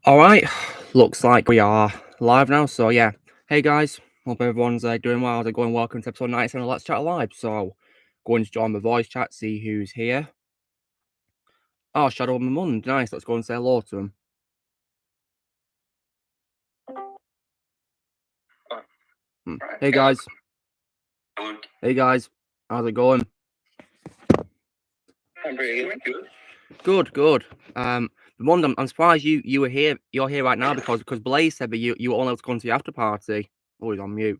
All right, looks like we are live now. So yeah, hey guys, hope everyone's doing well. How's it going? Welcome to episode 97 of Let's Chat Live. So, going to join the voice chat, see who's here. Oh, Shadow Mamund, nice. Let's go and say hello to him. Hey guys. Hello. Hey guys, how's it going? I'm pretty good. Good. Mamund, I'm surprised you were here. You're here right now because Blaze said that you were only able to come to the after party. Oh, he's on mute.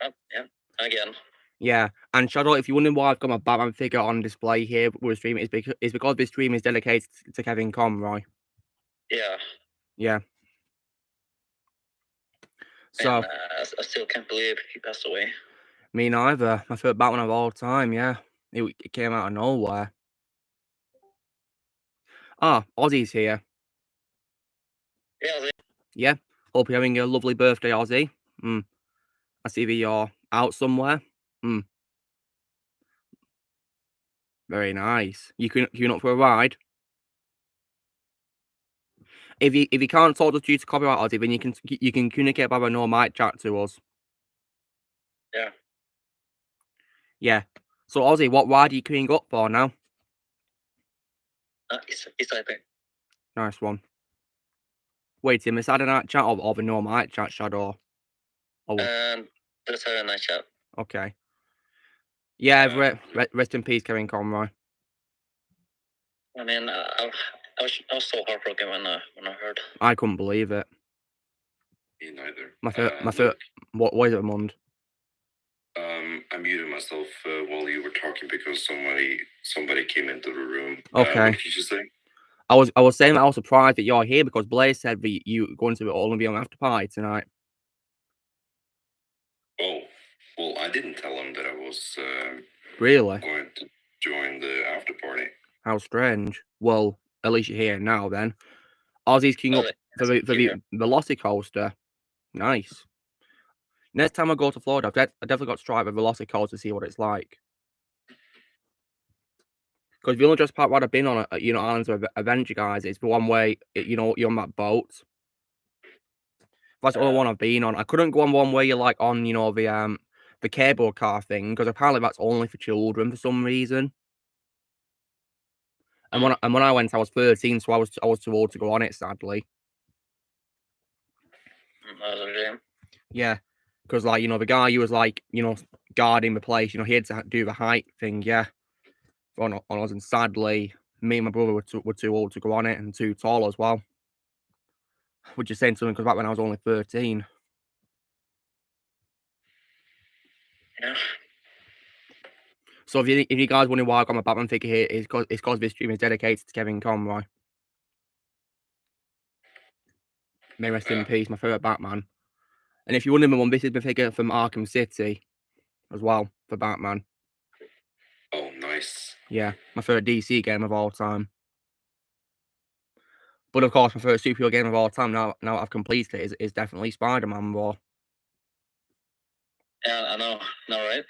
Oh, yeah, again. Yeah, and Shadow, if you're wondering why I've got my Batman figure on display here with stream, it's because this stream is dedicated to Kevin Conroy. Yeah. Yeah. So, And, I still can't believe he passed away. me neither. My favorite Batman of all time, yeah. It came out of nowhere. Ah, Ozzy's here. Yeah, Ozzy. Yeah. Hope you're having a lovely birthday, Ozzy. I see that you're out somewhere. Very nice. You up for a ride? If you can't talk due to copyright, Ozzy, then you can communicate by a no mic chat to us. Yeah. Yeah. So Ozzy, what ride are you queuing up for now? He's typing. Nice one. Wait, Tim, is that a night chat or the no mic chat, Shadow? Oh, Let's have a nice chat. okay. Yeah, rest in peace, Kevin Conroy. I mean, I was so heartbroken when I heard. I couldn't believe it. Me neither. My first. What is it, Mund? I muted myself while you were talking because somebody came into the room. Okay. What did you say? I was saying that I was surprised that you're here because Blaze said that you going to all be on after party tonight. Oh, well, I didn't tell him that I was Really going to join the after party. How strange. Well, at least you're here now then. Ozzy's queuing up for the Velocicoaster. Nice. Next time I go to Florida, I definitely got to try the Velocicoaster to see what it's like. Because the only just part where I've been on, Islands of Adventure, guys, it's the one way, you're on that boat. That's the only one I've been on. I couldn't go on one where you're like on, the cable car thing, because apparently that's only for children for some reason. And when I went, I was 13, so I was too old to go on it, sadly. Yeah, because like the guy who was like guarding the place, he had to do the height thing, yeah, on us, and sadly, me and my brother were too old to go on it and too tall as well. Which is saying something because back when I was only 13. Yeah. So if you guys wondering why I got my Batman figure here, it's because this stream is dedicated to Kevin Conroy. May rest in peace, my favourite Batman. And if you're wondering, this is my figure from Arkham City as well for Batman. Oh, nice. Yeah, my favourite DC game of all time. But of course, my favourite superhero game of all time, now I've completed it, is definitely Spider-Man War. Yeah, I know, right?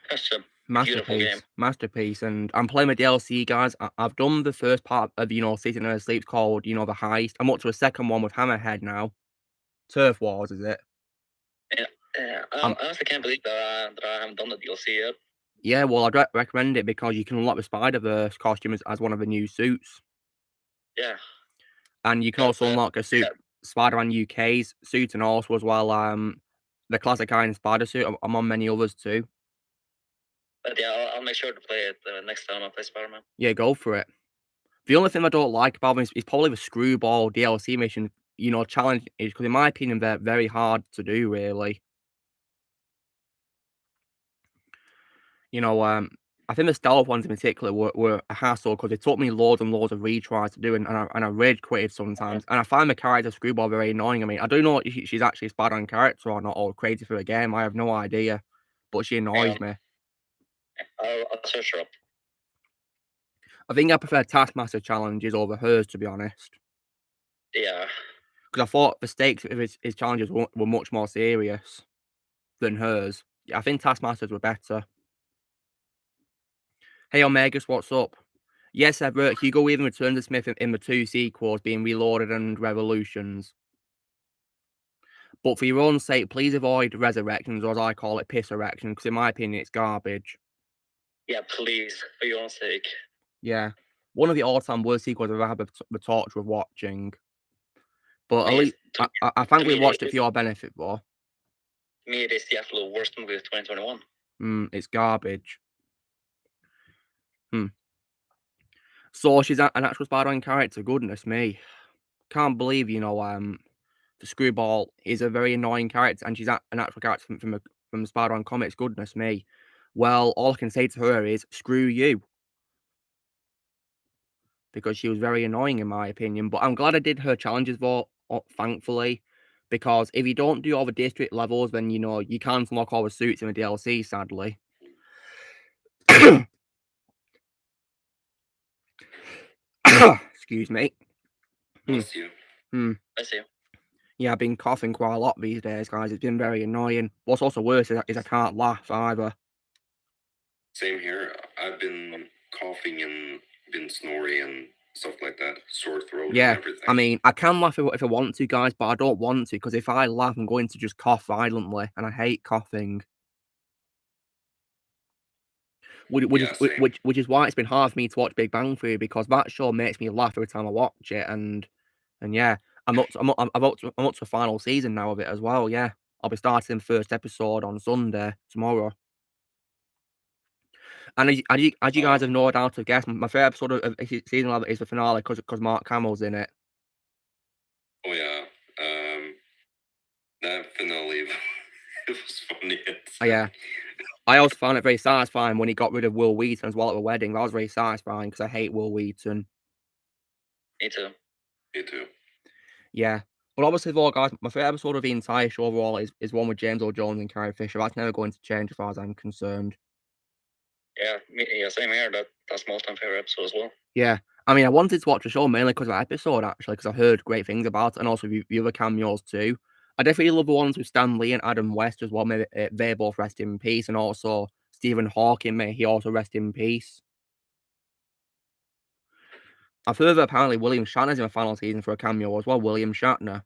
That's a beautiful game. Masterpiece. And I'm playing my DLC, guys. I've done the first part of, Sitting in a Sleep called, the Heist. I'm up to a second one with Hammerhead now. Turf Wars, is it? Yeah. I honestly can't believe that I haven't done the DLC yet. Yeah, well, I'd recommend it because you can unlock the Spider-Verse costume as one of the new suits. Yeah. And you can also unlock a suit, Spider-Man UK's suit, and also as well the classic Iron Spider suit. I'm on many others too. But yeah, I'll make sure to play it next time I play Spider-Man. Yeah, go for it. The only thing I don't like about them is probably the Screwball DLC mission, challenge, is because in my opinion they're very hard to do, really. I think the stealth ones in particular were a hassle because it took me loads and loads of retries to do, and I rage quitted sometimes. And I find the character Screwball very annoying. I mean, I don't know if she's actually a Spider-Man character or not, or crazy for a game. I have no idea, but she annoys me. I'll search her up. I think I prefer Taskmaster challenges over hers, to be honest. Yeah. Because I thought the stakes of his challenges were much more serious than hers. I think Taskmasters were better. Hey, Omegas, what's up? Yes, Everett, Hugo Weaving returns as Smith in the 2 sequels, being Reloaded and Revolutions. But for your own sake, please avoid Resurrections, or as I call it, Pissurrection, because in my opinion, it's garbage. Yeah, please, for your own sake. Yeah. One of the all-time worst sequels I've ever had the torture of watching. But at least, I thankfully watched it for your benefit, though. To me, it is the absolute worst movie of 2021. It's garbage. So she's an actual Spider-Man character, goodness me. Can't believe, the Screwball is a very annoying character, and she's an actual character from the Spider-Man comics, goodness me. Well, all I can say to her is, screw you. Because she was very annoying in my opinion, but I'm glad I did her challenges though, thankfully. Because if you don't do all the district levels, then, you can't unlock all the suits in the DLC, sadly. Excuse me. Bless you. Bless you. Yeah, I've been coughing quite a lot these days, guys. It's been very annoying. What's also worse is I can't laugh either. Same here. I've been coughing and been snoring and stuff like that. Sore throat Yeah, and everything. I mean, I can laugh if I want to, guys, but I don't want to, because if I laugh, I'm going to just cough violently, and I hate coughing. Which is why it's been hard for me to watch Big Bang Theory, because that show makes me laugh every time I watch it, and yeah, I'm up to the final season now of it as well. Yeah, I'll be starting the first episode on Sunday tomorrow. And as you guys have no doubt have guessed, my favorite episode of season 11 is the finale because Mark Hamill's in it. Oh yeah, that finale, it was funny. Yeah. I also found it very satisfying when he got rid of Will Wheaton as well at the wedding. That was very satisfying because I hate Will Wheaton. Me too. Me too. Yeah. But obviously, though, guys, my favourite episode of the entire show overall is one with James Earl Jones and Carrie Fisher. That's never going to change as far as I'm concerned. Yeah, same here. That's my all-time favourite episode as well. Yeah. I mean, I wanted to watch the show mainly because of that episode, actually, because I heard great things about it, and also the other cameos too. I definitely love the ones with Stan Lee and Adam West as well. Maybe they both rest in peace, and also Stephen Hawking, may he also rest in peace. I've heard that apparently William Shatner's in the final season for a cameo as well. William Shatner.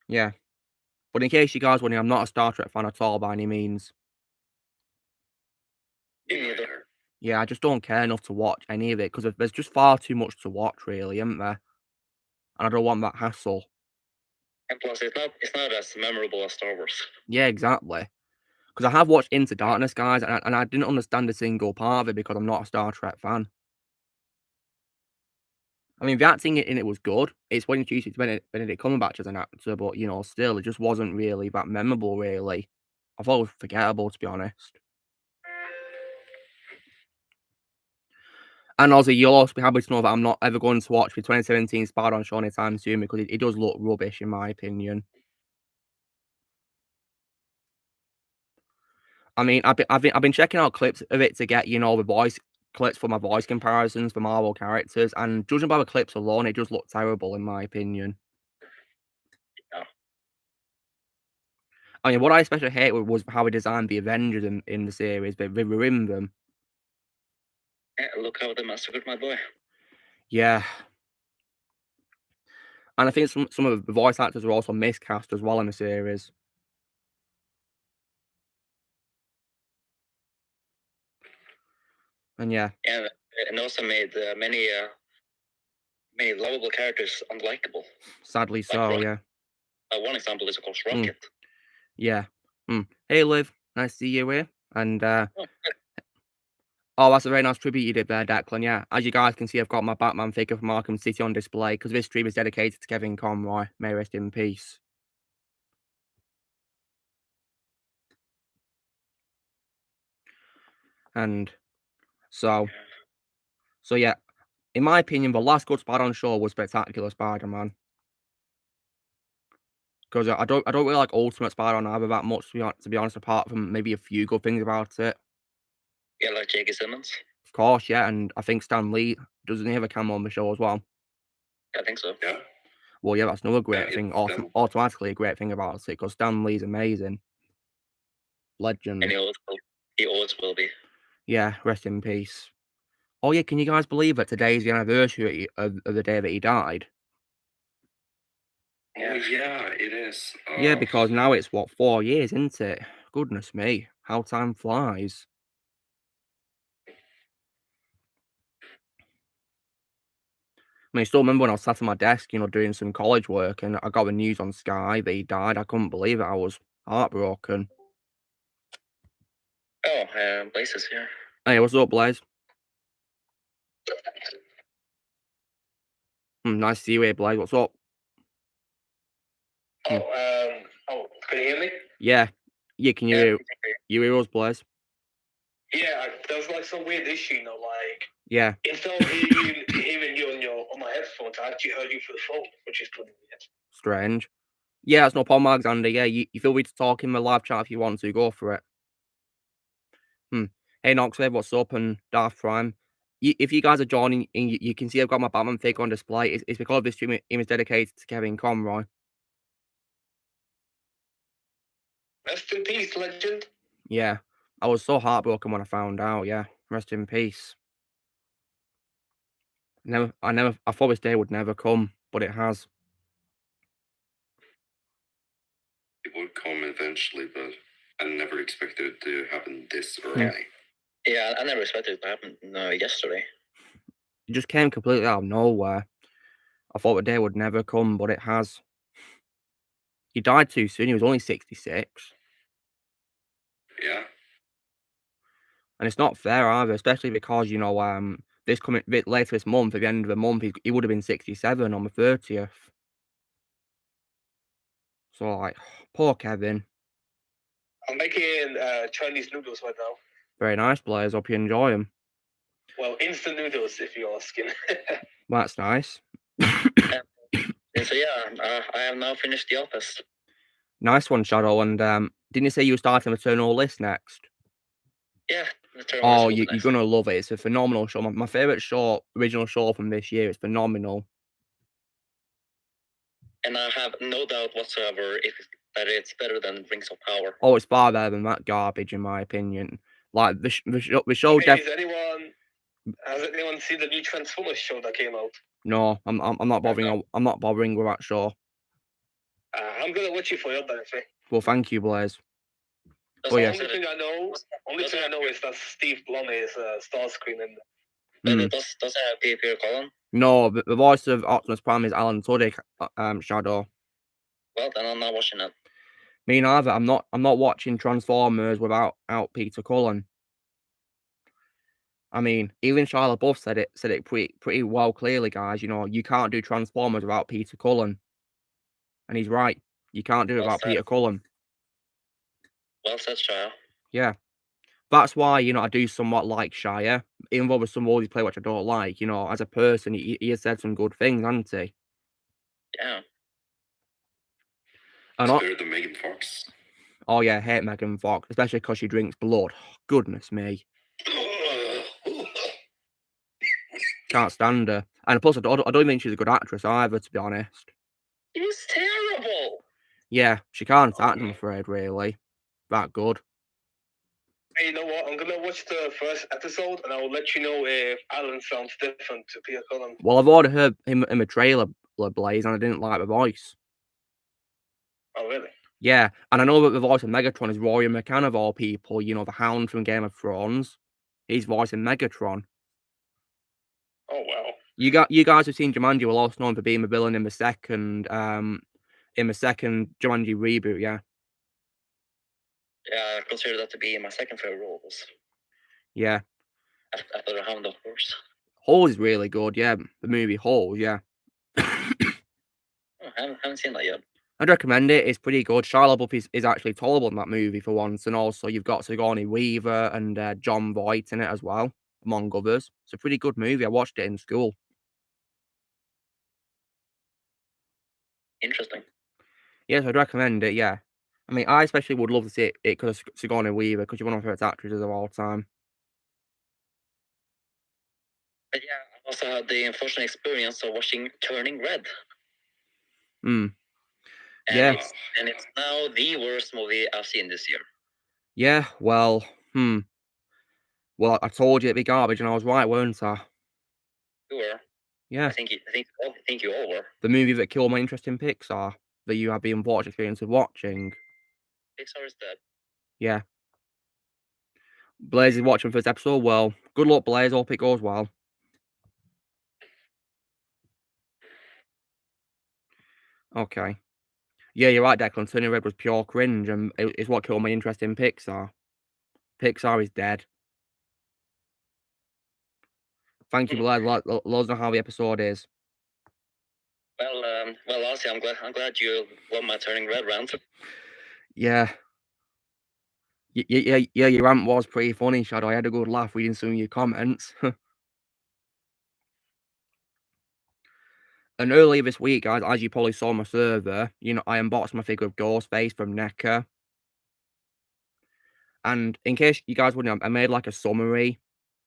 Yeah. But in case you guys wondering, I'm not a Star Trek fan at all by any means. Yeah, I just don't care enough to watch any of it because there's just far too much to watch, really, isn't there? And I don't want that hassle. And plus, it's not as memorable as Star Wars. Yeah, exactly. Because I have watched Into Darkness, guys, and I didn't understand a single part of it because I'm not a Star Trek fan. I mean, the acting in it was good. It's when you choose it Benedict Cumberbatch as an actor, but, still, it just wasn't really that memorable, really. I thought it was forgettable, to be honest. And also, you'll also be happy to know that I'm not ever going to watch the 2017 Spider-Man show anytime soon because it does look rubbish, in my opinion. I mean, I've been checking out clips of it to get, the voice clips for my voice comparisons for Marvel characters, and judging by the clips alone, it does look terrible, in my opinion. Yeah. I mean, what I especially hate was how he designed the Avengers in the series. They ruined them. Yeah, look how they massacred my boy. Yeah. And I think some of the voice actors were also miscast as well in the series. And yeah. Yeah, and also made many lovable characters unlikable. Sadly so, yeah. One example is, of course, Rocket. Yeah. Hey, Liv. Nice to see you here. And, oh, that's a very nice tribute you did there, Declan. Yeah, as you guys can see, I've got my Batman figure from Arkham City on display because this stream is dedicated to Kevin Conroy. May rest in peace. And so yeah, in my opinion, the last good Spider-Man show was Spectacular Spider-Man. Because I don't really like Ultimate Spider-Man either that much, to be honest, apart from maybe a few good things about it. Yeah, like J.K. Simmons. Of course, yeah, and I think Stan Lee, doesn't he have a cameo on the show as well? I think so. Yeah. Well, yeah, that's another great thing, automatically a great thing about it, because Stan Lee's amazing. Legend. And he always will be. Yeah, rest in peace. Oh yeah, can you guys believe that today's the anniversary of the day that he died? Oh yeah, it is. Yeah, because now it's what, 4 years, isn't it? Goodness me, how time flies. I mean, I still remember when I was sat at my desk, you know, doing some college work, and I got the news on Sky that he died. I couldn't believe it. I was heartbroken. Oh, Blaze is here. Hey, what's up, Blaze? Nice to see you here, Blaze. What's up? Can you hear me? Yeah, can you hear us, Blaze? Yeah, there was like some weird issue, you know, like Yeah, instead of hearing you on my headphones, I actually heard you through the phone, which is pretty weird. strange. Yeah, it's no problem, Alexander. Yeah, you feel free to talk in the live chat if you want to. Go for it. Hey, Noxwave, what's up? And Darth Prime. If you guys are joining, and you can see I've got my Batman figure on display. It's because this stream is dedicated to Kevin Conroy. Rest in peace, legend. Yeah, I was so heartbroken when I found out. Yeah, rest in peace. I thought this day would never come, but it has. It would come eventually, but I never expected it to happen this early. Yeah, I never expected it to happen yesterday. It just came completely out of nowhere. I thought the day would never come, but it has. He died too soon. He was only 66. Yeah. And it's not fair either, especially because, you know, this coming bit later this month, at the end of the month, he would have been 67 on the 30th. So, like, poor Kevin. I'm making Chinese noodles right now. Very nice, Blaze. Hope you enjoy them. Well, instant noodles, if you're asking. Well, that's nice. So yeah, I have now finished The Office. Nice one, Shadow. And didn't you say you were starting Eternal List next? Yeah. Oh, you're gonna love it. It's a phenomenal show. My favorite show, original show from this year. It's phenomenal. And I have no doubt whatsoever that it's better than Rings of Power. Oh, it's far better than that garbage, in my opinion. Like the show. Okay, has anyone seen the new Transformers show that came out? No, I'm not bothering. I'm not bothering with that show. I'm gonna watch it for your benefit. Well, thank you, Blaze. The only thing I know is that Steve Blum is Starscream in there. Does it have Peter Cullen? No, the voice of Optimus Prime is Alan Tudyk. Shadow. Well, then I'm not watching it. Me neither. I'm not watching Transformers without Peter Cullen. I mean, even Shia LaBeouf said it pretty well clearly, guys. You know, you can't do Transformers without Peter Cullen, and he's right. You can't do it without Peter Cullen. Well said, Shia. Yeah, that's why, you know, I do somewhat like Shia, even though there's some roles he play which I don't like. You know, as a person, he has said some good things, hasn't he? Yeah. It's better than Megan Fox. Oh yeah, I hate Megan Fox, especially because she drinks blood. Goodness me. Can't stand her. And plus, I don't think she's a good actress either, to be honest. It was terrible. Yeah, she can't act, I'm afraid, really. That good. Hey, you know what? I'm gonna watch the first episode, and I will let you know if Alan sounds different to Peter Cullen. Well, I've already heard him in a trailer, Blaze, and I didn't like the voice. Oh, really? Yeah, and I know that the voice of Megatron is Rory McCann of all people. You know, the Hound from Game of Thrones. He's voicing Megatron. Oh wow! You guys have seen Jumanji. Will also known for being the villain in the second Jumanji reboot. Yeah. Yeah, I consider that to be my second favorite roles. Yeah. After The Hound, of course. Hole is really good. Yeah, the movie Hole. Yeah. I haven't seen that yet. I'd recommend it. It's pretty good. Shia LaBeouf is actually tolerable in that movie for once, and also you've got Sigourney Weaver and John Voight in it as well, among others. It's a pretty good movie. I watched it in school. Interesting. Yes, I'd recommend it. Yeah, I mean, I especially would love to see it because of Sigourney Weaver, because she's one of my favorite actresses of all time. But yeah, I also had the unfortunate experience of watching Turning Red. Yeah. And it's now the worst movie I've seen this year. Yeah, well, Well, I told you it'd be garbage, and I was right, weren't I? You were. Yeah. I think you all were. The movie that killed my interest in Pixar that you have the unfortunate experience of watching. Pixar is dead. Yeah. Blaze is watching first episode. Well, good luck, Blaze. Hope it goes well. Okay. Yeah, you're right, Declan. Turning Red was pure cringe, and it's what killed my interest in Pixar. Pixar is dead. Thank you, Blaze. Let us know how the episode is. Well, Ozzy, I'm glad you won my Turning Red round. Yeah. Yeah, your rant was pretty funny, Shadow. I had a good laugh reading some of your comments. And earlier this week, guys, as you probably saw on my server, you know, I unboxed my figure of Ghostface from NECA. And in case you guys wouldn't know, I made like a summary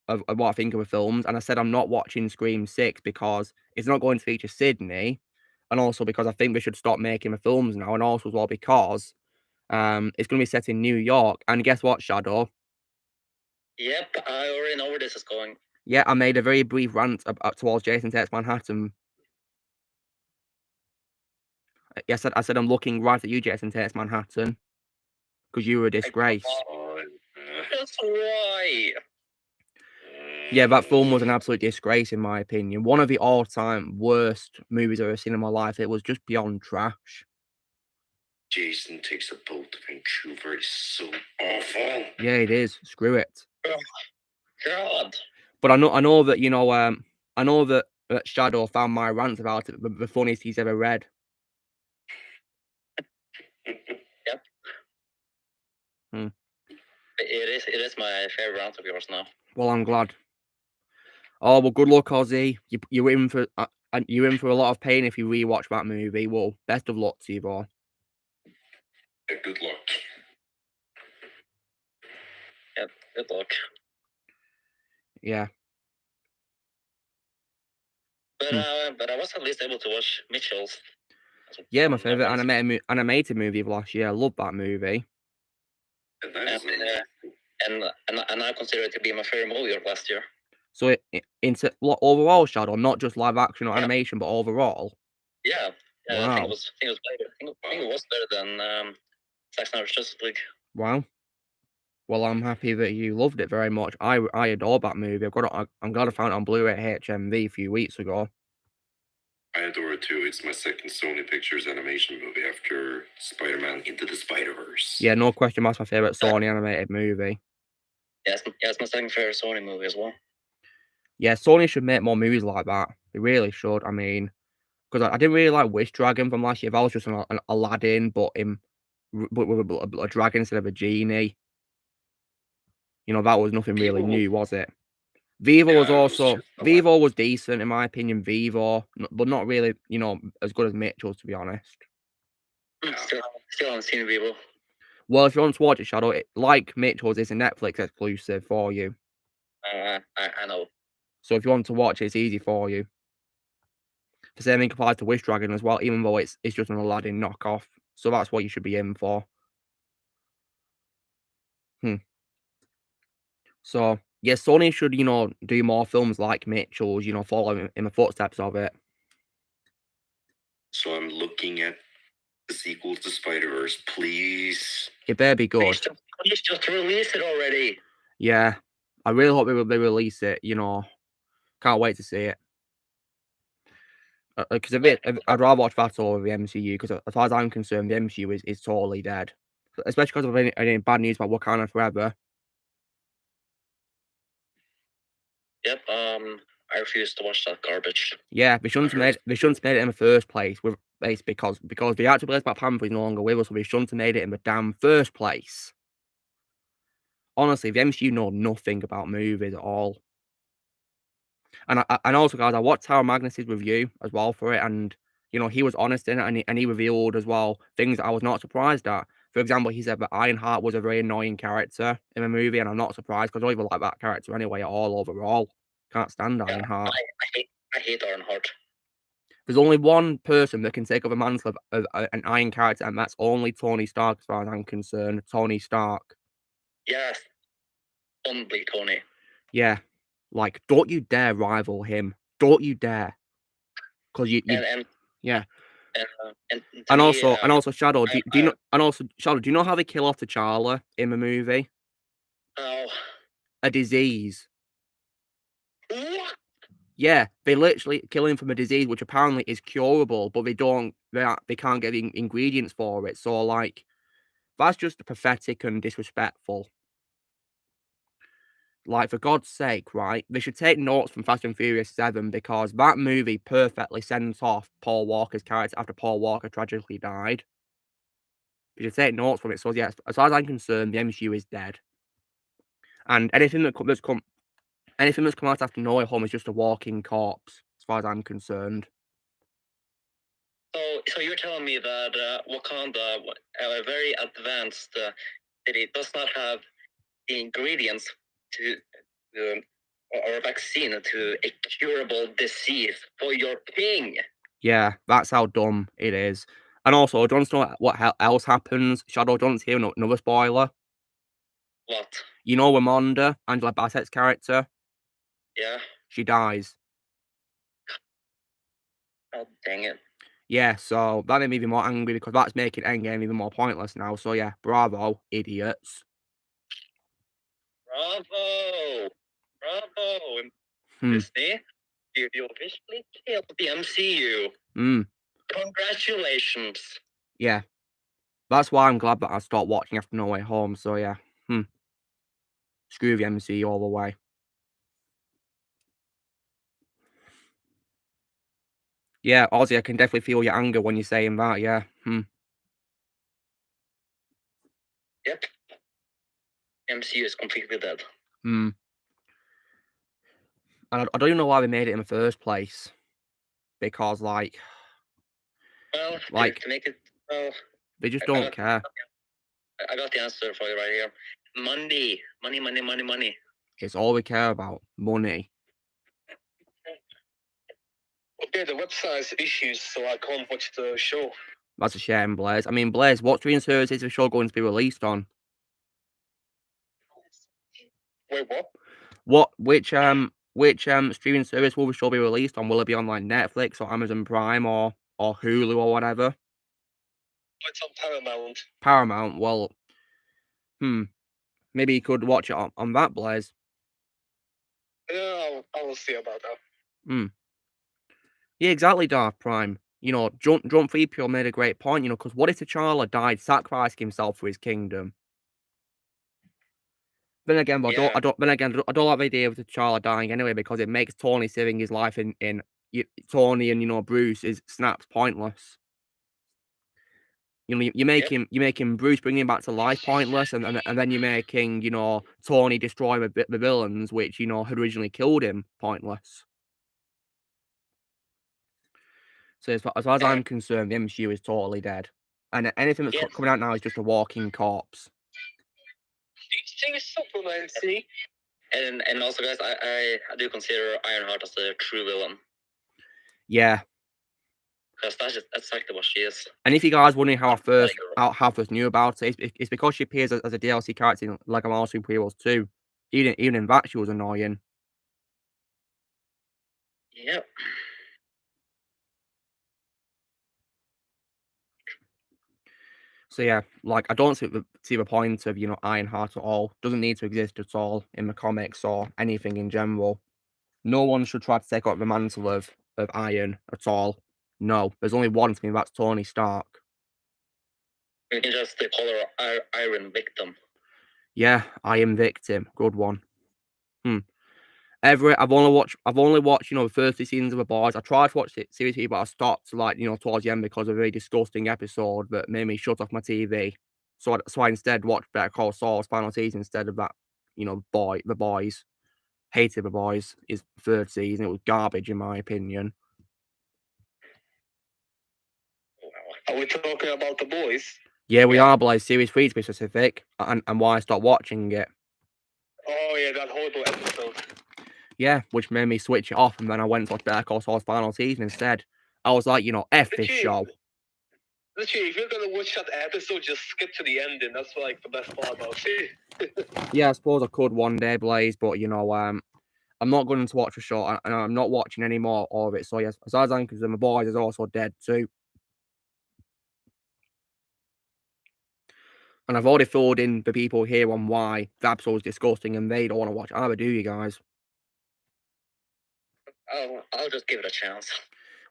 of what I think of the films, and I said I'm not watching Scream 6 because it's not going to feature Sydney, and also because I think they should stop making the films now, and also as well because it's going to be set in New York. And guess what, Shadow? Yep, I already know where this is going. Yeah, I made a very brief rant towards Jason Takes Manhattan. Yes, I said I'm looking right at you, Jason Takes Manhattan, because you were a disgrace. That's right. Yeah, that film was an absolute disgrace in my opinion. One of the all-time worst movies I've ever seen in my life. It was just beyond trash. Jason Takes a Boat to Vancouver is so awful. Yeah, it is. Screw it. Oh, God. But I know that, you know, I know that Shadow found my rant about it the funniest he's ever read. Yep. Hmm. It is my favorite rant of yours now. Well, I'm glad. Oh well, good luck, Ozzy. You're in for a lot of pain if you rewatch that movie. Well, best of luck to you, boy. Yeah, good luck. Yep, good luck. Yeah. But I was at least able to watch Mitchell's. Yeah, my favorite animated movie of last year. I love that movie. And I consider it to be my favorite movie of last year. So into overall, Shadow, not just live action or animation, but overall. Yeah, Wow. I think it was better. I think it was better than Zack Snyder's Justice League. Wow. Well, I'm happy that you loved it very much. I adore that movie. I'm glad I found it on Blu-ray HMV a few weeks ago. I adore it too. It's my second Sony Pictures animation movie after Spider-Man Into the Spider-Verse. Yeah, no question. That's my favorite Sony animated movie. Yeah, it's my second favorite Sony movie as well. Yeah, Sony should make more movies like that. They really should. I mean, because I didn't really like Wish Dragon from last year. That was just an Aladdin, but with a dragon instead of a genie. You know, that was nothing really new, was it? Vivo was also Vivo was decent in my opinion. Vivo, but not really, you know, as good as Mitchell's, to be honest. Still haven't seen Vivo. Well, if you want to watch it, Shadow, like Mitchell's, it's a Netflix exclusive for you. I know. So if you want to watch it, it's easy for you. The same thing applies to Wish Dragon as well, even though it's just an Aladdin knockoff. So that's what you should be in for. So yeah, Sony should, you know, do more films like Mitchell's, you know, follow in the footsteps of it. So I'm looking at the sequel to Spider-Verse, please. It better be good. Please just release it already. Yeah, I really hope they release it. You know, can't wait to see it. Because I'd rather watch that over the MCU. Because as far as I'm concerned, the MCU is totally dead. Especially because of any bad news about Wakanda Forever. Yep. I refuse to watch that garbage. Yeah, they shouldn't have made it in the first place because the actor plays Black Panther is no longer with us, so they shouldn't have made it in the damn first place. Honestly, the MCU know nothing about movies at all. And also, guys, I watched Tara Magnus's review as well for it, and you know he was honest in it, and he revealed as well things that I was not surprised at. For example, he said that Ironheart was a very annoying character in the movie, and I'm not surprised because I don't even like that character anyway at all overall. Can't stand Ironheart. I hate Ironheart. There's only one person that can take up the mantle of an Iron character, and that's only Tony Stark, as far as I'm concerned. Tony Stark. Yes. Only Tony. Yeah, like don't you dare rival him. Don't you dare. Because you and yeah. and to And me, also Shadow, do you I- know? And also Shadow, do you know how they kill off T'Challa in the movie? oh, A disease. what? Yeah, they literally kill him from a disease which apparently is curable, but they can't get the ingredients for it. So like, that's just pathetic and disrespectful. Like, for God's sake, right? They should take notes from Fast and Furious 7 because that movie perfectly sends off Paul Walker's character after Paul Walker tragically died. You should take notes from it. So yeah, as far as I'm concerned, the MCU is dead. And anything that's come out after No Way Home is just a walking corpse, as far as I'm concerned. So you're telling me that Wakanda, a very advanced city, does not have the ingredients to or a vaccine to a curable disease for your king? Yeah, that's how dumb it is. And also, do you want to know what else happens? Shadow, do you want to hear another spoiler? What? You know Ramonda, Angela Bassett's character? Yeah. She dies. Oh, dang it. Yeah, so that made me even more angry because that's making Endgame even more pointless now. So yeah, bravo, idiots. Bravo! Bravo! Hmm. Disney, you officially killed the MCU. Mm. Congratulations. Yeah. That's why I'm glad that I stopped watching after No Way Home. So yeah. Screw the MCU all the way. Yeah, Ozzy, I can definitely feel your anger when you're saying that, yeah. Yep. MCU is completely dead. And I don't even know why they made it in the first place. Because, like... Well, Like... to make it... Well, they just don't care. I got the answer for you right here. Money. Money, money, money, money. It's all we care about. Money. Yeah, the website has issues, so I can't watch the show. That's a shame, Blaze. I mean, Blaze, what streaming service is the show going to be released on? Wait, what? Which streaming service will the show be released on? Will it be on like Netflix or Amazon Prime or Hulu or whatever? It's on Paramount. Paramount. Well, maybe you could watch it on that, Blaze. Yeah, I will see about that. Yeah, exactly, Darth Prime. You know, Jump 3PO made a great point. You know, because what if T'Challa died sacrificing himself for his kingdom? Then again, but Yeah. I don't like the idea of T'Challa dying anyway because it makes Tony saving his life in Tony and Bruce is snaps pointless. You know, you're making Bruce bringing him back to life pointless, and then you're making Tony destroy the villains which had originally killed him pointless. So as far as I'm concerned, the MCU is totally dead, and anything that's coming out now is just a walking corpse. Do you think it's Superman, see? And also, guys, I do consider Ironheart as a true villain. Yeah. Because that's exactly what she is. And if you guys wondering how I first knew about it, it's because she appears as a DLC character in Lego Marvel Super Heroes 2. Even in that, she was annoying. Yep. So yeah, like I don't see the point of Ironheart at all. Doesn't need to exist at all in the comics or anything in general. No one should try to take up the mantle of Iron at all. No, there's only one to me. That's Tony Stark. You can just call her Iron Victim. Yeah, Iron Victim. Good one. I've only watched the first 2 seasons of The Boys. I tried to watch it series 3, but I stopped towards the end because of a very disgusting episode that made me shut off my TV. So I instead watched Better Call Saul's final season instead of that. The Boys. Hated The Boys. His 3rd season. It was garbage in my opinion. Are we talking about The Boys? Yeah, we are, Blaze. Series 3 to be specific, and why I stopped watching it. Oh yeah, that horrible episode. Yeah, which made me switch it off, and then I went to watch Better Call Saul's final season instead. I was like, F this show. Literally, if you're gonna watch that episode, just skip to the ending. That's like the best part about it. Yeah, I suppose I could one day, Blaze, but you know, I'm not going to watch a show, and I'm not watching any more of it. So yes, as far as I'm concerned, my boys is also dead too. And I've already filled in the people here on why the episode's disgusting, and they don't want to watch either, do you guys? I'll just give it a chance.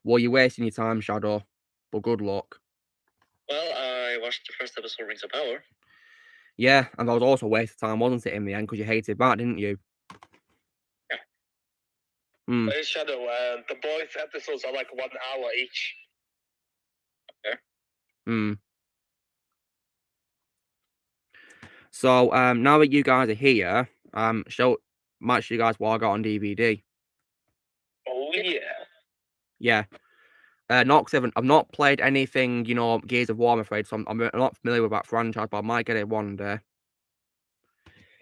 Well, you're wasting your time, Shadow. But good luck. Well, I watched the first episode of Rings of Power. Yeah, and that was also a waste of time, wasn't it, in the end? Because you hated that, didn't you? Yeah. Hmm. Hey, Shadow, the boys episodes are like 1 hour each. Hmm. So, now that you guys are here, might show you guys what I got on DVD. Oh yeah. Yeah. Not 'cause I've not played anything, you know, Gears of War, I'm afraid, so I'm not familiar with that franchise, but I might get it one day.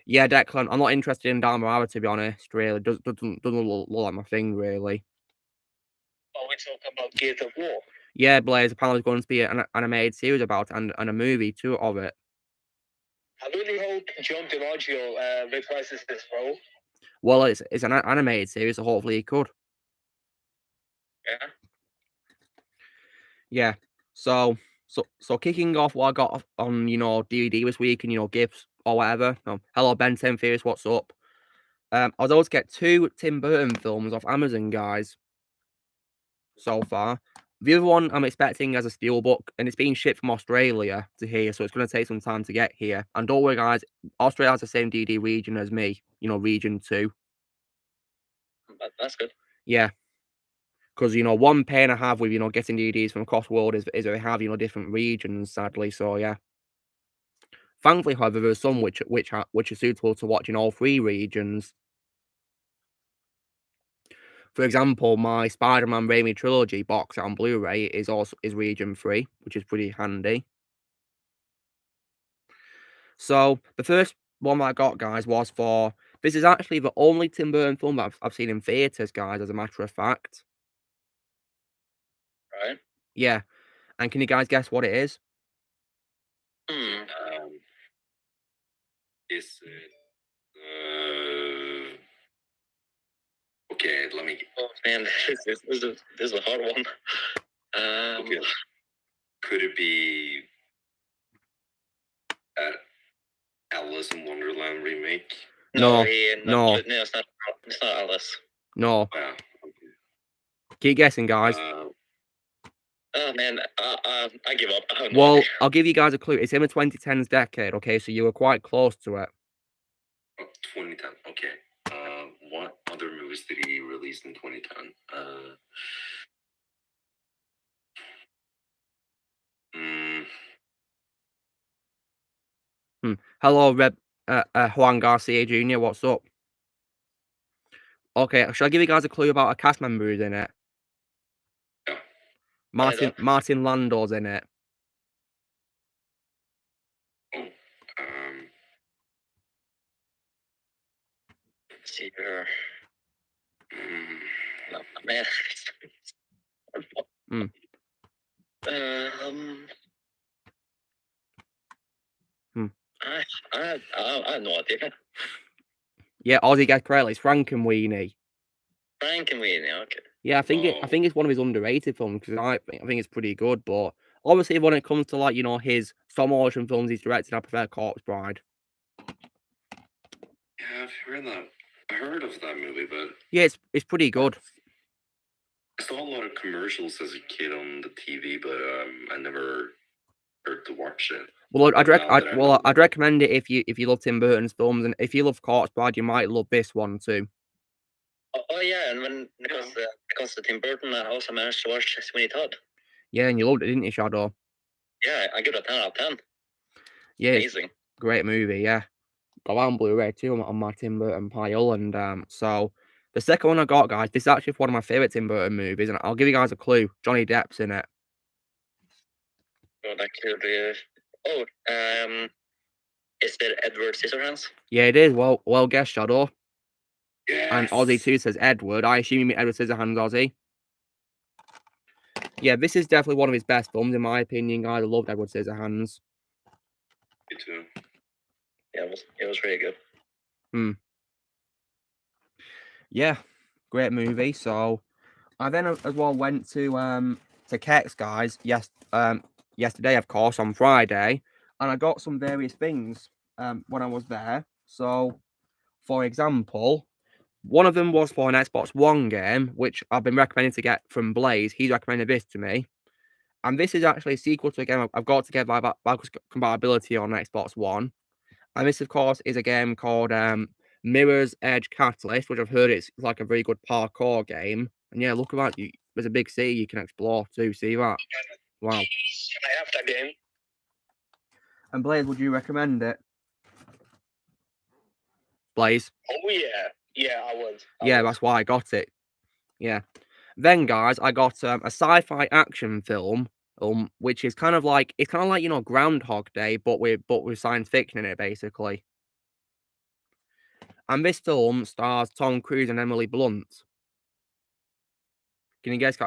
Yeah, Declan, I'm not interested in Dharma, to be honest, really. Doesn't look like my thing, really. Are we talking about Gears of War? Yeah, Blaze, apparently there's going to be an animated series about it and a movie too of it. I really hope John DiMaggio reprises this role. Well, it's an animated series, so hopefully he could. Yeah. Yeah. So kicking off what I got on, you know, DVD this week and, you know, gifts or whatever. Hello, Ben 10 Furious, what's up? I was able to get 2 Tim Burton films off Amazon, guys, so far. The other one I'm expecting as a steelbook, and it's being shipped from Australia to here, so it's going to take some time to get here. And don't worry, guys, Australia has the same DD region as me, you know, region 2. That's good. Yeah. Because, you know, one pain I have with, you know, getting DVDs from across the world is they have, you know, different regions, sadly, so yeah. Thankfully, however, there's some which are suitable to watch in all 3 regions. For example, my Spider-Man Raimi trilogy box set on Blu-ray is region 3, which is pretty handy. So the first one that I got, guys, was for this is actually the only Tim Burton film that I've seen in theaters, guys, as a matter of fact. Right. Yeah. And can you guys guess what it is? Is it? Okay, let me. Oh man, this is a hard one. Okay. Could it be Alice in Wonderland remake? No, no, it's not. It's not Alice. No. Wow. Okay. Keep guessing, guys. Oh man, I give up. Well, I'll give you guys a clue. It's in the 2010s decade, okay? So you were quite close to it. Oh, 2010. Okay. What other movies did he release in 2010? Hello, Juan Garcia Jr., what's up? Okay, shall I give you guys a clue about a cast member who's in it? Yeah. Martin Landau's in it. Oh, let's see here. No, man. I have no idea. Yeah, Ozzy gets correctly. It's Frankenweenie. Frankenweenie, okay. Yeah, I think it's one of his underrated films because I think it's pretty good. But obviously, when it comes to, like, you know, his stop motion films he's directed, I prefer Corpse Bride. Yeah, I've heard that. I heard of that movie, but yeah, it's pretty good. I saw a lot of commercials as a kid on the TV, but I never heard to watch it. Well, I'd recommend it if you love Tim Burton's films, and if you love Corpse Bride, you might love this one too. Oh yeah, and because Tim Burton, I also managed to watch Sweeney Todd. Yeah, and you loved it, didn't you, Shadow? Yeah, I give it a 10 out of 10. Yeah, amazing, great movie. Yeah, got that on Blu-ray too on my Tim Burton pile, and so the second one I got, guys, this is actually one of my favorite Tim Burton movies, and I'll give you guys a clue. Johnny Depp's in it. Oh, that could be. Is it Edward Scissorhands? Yeah, it is. Well guessed, Shadow. Yes. And Ozzy too says Edward. I assume you mean Edward Scissorhands, Ozzy. Yeah, this is definitely one of his best films, in my opinion, guys. I loved Edward Scissorhands. Me too. Yeah, it was really good. Yeah, great movie. So I then as well went to Kex, guys. Yesterday, of course, on Friday, and I got some various things when I was there. So, for example, one of them was for an Xbox One game, which I've been recommending to get from Blaze. He's recommended this to me. And this is actually a sequel to a game I've got to get backwards compatibility on Xbox One. And this, of course, is a game called Mirror's Edge Catalyst, which I've heard it's like a very good parkour game. And yeah, look at that. There's a big city you can explore too. See that? Wow. I have that game. And Blaze, would you recommend it? Blaze? Oh yeah, yeah, I would. That's why I got it. Yeah. Then, guys, I got a sci-fi action film, which is kind of like Groundhog Day, but with science fiction in it, basically. And this film stars Tom Cruise and Emily Blunt. Can you guess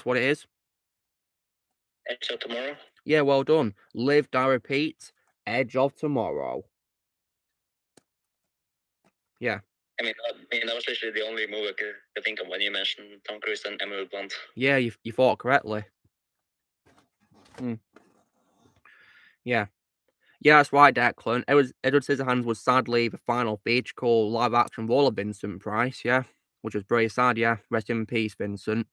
what it is? Edge of Tomorrow. Yeah, well done. Live, Die, Repeat. Edge of Tomorrow. Yeah. I mean, that was literally the only movie I could think of when you mentioned Tom Cruise and Emily Blunt. Yeah, you thought correctly. Yeah. Yeah, that's right, Declan. Edward Scissorhands was sadly the final theatrical live-action role of Vincent Price, yeah. Which was very sad, yeah. Rest in peace, Vincent.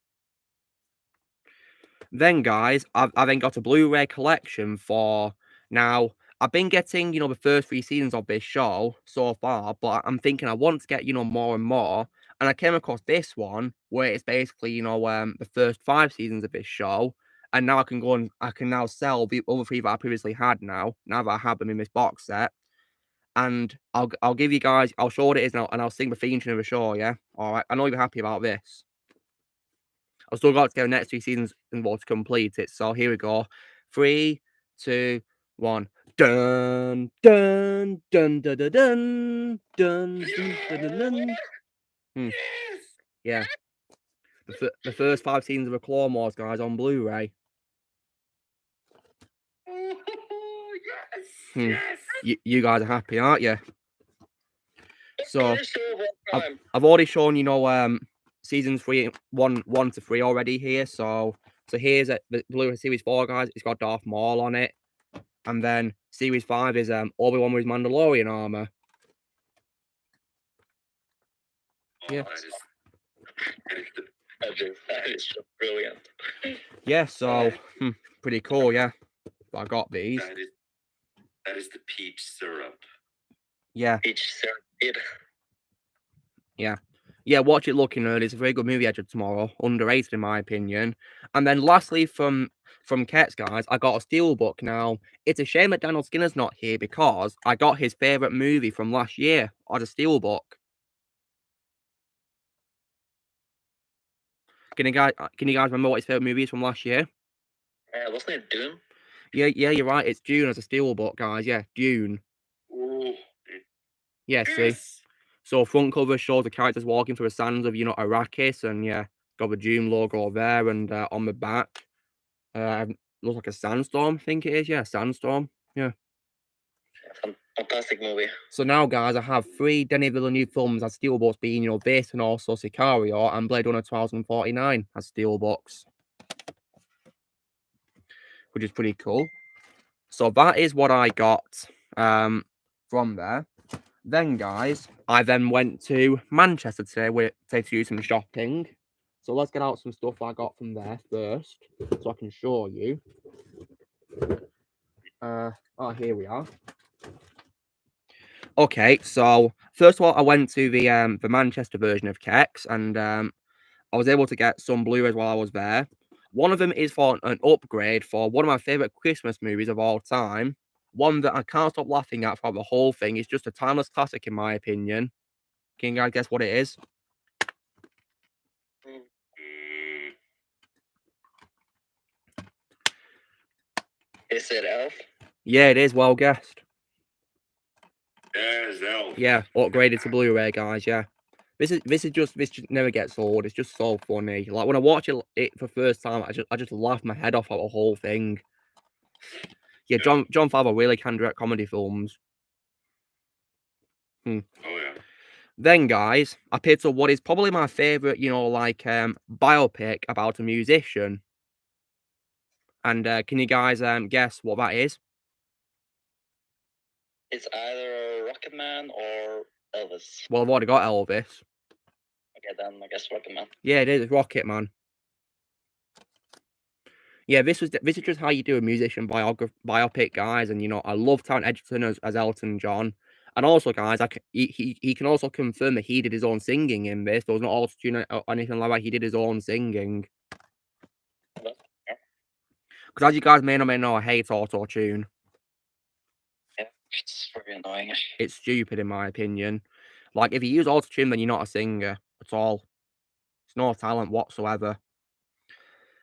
Then, guys, I've then got a Blu-ray collection for... Now, I've been getting, the first 3 seasons of this show so far, but I'm thinking I want to get, more and more. And I came across this one, where it's basically, the first 5 seasons of this show. And now I can now sell the other 3 that I previously had now that I have them in this box set. And I'll give you guys, I'll show what it is now, and I'll sing the theme tune of the show, yeah? Alright, I know you're happy about this. I've still got to get the next 3 seasons involved to complete it, so here we go. 3, 2, 1. Dun, dun, dun, dun, dun, dun, dun, dun, dun, dun, dun. Yeah. The first 5 seasons of the Clone Wars, guys, on Blu-ray. Yes. You guys are happy, aren't you? So I've already shown seasons 1 to 3 already here. So here's the Blu-ray Series 4, guys. It's got Darth Maul on it, and then Series 5 is Obi-Wan with his Mandalorian armor. Yeah. That is just brilliant. Yeah, so pretty cool, yeah. I got these. That is the peach syrup. Yeah. Peach syrup. Yeah, watch it, Looking Nerd. It's a very good movie, Edge of Tomorrow. Underrated, in my opinion. And then lastly, from Kets, guys, I got a steelbook. Now, it's a shame that Daniel Skinner's not here because I got his favourite movie from last year as a steelbook. Can you guys remember what his favourite movie is from last year? Wasn't it Dune? Yeah, you're right. It's Dune as a steelbook, guys. Yeah, Dune. Ooh. Yeah, see? So front cover shows the characters walking through the sands of, Arrakis, and yeah, got the Dune logo there, and on the back, looks like a sandstorm, I think it is. Yeah, sandstorm. Yeah. Fantastic movie. So now, guys, I have 3 Denis Villeneuve films as steelbooks, being, this and also Sicario and Blade Runner 2049 as steelbooks, which is pretty cool. So that is what I got from there. Then, guys, I then went to Manchester today to do some shopping. So let's get out some stuff I got from there first, so I can show you. Here we are. Okay, so first of all, I went to the Manchester version of Kex, and I was able to get some Blu-rays while I was there. One of them is for an upgrade for one of my favorite Christmas movies of all time. One that I can't stop laughing at throughout the whole thing. It's just a timeless classic, in my opinion. Can you guys guess what it is? Is it Elf? Yeah, it is. Well guessed. There's Elf. Yeah, upgraded to Blu-ray, guys. Yeah, This just never gets old. It's just so funny. Like when I watch it for the first time, I just laugh my head off at the whole thing. Yeah, Jon Favreau really can direct comedy films. Oh yeah. Then, guys, I picked up what is probably my favorite, like biopic about a musician. And can you guys guess what that is? It's either Rocket Man or Elvis. Well, I've already got Elvis. Okay, then I guess Rocket Man. Yeah, it is. It's Rocket Man. Yeah, this is just how you do a musician biopic, guys. And I love Taron Egerton as Elton John. And also, guys, he can also confirm that he did his own singing in this. There was not auto-tune or anything like that. He did his own singing. Because as you guys may or may know, I hate auto-tune. Yeah, it's very annoying. It's stupid, in my opinion. Like, if you use auto-tune, then you're not a singer at all. It's no talent whatsoever.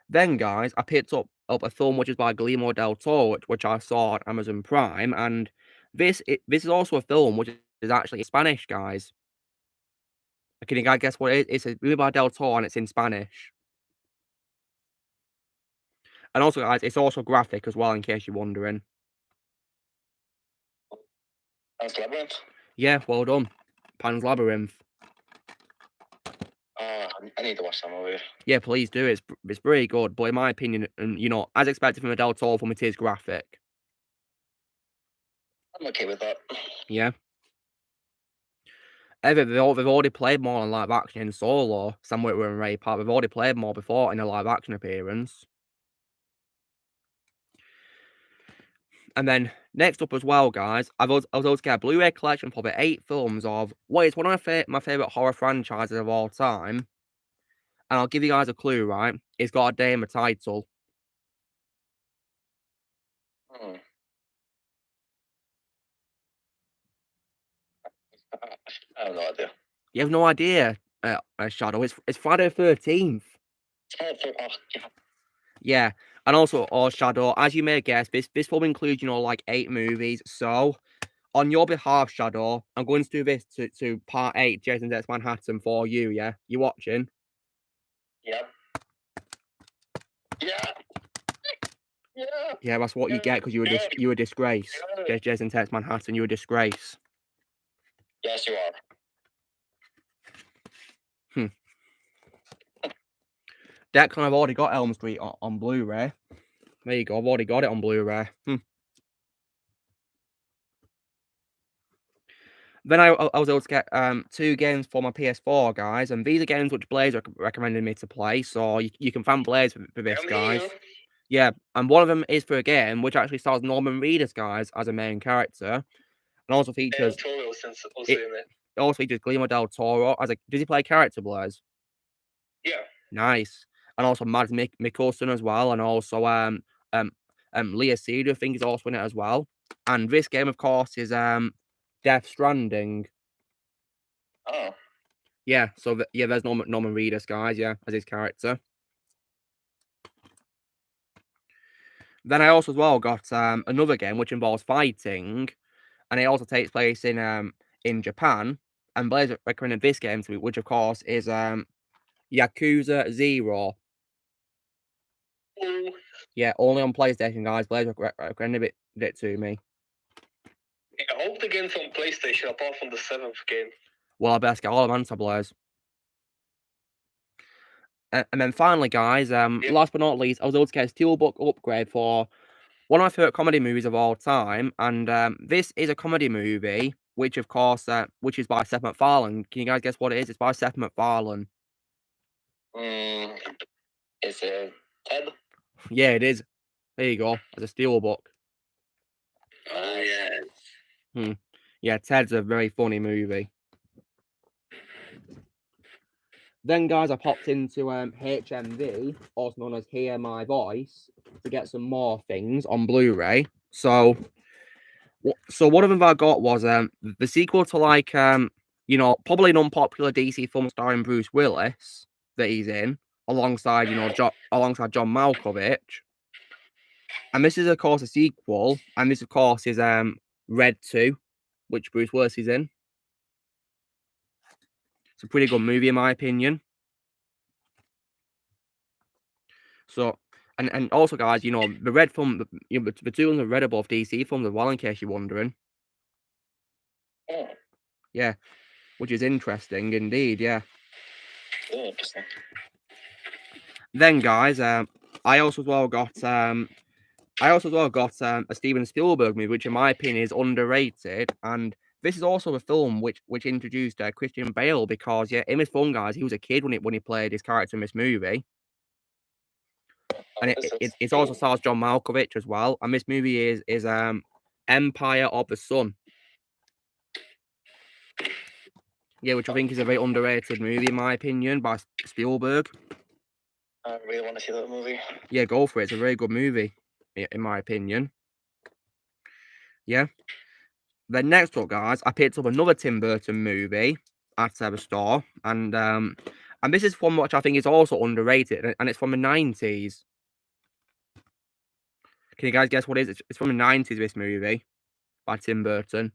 Then, guys, I picked up a film which is by Guillermo del Toro, which I saw on Amazon Prime, and this is also a film which is actually in Spanish, guys. Can you guys guess what it is? It's a movie by Del Toro, and it's in Spanish. And also, guys, it's also graphic as well, in case you're wondering. Pan's Labyrinth? Yeah, well done. Pan's Labyrinth. I need to watch that movie. Yeah, please do. It's very good, but in my opinion, and as expected from a Del Toro film, it is graphic. I'm okay with that. Yeah. They've already played more on live action in Solo, Sam Witwer and Ray Park. They've already played more before in a live action appearance. And then next up as well, guys, I was able to get a Blu-ray collection for the 8 films of what is one of my favorite horror franchises of all time. And I'll give you guys a clue, right? It's got a day in the title. I have no idea. You have no idea, Shadow. It's Friday the 13th. Yeah, and also, Shadow, as you may guess, this film includes, like 8 movies. So, on your behalf, Shadow, I'm going to do this to part 8, Jason Takes Manhattan for you, yeah? You watching? Yep. Yeah. Yeah. Yeah, that's what you get because you were a disgrace. Yeah. Jason Takes Manhattan, you're a disgrace. Yes, you are. Declan, I've already got Elm Street on Blu-ray. There you go, I've already got it on Blu-ray. Then I was able to get 2 games for my PS4, guys, and these are games which Blaze recommended me to play, so you can thank Blaze for this, guys. Yeah, and one of them is for a game which actually stars Norman Reedus, guys, as a main character, and also features. It also features Guillermo del Toro as a. Does he play character, Blaze? Yeah. Nice, and also Mads Mikkelsen as well, and also Leah Seydoux, I think, is also in it as well. And this game, of course, is Death Stranding. Oh. Yeah, so there's Norman Reedus, guys, yeah, as his character. Then I also as well got another game which involves fighting, and it also takes place in Japan. And Blaze recommended this game to me, which of course is Yakuza 0. Oh. Yeah, only on PlayStation, guys. Blaze recommended it to me. I hope the game's on PlayStation apart from the 7th game. Well, I best get all of them answer, Blaze. And then finally, guys, last but not least, I was able to get a Steelbook upgrade for one of my favorite comedy movies of all time. And this is a comedy movie, which of course, which is by Seth MacFarlane. Can you guys guess what it is? It's by Seth MacFarlane. Is it Ted? Yeah, it is. There you go. It's a Steelbook. Oh, yeah. Yeah, Ted's a very funny movie. Then, guys, I popped into HMV, also known as Hear My Voice, to get some more things on Blu-ray. So one of them I got was the sequel to probably an unpopular DC film starring Bruce Willis that he's in, alongside alongside John Malkovich. And this is of course a sequel, and this of course is Red 2, which Bruce Willis is in. a pretty good movie in my opinion. So, and also, guys, you know, the red film, you know, the two ones are read above DC films as well, in case you're wondering. Oh, Yeah, which is interesting indeed. Yeah. interesting. Then, guys, I also as well got a Steven Spielberg movie, which in my opinion is underrated, and this is also a film which introduced Christian Bale, because yeah, in this film, guys, he was a kid when he played his character in this movie. And it also stars John Malkovich as well. And this movie is Empire of the Sun. Yeah, which I think is a very underrated movie in my opinion by Spielberg. I really want to see that movie. Yeah, go for it. It's a very good movie, in my opinion. Yeah. Then next up, guys, I picked up another Tim Burton movie at the store, and this is one which I think is also underrated, and it's from the 90s. Can you guys guess what it is? It's from the 90s, this movie by Tim Burton.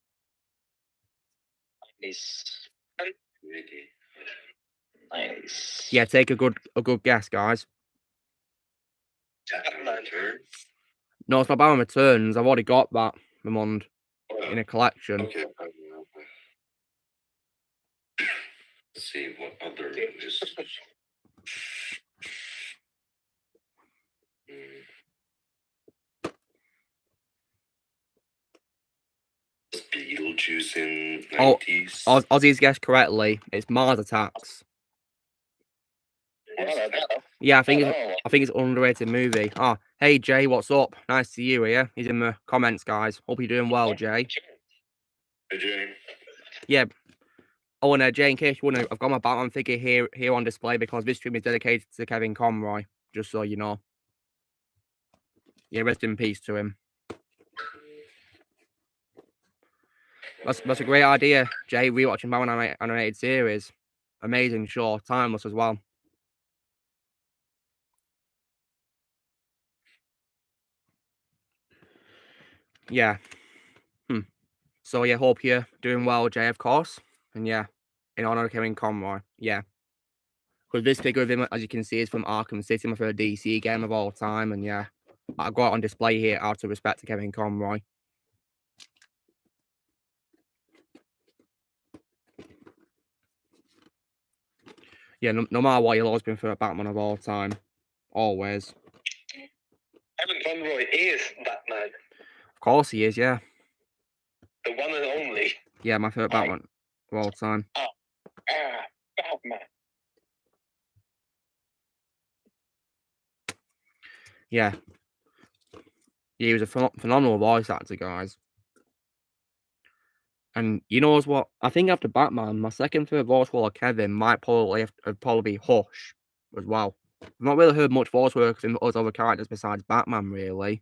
90s. Yeah, take a good guess, guys. Batman Returns. No, it's not Batman Returns. I've already got that, Ramond, in a collection. Okay. Let's see what other movies. Was Beetlejuice in 90s? Ozzy's guessed correctly. It's Mars Attacks. Yeah, I think it's an underrated movie. Oh, hey Jay, what's up? Nice to see you here. He's in the comments, guys. Hope you're doing well, Jay. Hey, Jay. Yeah. Oh, and Jay, in case you wonder, I've got my Batman figure here on display because this stream is dedicated to Kevin Conroy. Just so you know. Yeah, rest in peace to him. That's a great idea, Jay. Rewatching Batman animated series, amazing show, timeless as well. Yeah. So yeah, hope you're doing well, Jay, of course. And yeah, in honor of Kevin Conroy. Yeah. Because this figure of him, as you can see, is from Arkham City, my favorite DC game of all time. And yeah, I got it on display here out of respect to Kevin Conroy. Yeah, no matter what, he'll always be my favorite Batman of all time. Always. Kevin Conroy is Batman. Of course he is, yeah. The one and only. Yeah, my favorite Batman of all time. Batman. Yeah. He was a phenomenal voice actor, guys. And you know what? I think after Batman, my second favorite voice work of Kevin might probably be Hush as well. I've not really heard much voice work from other characters besides Batman, really.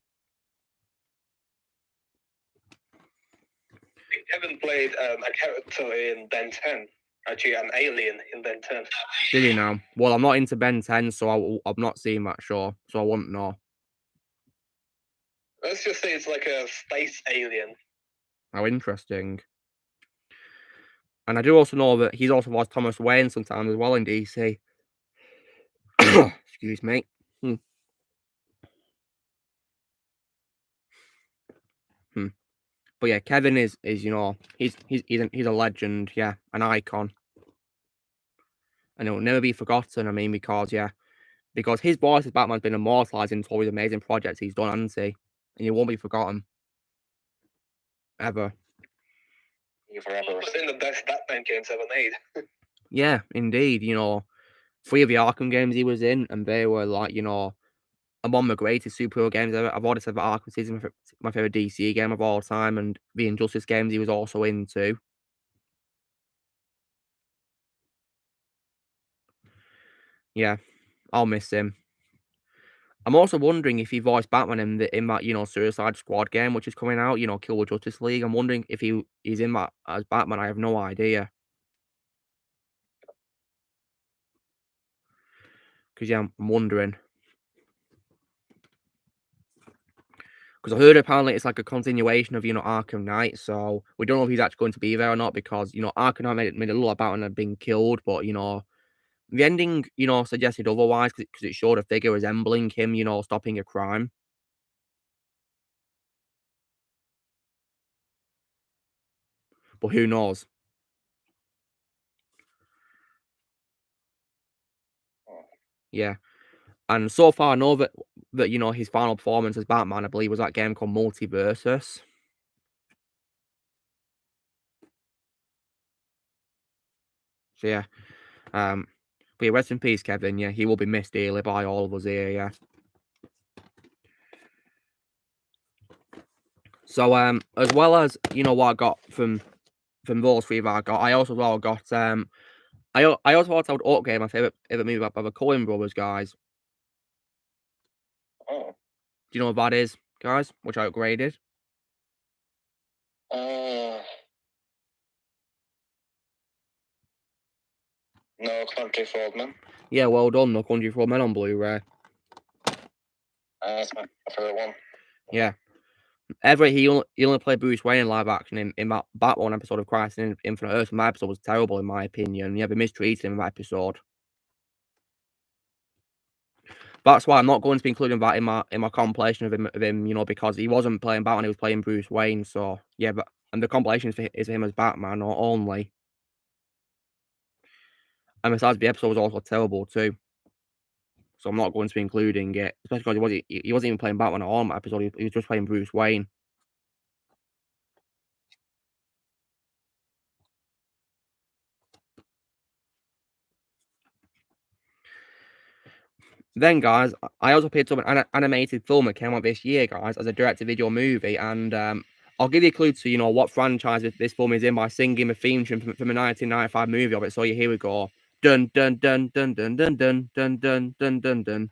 Kevin played a character in Ben 10. Actually, an alien in Ben 10. Did he now? Well, I'm not into Ben 10, so I've not seen that show, so I wouldn't know. Let's just say it's like a space alien. How interesting. And I do also know that he's also voiced Thomas Wayne sometimes as well in DC. Excuse me. But yeah, Kevin is you know, he's a legend, yeah, an icon. And it will never be forgotten, I mean, because his voice as Batman's been immortalised into all these amazing projects he's done, hasn't he? And he won't be forgotten. Ever. Forever. It's been the best Batman games ever made. Yeah, indeed. You know, 3 of the Arkham games he was in, and they were like, you know, among the greatest superhero games ever. I've already said that Arkham City is my favourite DC game of all time, and the Injustice games he was also in too. Yeah, I'll miss him. I'm also wondering if he voiced Batman in that, you know, Suicide Squad game, which is coming out, you know, Kill the Justice League. I'm wondering if he's in that as Batman. I have no idea. Because, yeah, I'm wondering. Because I heard apparently it's like a continuation of, Arkham Knight, so we don't know if he's actually going to be there or not because, Arkham Knight made a little about him being killed, but, the ending, suggested otherwise because it showed a figure resembling him, stopping a crime. But who knows? Yeah. And so far I know that his final performance as Batman, I believe, was that game called Multiversus. So yeah. But yeah, rest in peace, Kevin. Yeah, he will be missed dearly by all of us here, yeah. So as well as what I got from those three that I got, I also got I also thought I would upgrade my favorite movie by the Coen Brothers, guys. Oh. Do you know what that is, guys? Which I upgraded? No Country for Old Men. Yeah, well done. No Country for Old Men on Blu-ray. That's my favorite one. Yeah. Everett, he only played Bruce Wayne in live action in that Batman episode of Crisis on Infinite Earths. My episode was terrible in my opinion. Yeah, they mistreated him in that episode. That's why I'm not going to be including that in my compilation of him, because he wasn't playing Batman, he was playing Bruce Wayne. So yeah, and the compilation is him as Batman or only. And besides, the episode was also terrible too. So I'm not going to be including it, especially because he wasn't even playing Batman at all in that episode. He was just playing Bruce Wayne. Then, guys, I also picked up an animated film that came out this year, guys, as a direct-to-video movie, and I'll give you a clue to what franchise this film is in by singing the theme tune from the 1995 movie of it. So here we go. Dun dun dun dun dun dun dun dun dun dun dun dun.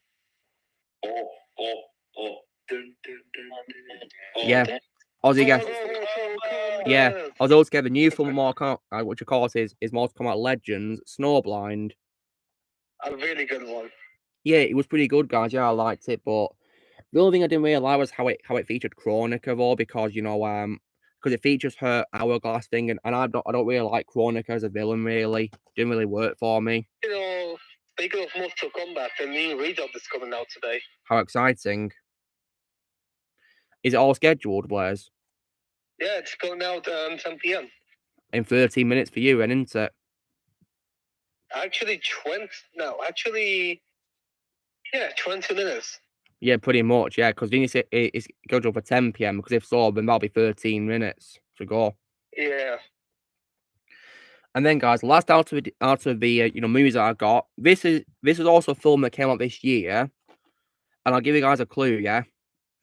Oh. Dun, dun, dun, dun. Yeah. Aussie guess. Yeah. I was also get the new film of Mortal Kombat, which of course is Mortal Kombat Legends, Snowblind. A really good one. Yeah, it was pretty good, guys. Yeah, I liked it, but the only thing I didn't really like was how it featured Kronika though, because because it features her hourglass thing, and I don't really like Kronika as a villain. Really, didn't really work for me. Speaking of Mortal Kombat, the new Redub is coming out today. How exciting! Is it all scheduled, Blaze? Yeah, it's going out 10 p.m. In 13 minutes for you, isn't it? Actually, 20 minutes. Yeah, pretty much. Yeah, because didn't you say it's scheduled for 10 p.m. Because if so, then that'll be 13 minutes to go. Yeah. And then, guys, last out of the movies that I got, this is also a film that came out this year, and I'll give you guys a clue. Yeah,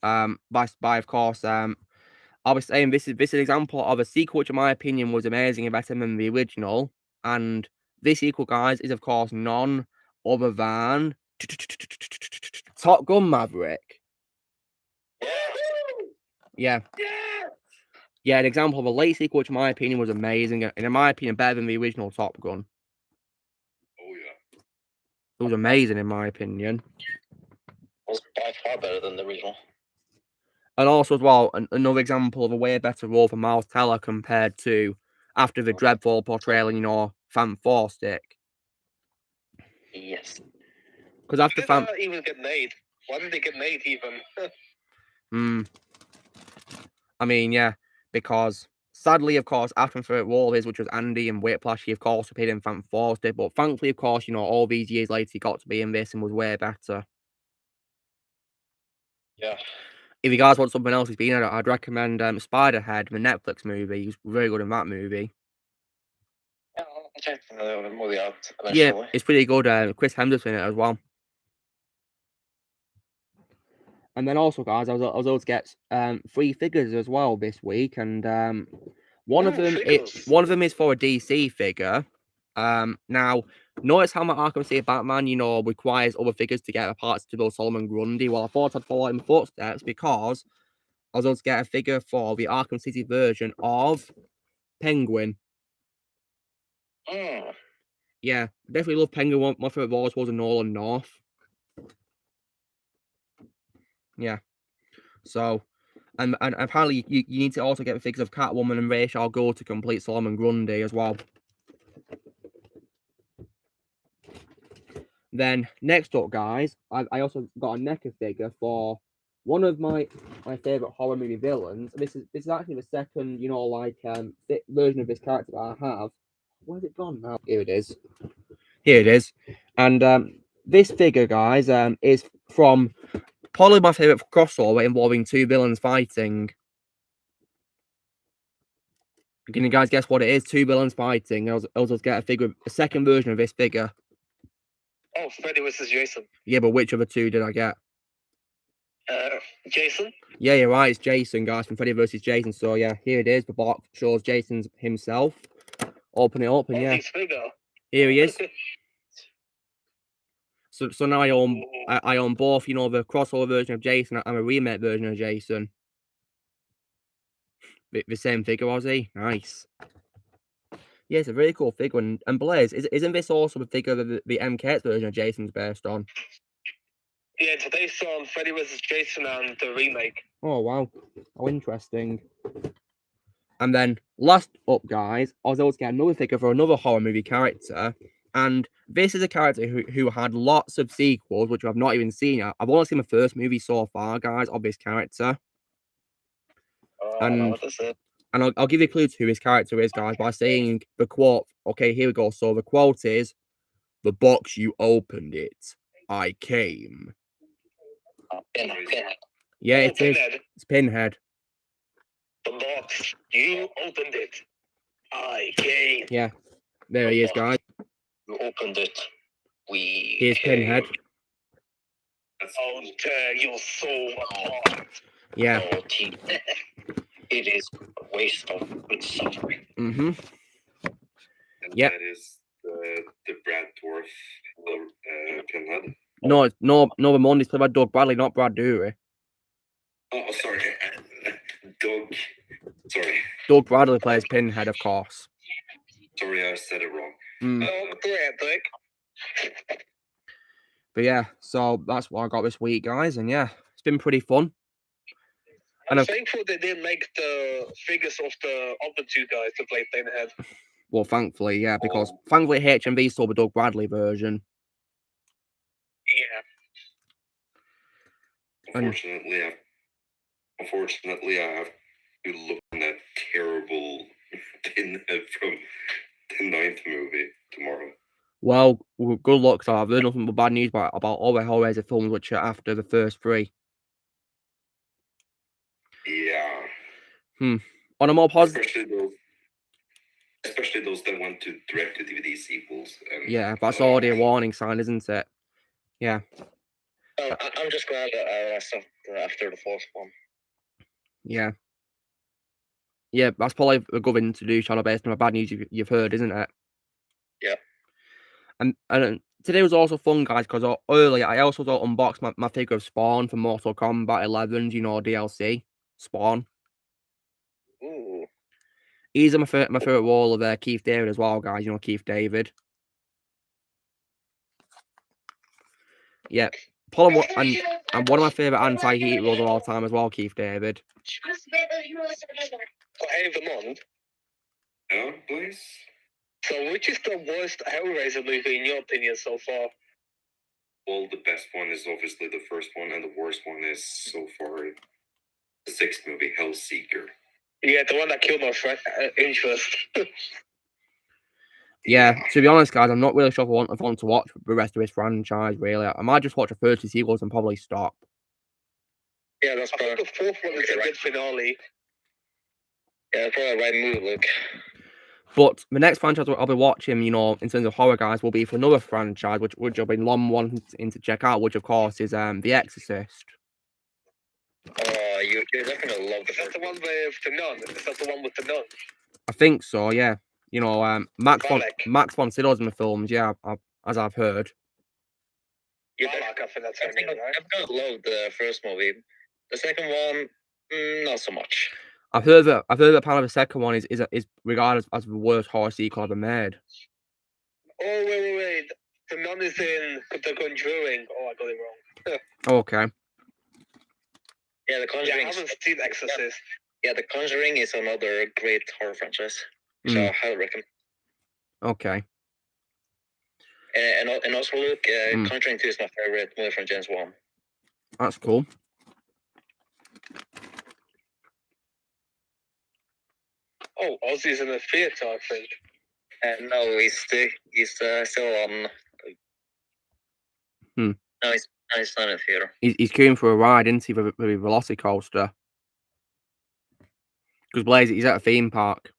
by of course, I'll be saying this is an example of a sequel which, in my opinion, was amazing and better than the original. And this sequel, guys, is of course none other than Top Gun Maverick. Yeah. Yeah, an example of a late sequel which, in my opinion, was amazing, and in my opinion, better than the original Top Gun. Oh yeah. It was amazing, in my opinion. It was by far better than the original. And also, as well, another example of a way better role for Miles Teller compared to after the dreadful portrayal in, Fan 4 stick. Yes. Because after Did that even get made? Why did they get made even? I mean, yeah, because sadly, of course, after Infinite War which was Andy and Whiplash, he of course appeared in Fan 4 stick, but thankfully, of course, all these years later, he got to be in this and was way better. Yeah. If you guys want something else he's been in, I'd recommend Spiderhead, the Netflix movie. He's very good in that movie. Yeah, I'll check the movie out eventually. Yeah, it's pretty good. Chris Hemsworth's in it as well. And then also, guys, I was able to get 3 figures as well this week, and one of them is for a DC figure. Now, notice how my Arkham City Batman, requires other figures to get the parts to build Solomon Grundy. Well, I thought I'd follow in the footsteps because I was able to get a figure for the Arkham City version of Penguin. Yeah, definitely love Penguin. My favorite voice was Nolan North. Yeah. So, And apparently you need to also get the figures of Catwoman and Ra's al Ghul to complete Solomon Grundy as well. Then next up, guys, I also got a NECA figure for one of my favorite horror movie villains. This is actually the second, you know, like version of this character that I have. Where's it gone now? Here it is. Here it is. And this figure, guys, is from probably my favorite crossover involving two villains fighting. Can you guys guess what it is? Two villains fighting. I was get a second version of this figure. Oh, Freddy versus Jason. Yeah, but which of the two did I get? Jason? Yeah, you're right. It's Jason, guys, from Freddy vs. Jason. So, yeah, here it is. The box shows Jason's himself. Open it up, and yeah, here he is. So now I own both, you know, the crossover version of Jason and a remake version of Jason. The same figure, was he? Nice. Yeah, it's a really cool figure. And Blaze, isn't this also the figure that the MKX version of Jason's based on? Yeah, it's based on Freddy vs. Jason and the remake. Oh, wow. How interesting. And then, last up, guys, I was able to get another figure for another horror movie character. And this is a character who had lots of sequels, which I've not even seen yet. I've only seen the first movie so far, guys, of this character. And I'll give you a clue to who his character is, guys, by saying the quote. Okay, here we go. So the quote is, "The box you opened it, I came." Pinhead. Yeah, it is. Pinhead. It's Pinhead. The box, you opened it. I came. Yeah, there he is, guys. You opened it. Here's Pinhead. I'll tear your soul apart. Yeah. It is a waste of good suffering. Mm-hmm. And Yep. that is the Brad Dwarf Pinhead. No, the Mondays played by Doug Bradley, not Brad Dourif. Oh, sorry. Doug. Sorry. Doug Bradley plays Pinhead, of course. Sorry, I said it wrong. But yeah, so that's what I got this week, guys. And yeah, it's been pretty fun. I'm thankful they didn't make the figures of the other two guys to play Pinhead. Well, thankfully, yeah, because thankfully HMV saw the Doug Bradley version. Yeah. Unfortunately, I have to look at that terrible Pinhead from the 9th movie tomorrow. Well, good luck. So I've heard nothing but bad news about all the Hellraiser films which are after the first three. Yeah. On a more positive, especially those that want to direct to DVD sequels. Yeah, that's already a warning sign, isn't it? Yeah. I'm just glad that I stopped after the fourth one. Yeah. Yeah, that's probably a good thing to do, Shadow, based on the bad news you've heard, isn't it? Yeah. And today was also fun, guys, because earlier I also unboxed my figure of Spawn from Mortal Kombat 11's, you know, DLC. Spawn. Ooh. He's my favorite role of Keith David as well, guys. You know, Keith David. Yeah. Probably, and one of my favorite anti-heroes of all time as well, Keith David. Yeah, please. So, which is the worst Hellraiser movie in your opinion so far? Well, the best one is obviously the first one, and the worst one is so far the 6th movie, Hellseeker. Yeah, the one that killed my interest. Yeah, to be honest, guys, I'm not really sure if I want to watch the rest of this franchise, really. I might just watch the first two sequels and probably stop. Yeah, that's probably the fourth one is a good finale. Yeah, that's probably the right move, Luke. But the next franchise I'll be watching, you know, in terms of horror, guys, will be for another franchise, which I've been long wanting to check out, which, of course, is The Exorcist. Oh, you definitely love the first one. Is that the one with the nun? Is that the one with the nun? I think so, yeah. You know, Max von Sydow's in the films, yeah, as I've heard. Yeah, I think I've loved the first movie. The second one, not so much. I've heard that apparently the second one is regarded as the worst horror sequel ever made. Oh wait! The nun is in The Conjuring. Oh, I got it wrong. Okay. Yeah, The Yeah, I Conjuring. haven't seen Exorcist. Yeah, The Conjuring is another great horror franchise, which I highly recommend. Okay. And also, Luke, Mm. Conjuring 2 is my favorite movie from James Wan. That's cool. Oh, Ozzy's in the theater, I think. No, he's still on. Hmm. No, he's not in the theater. He's queuing for a ride, isn't he, with a Velocicoaster? Because Blaze, he's at a theme park.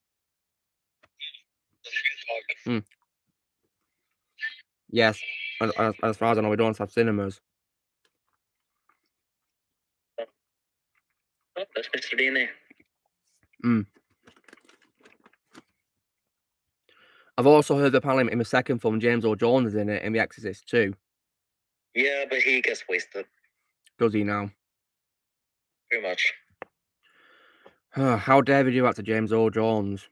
Yes, as far as I know, we don't have cinemas. Oh, that's Mr. DNA. I've also heard that apparently in the second film, James Earl Jones is in it, in The Exorcist too. Yeah, but he gets wasted. Does he now? Pretty much. How dare they do that to James Earl Jones?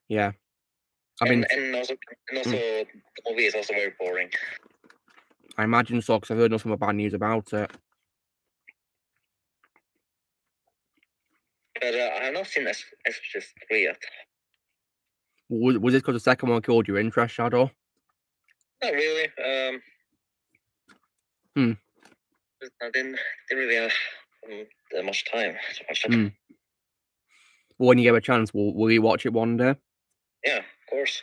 Yeah. I mean, and also the movie is also very boring. I imagine so, because I've heard nothing but bad news about it. But I have not seen Exorcist 3 yet. Was this because the second one killed your interest, Shadow? Not really. I didn't really have that much time to watch it. Well, when you get a chance, will you watch it one day? Yeah, of course.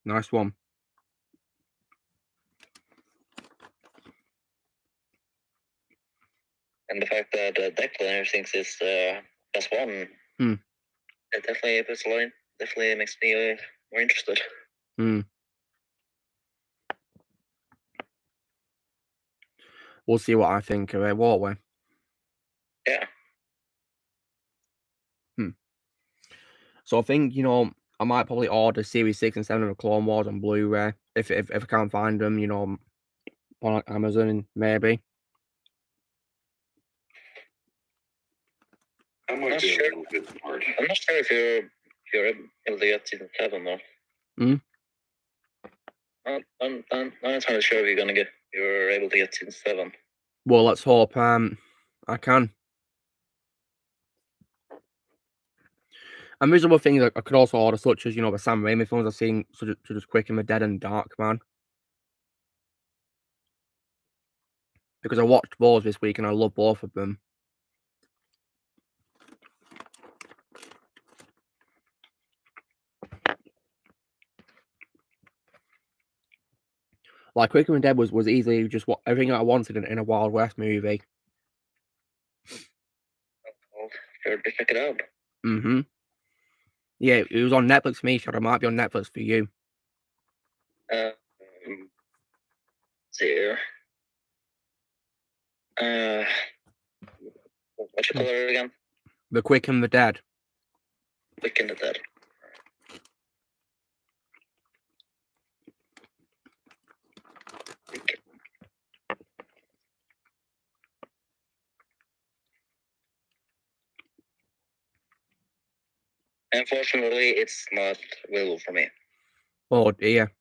Nice one. And the fact that Declan thinks it's best one, it definitely puts a line. Definitely makes me more interested. We'll see what I think of it, won't we? Yeah. So I think, I might probably order Series 6 and 7 of the Clone Wars on Blu-ray if I can't find them, on Amazon maybe. I might be a little bit hard. I'm not sure if you're able to get season 7 though. I'm not entirely sure if you're able to get season 7. Well, let's hope I can. And there's other things I could also order, such as, the Sam Raimi films I've seen, such as Quick and the Dead and Darkman. Because I watched those this week and I love both of them. Like, Quick and the Dead was easily just everything I wanted in a Wild West movie. Well, sure to check it out. Yeah, it was on Netflix for me, Shadow. It might be on Netflix for you. See here. What you call it again? The Quick and the Dead. Quick and the Dead. Unfortunately, it's not available for me. Oh dear.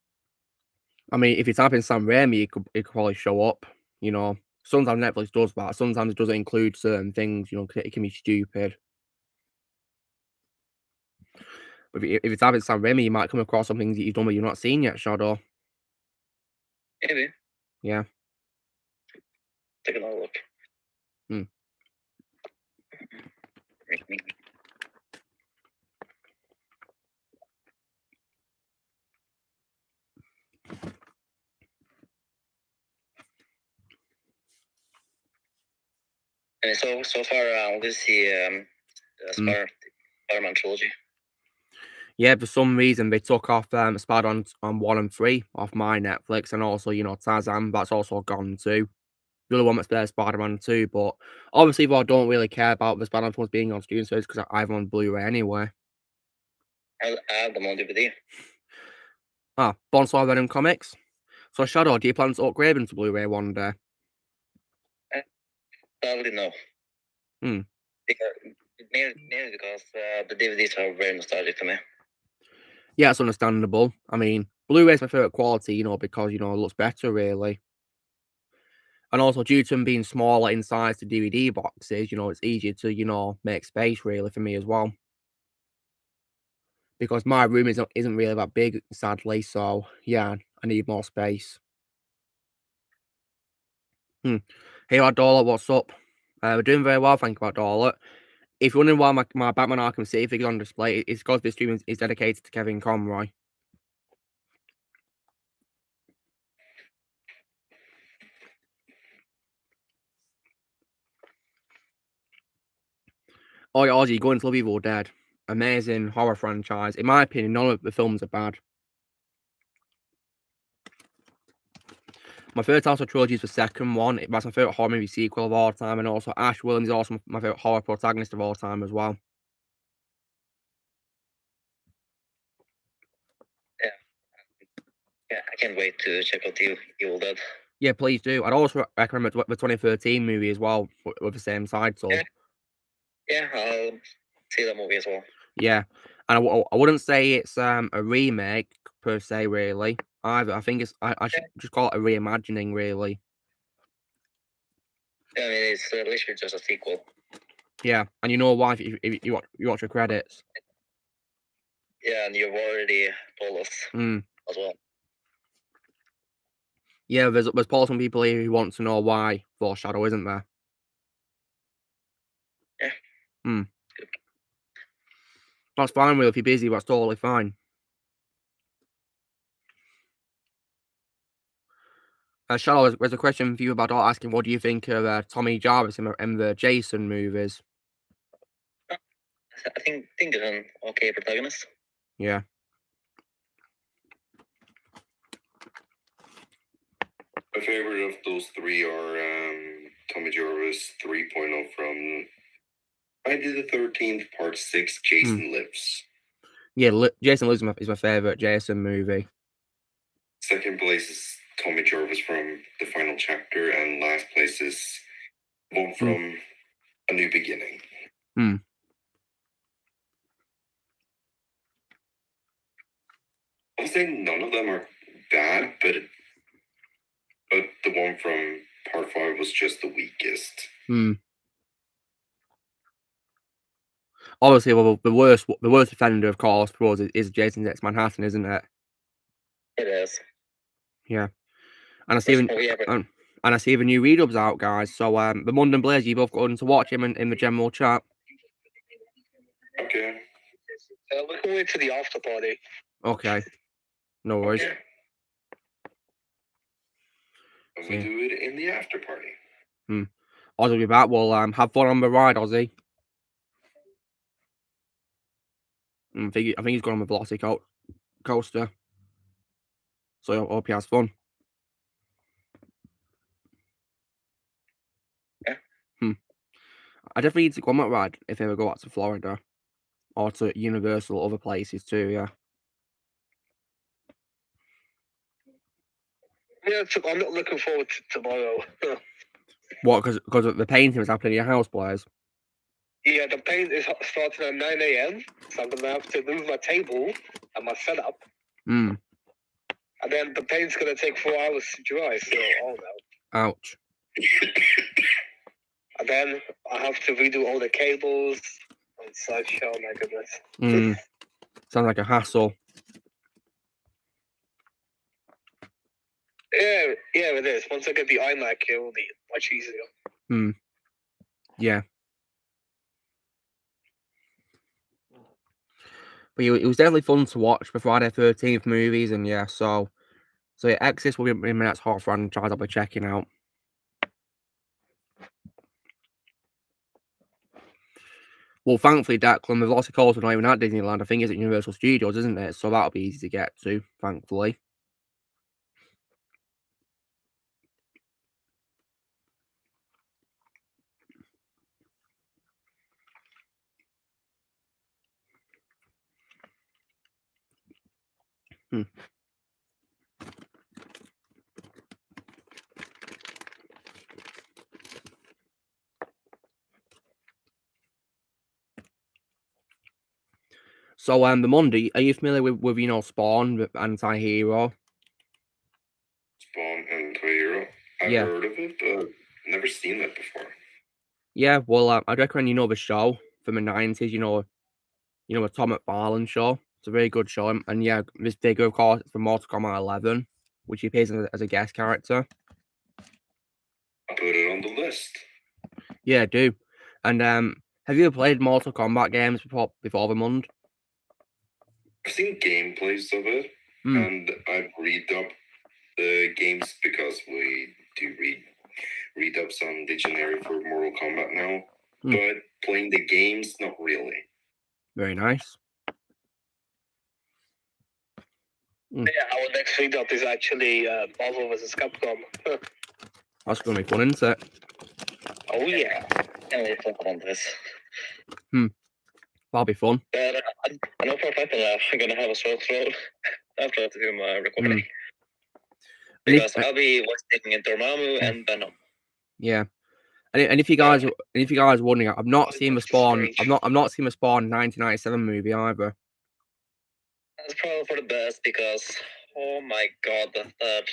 I mean, if it's happening Sam Raimi, it could probably show up. Sometimes Netflix does that. Sometimes it doesn't include certain things. It can be stupid. But if it's happening Sam Raimi, you might come across some things that you've done but you've not seen yet, Shadow. Maybe. Yeah. Take another look. So far, we see Spider-Man trilogy. Yeah, for some reason they took off Spider-Man on 1 and 3 off my Netflix, and also Tarzan, that's also gone too. The other one that's there, Spider-Man 2, but obviously I don't really care about the Spider-Man films being on streaming service because I have them on Blu-ray anyway. I have them on DVD. Bonsoir Venom Comics. So Shadow, do you plan to upgrade them to Blu-ray one day? Sadly, no. Mainly because the DVDs are very nostalgic to me. Yeah, it's understandable. I mean, Blu-ray is my favorite quality, you know, because, you know, it looks better, really. And also, due to them being smaller in size to DVD boxes, you know, it's easier to, you know, make space, really, for me as well. Because my room isn't really that big, sadly, so, yeah, I need more space. Hey, Ardala, what's up? We're doing very well, thank you, Ardala. If you're wondering why my Batman Arkham City figure on display, it's because this stream is dedicated to Kevin Conroy. Oh, yeah, Ozzy, going to love Evil Dead. Amazing horror franchise. In my opinion, none of the films are bad. My favorite House of Trilogy is the second one. That's my favorite horror movie sequel of all time, and also Ash Williams is also my favorite horror protagonist of all time as well. Yeah, I can't wait to check out Evil Dead. Yeah, please do. I'd also recommend the 2013 movie as well, with the same title. Yeah, I'll see that movie as well. Yeah, and I wouldn't say it's a remake per se, really. Either I think I should just call it a reimagining, really. Yeah, I mean, it's literally just a sequel. Yeah, and you know why if you watch the credits. Yeah, and you've already told us as well. Yeah, there's probably some people here who want to know why Foreshadow, isn't there? Yeah. That's fine, Will. If you're busy, that's totally fine. Shadow, there's a question for you about asking, what do you think of Tommy Jarvis in the Jason movies? I think he's an okay protagonist. Yeah. My favorite of those three are Tommy Jarvis 3.0 from Friday the 13th, Part 6, Jason Lives. Yeah, Jason Lives is my favorite Jason movie. Second place is Tommy Jarvis from The Final Chapter, and last place is one from A New Beginning. I'll say none of them are bad, but the one from Part 5 was just the weakest. Obviously, well, the worst offender, of course, for us is Jason X Manhattan, isn't it? It is. Yeah. And I see the new redubs out, guys. So the London Blaze, you both going to watch him in the general chat. Okay. We can wait to the after party. Okay. No worries. Okay. And we do it in the after party. Ozzy will be back. We'll have fun on the ride, Ozzy. I think he's going on the Velocity coaster. So I hope he has fun. Yeah. I definitely need to go on that ride if I ever go out to Florida. Or to Universal or other places too, yeah. Yeah, I'm not looking forward to tomorrow. What, because the painting was happening in your house, Blaze? Yeah, the paint is starting at 9 a.m. So I'm going to have to move my table and my setup. And then the paint's going to take 4 hours to dry, so oh no. Ouch. And then I have to redo all the cables and such. Oh my goodness. Sounds like a hassle. Yeah, it is. Once I get the iMac, it will be much easier. Yeah. But it was definitely fun to watch the Friday 13th movies, and yeah, so yeah, Exodus will be my next horror franchise I'll be checking out. Well, thankfully, Declan, the Velocity Coaster not even at Disneyland. I think it's at Universal Studios, isn't it? So that'll be easy to get to, thankfully. So the Monday, are you familiar with you know Spawn, the anti-hero? Spawn anti-hero. I've Yeah. heard of it, but never seen that before. Yeah, well, I'd recommend you know the show from the 90s. You know a Tom McFarlane show. It's a very good show, and yeah, this figure of course from Mortal Kombat 11, which he appears as a guest character. I'll put it on the list. Yeah, I do. And have you ever played Mortal Kombat games before the Mund? I've seen gameplays of it, and I've read up the games because we do read up some dictionary for Mortal Kombat now. But playing the games, not really. Very nice. Yeah, our next read up is actually Marvel vs. Capcom. That's gonna be fun, isn't it? Oh yeah. Can't wait for this. That'll be fun. But I know for a fact that I'm gonna have a sore throat after I do my recording. Because I'll be watching Dormammu and Venom. Yeah. And if you guys are wondering, I've not seen the Spawn. I've not seen the Spawn 1997 movie either. That's probably for the best because oh my god, that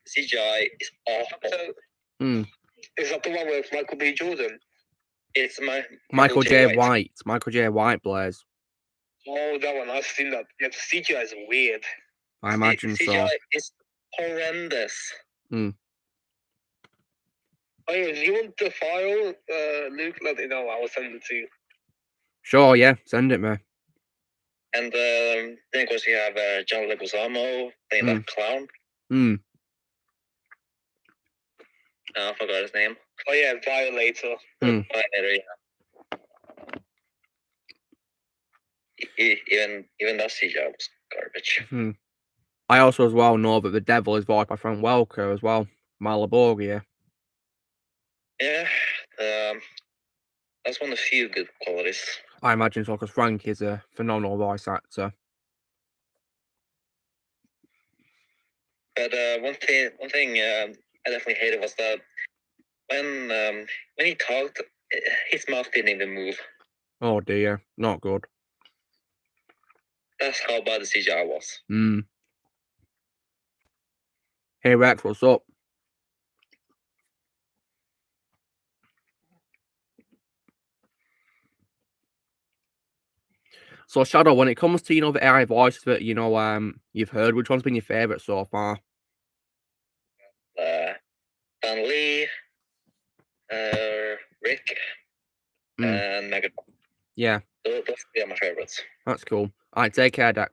CGI is awful. Is that the one with Michael B. Jordan? It's Michael J. White. Michael J. White, Blaze. Oh, that one. I've seen that. Yeah, the CGI is weird. I imagine the CGI is horrendous. Oh yeah, do you want the file, Luke? Let me know. I will send it to you. Sure, yeah. Send it, man. And then, of course, you have John Leguizamo playing that clown. I forgot his name. Oh yeah, Violator. Violator, yeah. Even that CGI was garbage. I also as well know that the Devil is voiced by Frank Welker as well. Malaborgia. Yeah, that's one of the few good qualities. I imagine so, because Frank is a phenomenal voice actor. But one thing I definitely hated was that when he talked, his mouth didn't even move. Oh dear, not good. That's how bad the CGI was. Hey Rex, what's up? So Shadow, when it comes to the AI voices that you've heard, which one's been your favourite so far? Dan Lee, Rick, and Megatron. Yeah, those three are my favorites. That's cool. All right, take care, Dak.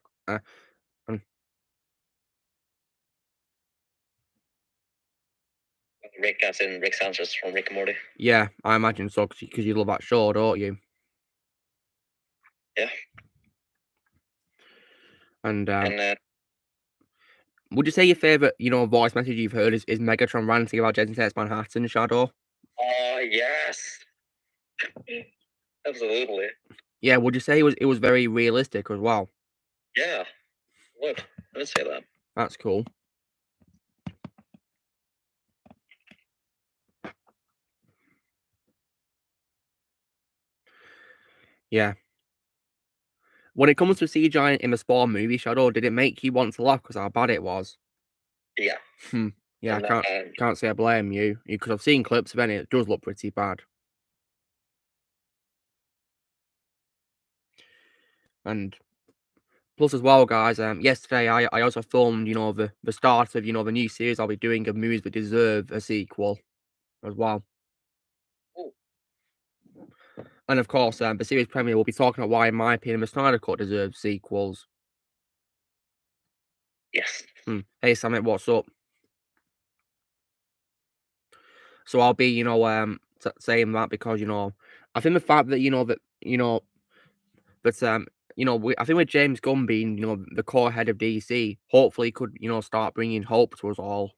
Rick, as in Rick Sanchez from Rick and Morty. Yeah, I imagine so, because you love that show, don't you? Yeah. And would you say your favourite, voice message you've heard is Megatron ranting about Jason Takes Manhattan, Shadow? Oh, yes. Absolutely. Yeah, would you say it was very realistic as well? Yeah, I would say that. That's cool. Yeah. When it comes to CGI in the Spawn movie, Shadow, did it make you want to laugh because how bad it was? Yeah. Yeah, I can't say I blame you, because I've seen clips of it, and it does look pretty bad. And plus as well, guys, yesterday I also filmed, the start of, the new series I'll be doing of movies that deserve a sequel as well. Ooh. And of course, the series premiere will be talking about why, in my opinion, the Snyder Cut deserves sequels. Yes. Hey, Samit, what's up? So I'll be, saying that because, I think the fact that, I think with James Gunn being, the core head of DC, hopefully could, start bringing hope to us all.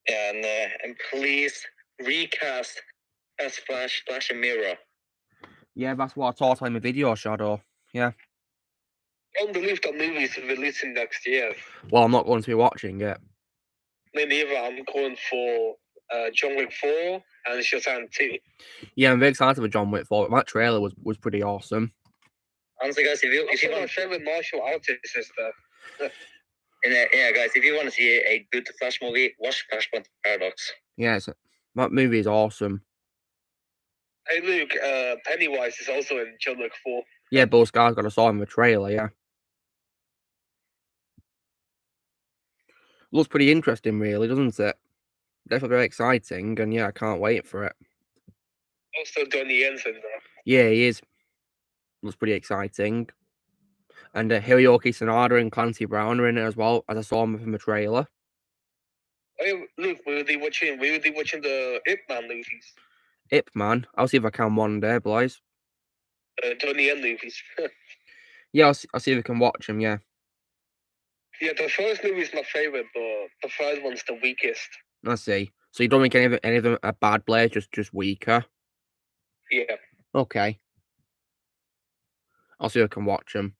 And please recast as Flash and Mirror. Yeah, that's what I taught in the video, Shadow. Yeah. I don't believe that movie is releasing next year. Well, I'm not going to be watching it. Me neither. I'm going for John Wick 4 and Shazam 2. Yeah, I'm very excited for John Wick 4. That trailer was pretty awesome. Honestly, guys, if you Also, my want, favorite martial artist is the. yeah, guys, if you want to see a good Flash movie, watch Flashpoint Paradox. Yeah, that movie is awesome. Hey Luke, Pennywise is also in John Wick 4. Yeah, both guys got a saw in the trailer. Yeah, looks pretty interesting, really, doesn't it? Definitely very exciting, and yeah, I can't wait for it. Also, Donnie Yen's in there. Yeah, he is. Looks pretty exciting. And Hiroyuki Sanada and Clancy Brown are in it as well, as I saw him from the trailer. Hey Luke, we will be watching the Ip Man movies. Ip Man, I'll see if I can one day, boys. Donnie Yen movies. Yeah, I'll see if I can watch them. Yeah, Yeah, the first movie is my favorite, but the third one's the weakest. I see. So you don't think any of them are bad players, just weaker? Yeah. Okay. I'll see if I can watch them.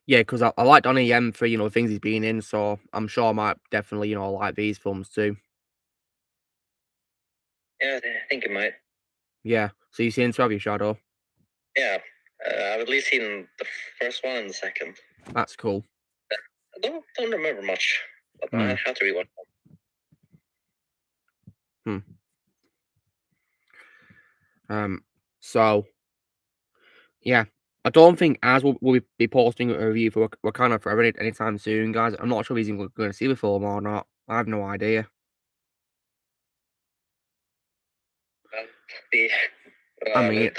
Yeah, because I like Donnie Yen for, things he's been in, so I'm sure I might definitely, like these films too. Yeah, I think it might. Yeah. So you seen 12 Shadow? Yeah, I've at least seen the first one and the second. That's cool. I don't remember much, but I have to rewatch them. So, yeah. I don't think Az will be posting a review for Wakanda Forever anytime soon, guys. I'm not sure if he's even going to see the film or not. I have no idea. I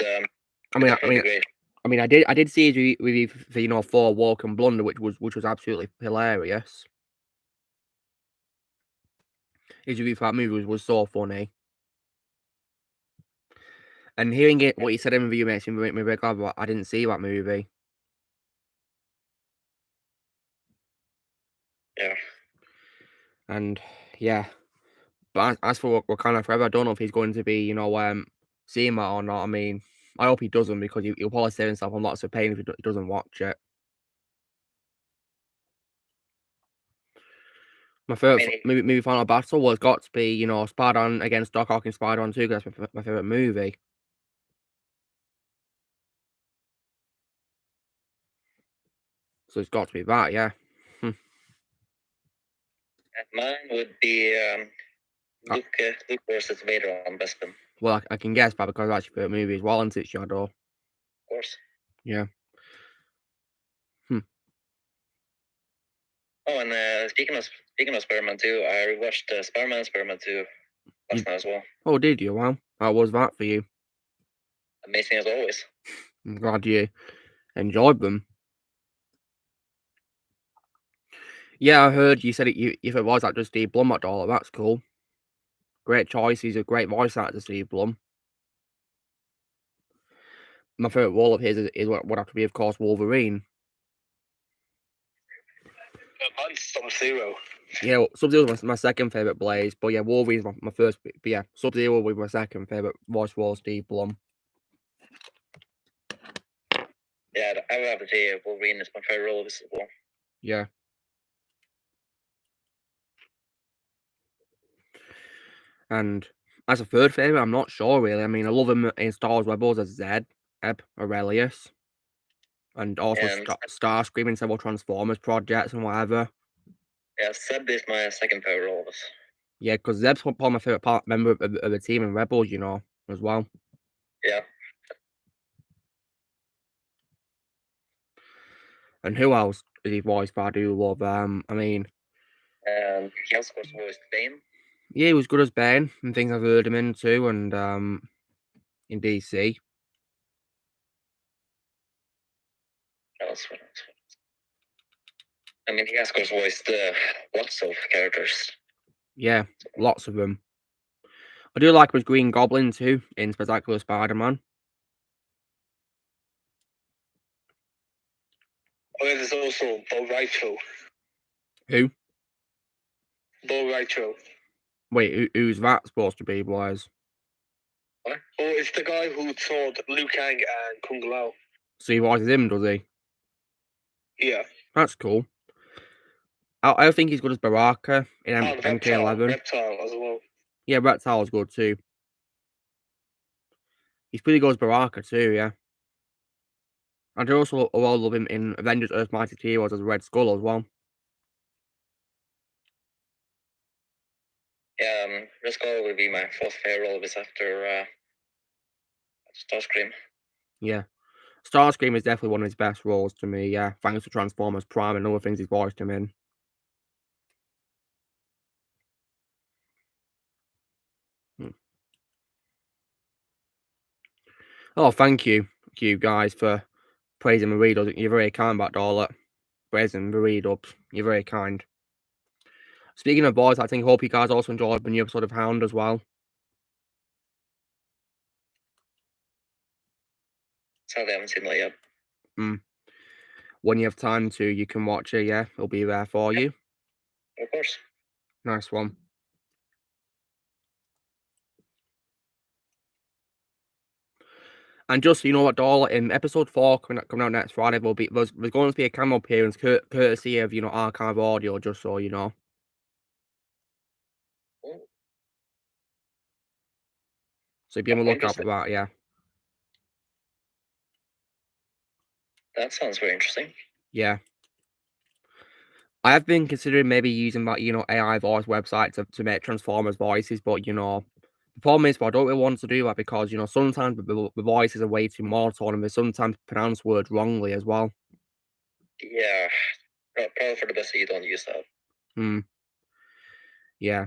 did see his review for For Walk and Blunder, which was absolutely hilarious. His review for that movie was so funny. And hearing what he said in the review makes me very glad that I didn't see that movie. Yeah. And yeah. But as for Wakanda Forever, I don't know if he's going to be, seeing that or not. I mean, I hope he doesn't, because he'll probably save himself on lots of pain if he doesn't watch it. My favorite movie final battle was got to be, Spider-Man against Doc Ock in Spider-Man 2, because that's my favorite movie. So it's got to be that, yeah. Mine would be Luke versus Vader on Bespin. Well, I can guess, but because that's your favorite movie as well, isn't it, Shadow? Of course. Yeah. Oh, and speaking of Spider-Man 2, I rewatched Spider-Man 2 last night as well. Oh, did you? Wow. How was that for you? Amazing as always. I'm glad you enjoyed them. Yeah, I heard you said it. If it was actor Steve Blum at all, that's cool. Great choice. He's a great voice actor, Steve Blum. My favorite role of his is what would have to be, of course, Wolverine. Mine's Sub-Zero. Yeah, Sub-Zero was my second favorite Blaze, but yeah, Wolverine's my first. But yeah, Sub-Zero was my second favorite voice role, Steve Blum. Yeah, I would have to say Wolverine is my favorite role of this as well. Yeah. And as a third favorite, I'm not sure really. I mean, I love him in Star Wars Rebels as Zeb Aurelius, and also Starscream in several Transformers projects and whatever. Yeah, Zeb is my second favorite role of this. Yeah, because Zeb's probably my favorite member of the team in Rebels, as well. Yeah. And who else is he voiced by? I do love. I mean, he also voiced Bane. Yeah, he was good as Bane and things I've heard him in too, and in DC. I mean, he has voiced lots of characters. Yeah, lots of them. I do like his Green Goblin too in Spectacular Spider-Man. Oh, there's also Bo Raicho. Who? Bo Raicho. Wait, who's that supposed to be, boys? What? Oh, it's the guy who taught Liu Kang and Kung Lao. So he voices him, does he? Yeah. That's cool. I think he's good as Baraka in MK11. Reptile as well. Yeah, Reptile's good too. He's pretty good as Baraka too, yeah. And I also love him in Avengers Earth Mightiest Heroes as Red Skull as well. Yeah, Red Skull will be my fourth favorite role after Starscream. Yeah. Starscream is definitely one of his best roles to me, yeah. Thanks to Transformers Prime and other things he's voiced him in. Oh, thank you guys for praising the read-ups. You're very kind about all that. Praising the read-ups. You're very kind. Speaking of voice, I hope you guys also enjoyed the new episode of Hound as well. Sadly, I haven't seen that yet. When you have time to, you can watch it, yeah. It'll be there for you. Of course. Nice one. And just so you know what, Doll, in episode 4 coming out next Friday, there's going to be a cameo appearance courtesy of, Archive Audio, just so you know. Oh. So be on the lookout for that, yeah. That sounds very interesting. Yeah. I have been considering maybe using that, AI voice website to make Transformers voices, but, the problem is, I don't really want to do that because, sometimes the voices are way too monotone and they sometimes pronounce words wrongly as well. Yeah, probably for the best that you don't use that. Yeah.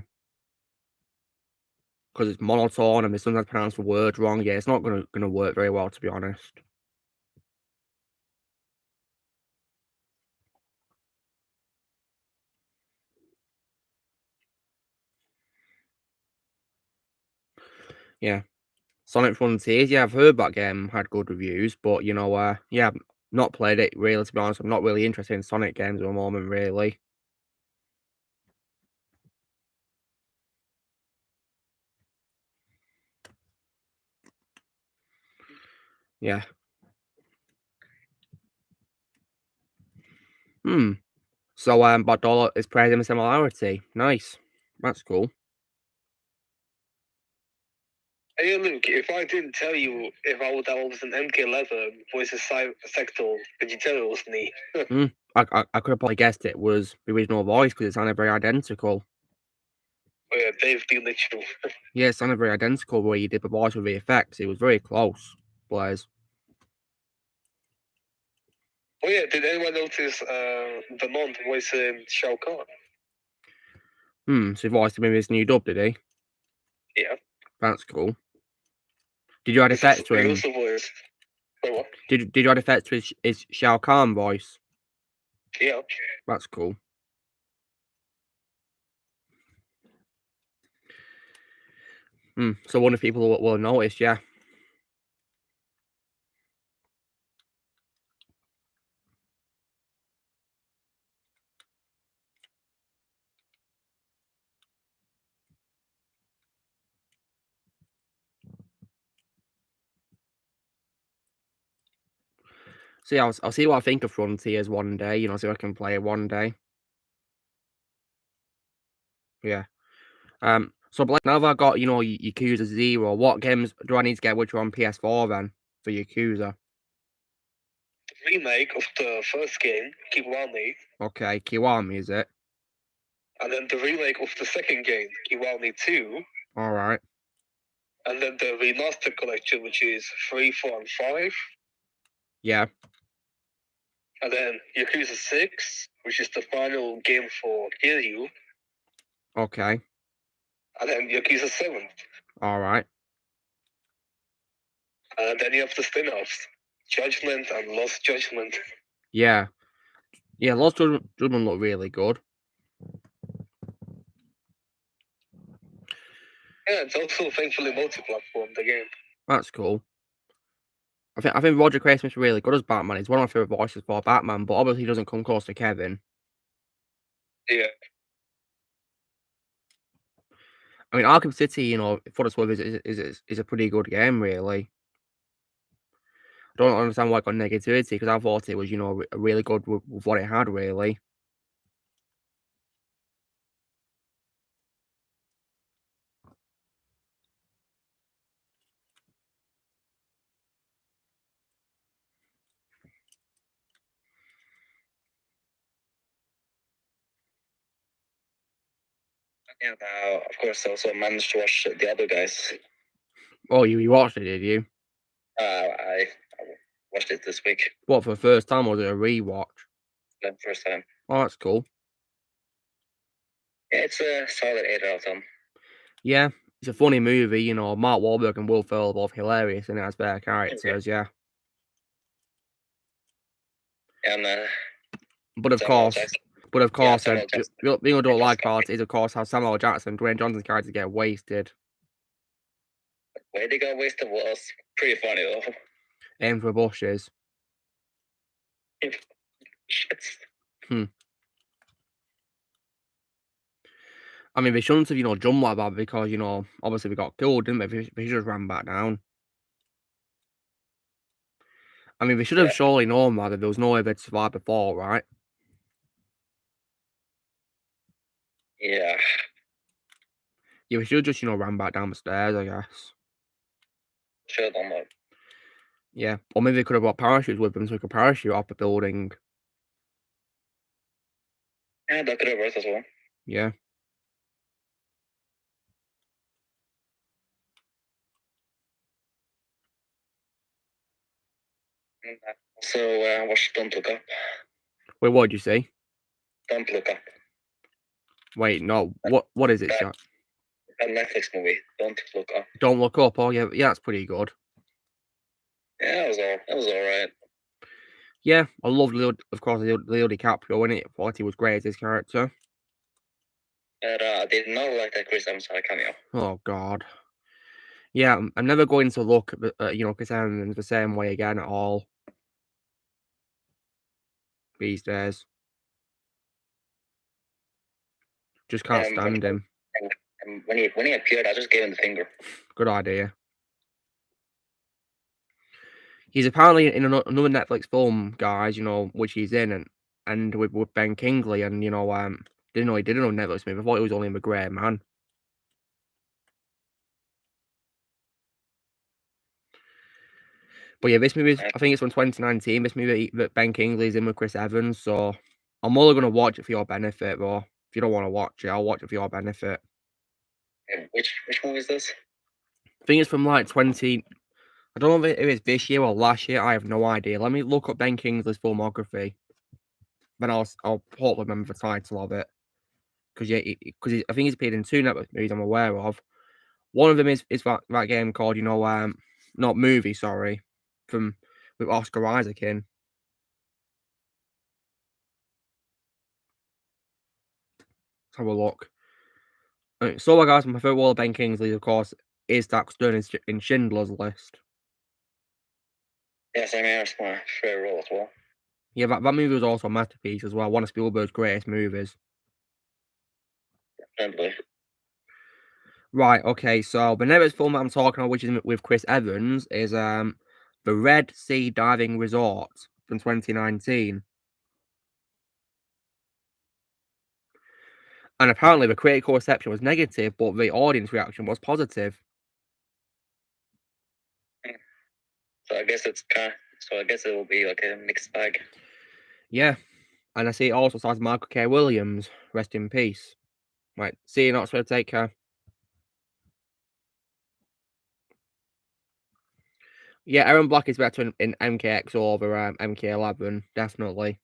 Because it's monotone and they sometimes pronounce the words wrong. Yeah, it's not gonna work very well, to be honest. Yeah. Sonic Frontiers, yeah, I've heard that game had good reviews, but yeah, I've not played it really, to be honest. I'm not really interested in Sonic games at the moment, really. Yeah. So Bardola is praising the similarity. Nice. That's cool. Hey Luke, if I didn't tell you if that was an MK11 versus Sector, could you tell it was me? I could have probably guessed it was the original voice because it sounded very identical. Oh yeah, Dave the Literal. Yeah, it sounded very identical where you did the voice with the effects. It was very close, Blaze. Oh yeah, did anyone notice Vermont voicing Shao Kahn? So he voiced him in his new dub, did he? Yeah. That's cool. Did you add effects to him? He also voiced. Wait, what? Did you add effects to his Shao Kahn voice? Yeah. That's cool. So one of the people will notice, yeah. See, I'll see what I think of Frontiers one day. See if I can play it one day. Yeah. So now that I've got Yakuza 0, what games do I need to get which are on PS4 then for Yakuza? Remake of the first game, Kiwami. Okay, Kiwami is it? And then the remake of the second game, Kiwami 2. All right. And then the remaster collection, which is 3, 4, and 5. Yeah. And then Yakuza 6, which is the final game for Kiryu. Okay. And then Yakuza 7. All right. And then you have the spin-offs, Judgment and Lost Judgment. Yeah. Yeah, Lost Judgment look really good. Yeah, it's also thankfully multi-platform, the game. That's cool. I think Roger Christmas is really good as Batman. He's one of my favorite voices for Batman, but obviously he doesn't come close to Kevin. Yeah. I mean, Arkham City, for the worth, is a pretty good game, really. I don't understand why it got negativity because I thought it was, really good with what it had, really. And of course, also managed to watch the other guys. Oh, you watched it, did you? I watched it this week. What, for the first time, or was it a rewatch? The first time. Oh, that's cool. Yeah, it's a solid 8 out of 10. Yeah, it's a funny movie, you know. Mark Wahlberg and Will Ferrell are both hilarious, and it has better characters, yeah. And But of Samuel course, Jackson. the thing I don't like about it is, of course, how Samuel Jackson, Dwayne Johnson's character get wasted. The way they got wasted was pretty funny, though. Aim for bushes. I mean, they shouldn't have, you know, jumped like that because, you know, obviously we got killed, didn't they? They just ran back down. I mean, they should have surely known that there was no way they'd survive before, right? Yeah. Yeah, we should have just, you know, ran back down the stairs, I guess. Should have done that. Yeah. Or maybe they could have brought parachutes with them so we could parachute off the building. Yeah, that could have worked as well. Yeah. So, watch Don't Look Up. Wait, what did you say? Don't Look Up. Wait, no. What is it, Jack? A Netflix movie. Don't Look Up. Don't Look Up. Oh, yeah, that's pretty good. Yeah, it was all right. Yeah, I loved Leo DiCaprio in it. I thought he was great as his character. But I did not like that Chris Evans had a cameo. Oh, God. Yeah, I'm never going to look at, you know, Chris Evans the same way again at all. These days. Just can't stand him. And when he appeared, I just gave him the finger. Good idea. He's apparently in another Netflix film, guys, you know, which he's in, and with Ben Kingsley, and, you know, didn't know he did another Netflix movie. I thought he was only in The Great Man. But yeah, this movie, I think it's from 2019, this movie that Ben Kingsley's in with Chris Evans, so I'm only going to watch it for your benefit, though. If you don't want to watch it, I'll watch it for your benefit. Which movie is this? I think it's from like 20... I don't know if it's this year or last year. I have no idea. Let me look up Ben Kingsley's filmography. Then I'll hopefully remember the title of it. Because I think he's appeared in 2 Netflix movies I'm aware of. One of them is that game called, you know, not movie, sorry, with Oscar Isaac in. Let's have a look. So, guys, my favorite role of Ben Kingsley, of course, is Dax Stern in Schindler's List. Yes, I mean, that's my favorite role as well. Yeah, that movie was also a masterpiece as well. One of Spielberg's greatest movies. Definitely. Right, okay, so the next film that I'm talking about, which is with Chris Evans, is The Red Sea Diving Resort from 2019. And apparently the critical reception was negative, but the audience reaction was positive. So I guess it will be like a mixed bag. Yeah, and I see it also stars Michael K. Williams. Rest in peace. Right, see you next time. Take care. Yeah, Aaron Black is better in MKX over MK11, definitely.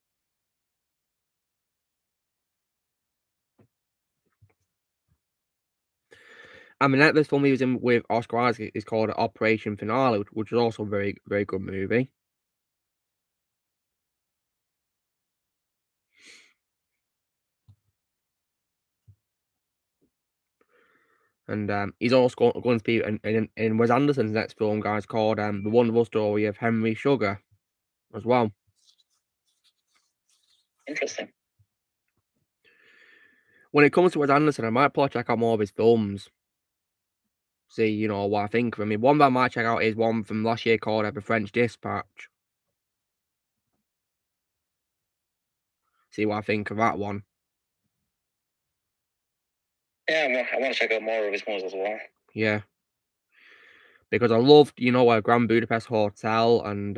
I mean, this film he was in with Oscar Isaac is called Operation Finale, which is also a very, very good movie. And he's also going to be in Wes Anderson's next film, guys, called The Wonderful Story of Henry Sugar as well. Interesting. When it comes to Wes Anderson, I might probably check out more of his films. See, you know, what I think of him. I mean, one that I might check out is one from last year called The French Dispatch. See what I think of that one. Yeah, I want to check out more of his movies as well. Yeah. Because I loved, you know, Grand Budapest Hotel and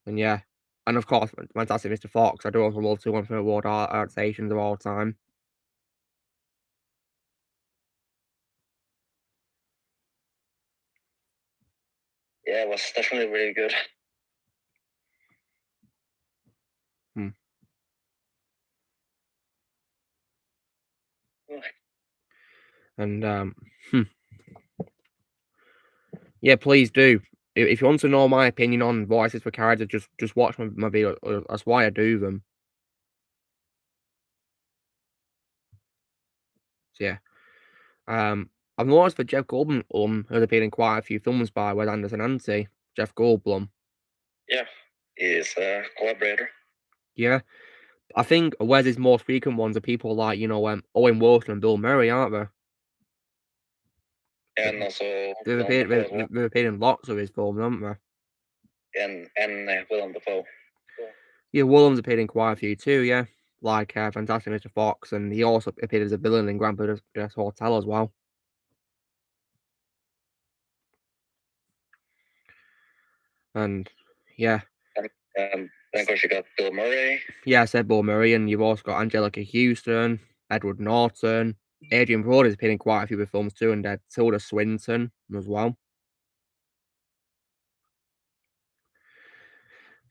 yeah. And of course, Fantastic Mr. Fox. I do also love 2 1 for award adaptations of all time. Yeah, it was definitely really good. And yeah, please do. If you want to know my opinion on voices for characters, just watch my video. That's why I do them. So yeah. I've noticed that Jeff Goldblum has appeared in quite a few films by Wes Anderson, hasn't he? Jeff Goldblum. Yeah, he is a collaborator. Yeah. I think Wes's most frequent ones are people like, Owen Wilson and Bill Murray, aren't they? And also They've appeared in lots of his films, haven't they? And Willem Dafoe. Yeah, Willem's appeared in quite a few too, yeah. Like Fantastic Mr. Fox, and he also appeared as a villain in Grand Budapest Hotel as well. And yeah. Then of course you got Bill Murray. Yeah, I said Bill Murray, and you've also got Angelica Houston, Edward Norton, Adrian Brody's appeared in quite a few films too, and Tilda Swinton as well.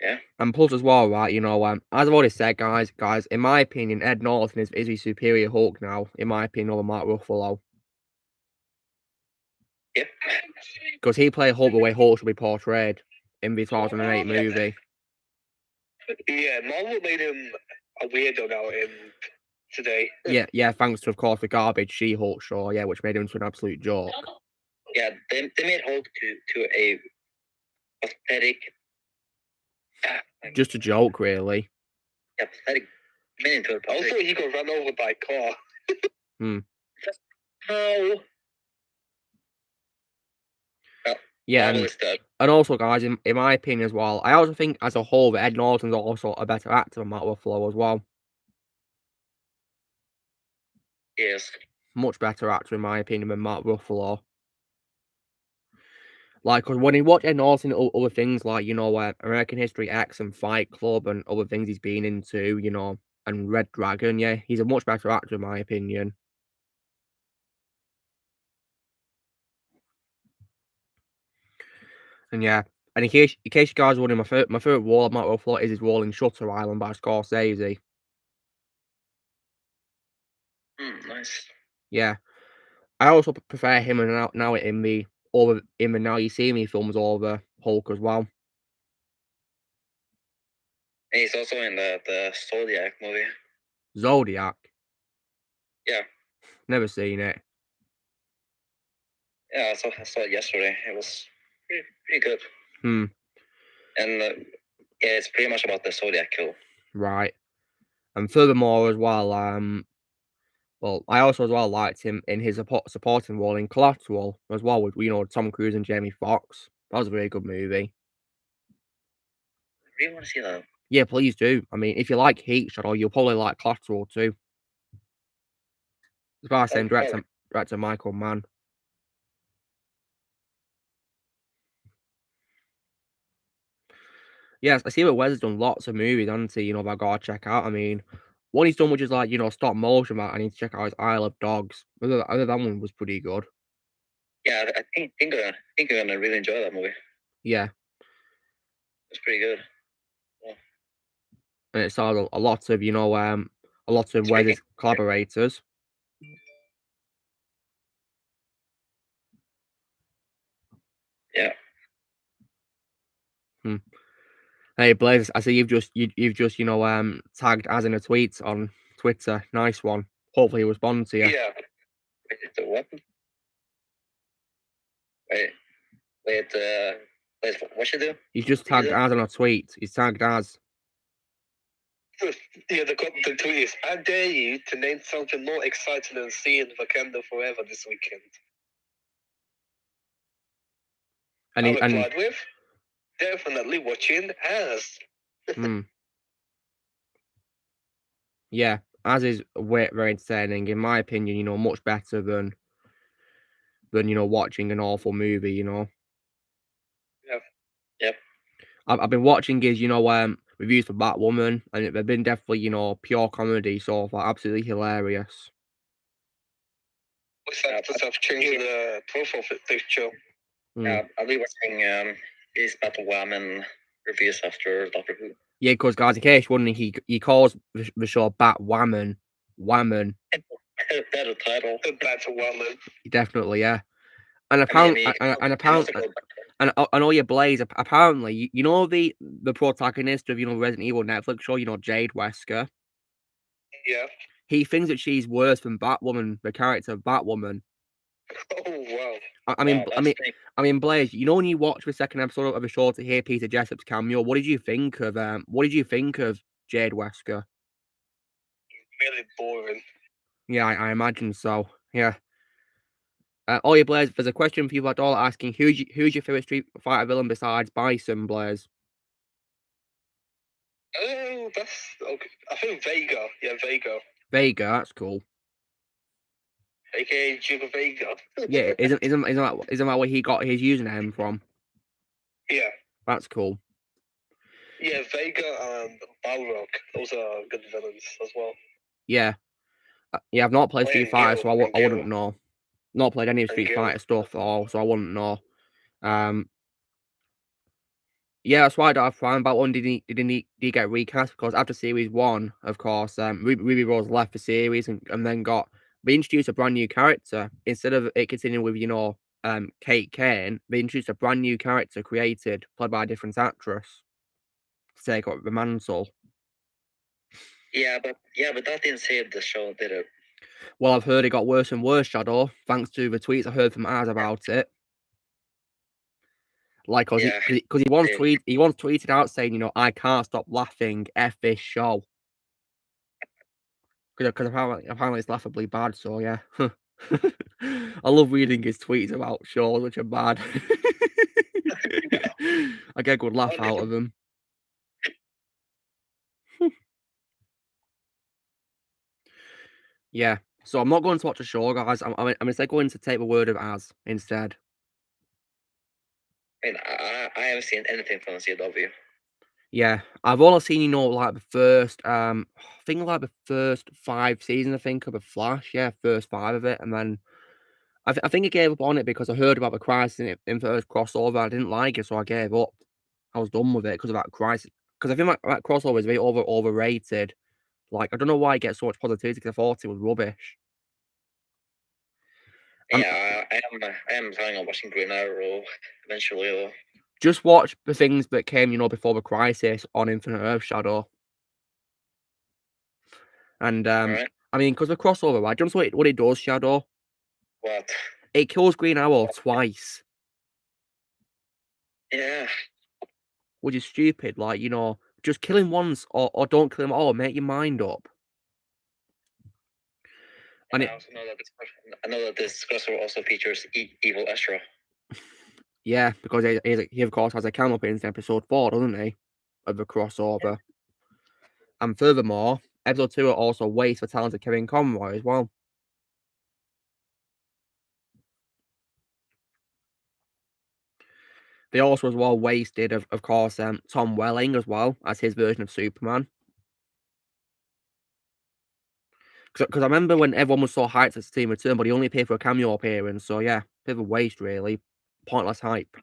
Yeah. And plus as well, right, as I've already said, guys, in my opinion, Ed Norton is the superior Hulk now, in my opinion, over Mark Ruffalo. Yep. Because he played Hulk the way Hulk should be portrayed in the 2008 movie. Yeah, Marvel made him a weirdo now today. Yeah, thanks to, of course, the garbage She-Hulk show, yeah, which made him into an absolute joke. Yeah, they made Hulk to a pathetic... Just a joke, really. Yeah, pathetic. Also, he got run over by a car. How? Yeah, and also, guys, in my opinion as well, I also think as a whole that Ed Norton's also a better actor than Mark Ruffalo as well. Yes. Much better actor, in my opinion, than Mark Ruffalo. Like, because when you watch Ed Norton and other things like, American History X and Fight Club and other things he's been into, and Red Dragon, yeah, he's a much better actor, in my opinion. And yeah, and in case you guys are wondering, my favorite role of Mark Ruffalo is his role in Shutter Island by Scorsese. Nice. Yeah, I also prefer him and now in the Now You See Me films over Hulk as well. And he's also in the Zodiac movie. Zodiac? Yeah. Never seen it. Yeah, I saw it yesterday. It was pretty good. And yeah, it's pretty much about the Zodiac kill. Right. And furthermore as well, well, I also as well liked him in his supporting role in Collateral as well with, Tom Cruise and Jamie Foxx. That was a very good movie. I really want to see that. Yeah, please do. I mean, if you like Heat Shot, you'll probably like Collateral too. It's by the same director Michael Mann. Yes, I see that Wes has done lots of movies, hasn't he? That I gotta check out. I mean, one he's done, which is like, stop motion, I need to check out his Isle of Dogs. That one was pretty good. Yeah, I think you're gonna really enjoy that movie. Yeah. It's pretty good. Yeah. And it stars a lot of, a lot of Wes's collaborators. Yeah. Hey Blaze, I see you've just tagged Az in a tweet on Twitter. Nice one. Hopefully he responds to you. Yeah. Wait, what? Wait, what should I do? He's just tagged Az on a tweet. He's tagged Az. Yeah, the tweet is, I dare you to name something more exciting than seeing Wakanda Forever this weekend. And I replied with, definitely watching Az. Yeah, Az is very entertaining. In my opinion, much better than watching an awful movie, Yeah. Yep. I've been watching his, reviews for Batwoman, and they've been definitely, pure comedy, so far, absolutely hilarious. What's that? I've changed the profile picture. I'll be watching his Battle Woman reviews after Doctor Who. Yeah, because guys, in case you're wondering, he calls the show Bat Whammon. Better title. The Battle Woman. Definitely, yeah. And apparently, and all your Blaze. Apparently, you know the protagonist of Resident Evil Netflix show, Jade Wesker. Yeah. He thinks that she's worse than Batwoman, the character of Batwoman. Oh wow. I mean, Blaze. When you watch the second episode of the show to hear Peter Jessup's cameo, what did you think of Jade Wesker? Really boring. Yeah, I imagine so. Yeah. Your Blaze, there's a question for you, Vadola, asking who's your favorite Street Fighter villain besides Bison, Blaze? Oh, that's okay. I think Vega. Yeah, Vega. Vega, that's cool. AKA Duke of Vega. Yeah, isn't that where he got his username from? Yeah. That's cool. Yeah, Vega and Balrog. Those are good villains as well. Yeah. I've not played Street Fighter, so I wouldn't know. Not played any of Street Fighter stuff at all, so I wouldn't know. Yeah, that's why I don't have fun about one. Did he get recast? Because after Series 1, of course, Ruby Rose left the series and then they introduced a brand new character. Instead of it continuing with, Kate Kane, they introduced a brand new character played by a different actress to take up the mantle. Yeah, but that didn't save the show, did it? Well, I've heard it got worse and worse, Shadow, thanks to the tweets I heard from Az about it. Like, because he once tweeted out saying, I can't stop laughing, F this show. Because apparently it's laughably bad, so yeah. I love reading his tweets about shows which are bad. I get a good laugh out of them. Yeah, so I'm not going to watch a show, guys. I'm instead going to take the word of Az instead. I haven't seen anything from CW. Yeah, I've only seen, like the first, I think like the first 5 seasons, I think, of The Flash. Yeah, first 5 of it, and then I think I gave up on it because I heard about the Crisis Infinite crossover. I didn't like it, so I gave up. I was done with it because of that Crisis. Because I think that crossover is very overrated. Like, I don't know why it gets so much positivity because I thought it was rubbish. Yeah, I am planning on watching Green Arrow eventually, though. Just watch the things that came, before the Crisis on Infinite Earth Shadow. And, right. I mean, because the crossover, right? Do you know what it does, Shadow? What? It kills Green Arrow twice. Yeah. Which is stupid. Like, just kill him once or don't kill him at all. Make your mind up. And I also know that this crossover also features Evil Astra. Yeah, because he of course has a camel appearance in episode 4, doesn't he? Of the crossover. And furthermore, episode 2 also wastes the talented Kevin Conroy as well. They also as well wasted, of course, Tom Welling as well as his version of Superman. Because I remember when everyone was so hyped for Team Return, but he only paid for a cameo appearance. So yeah, bit of a waste, really. Pointless hype.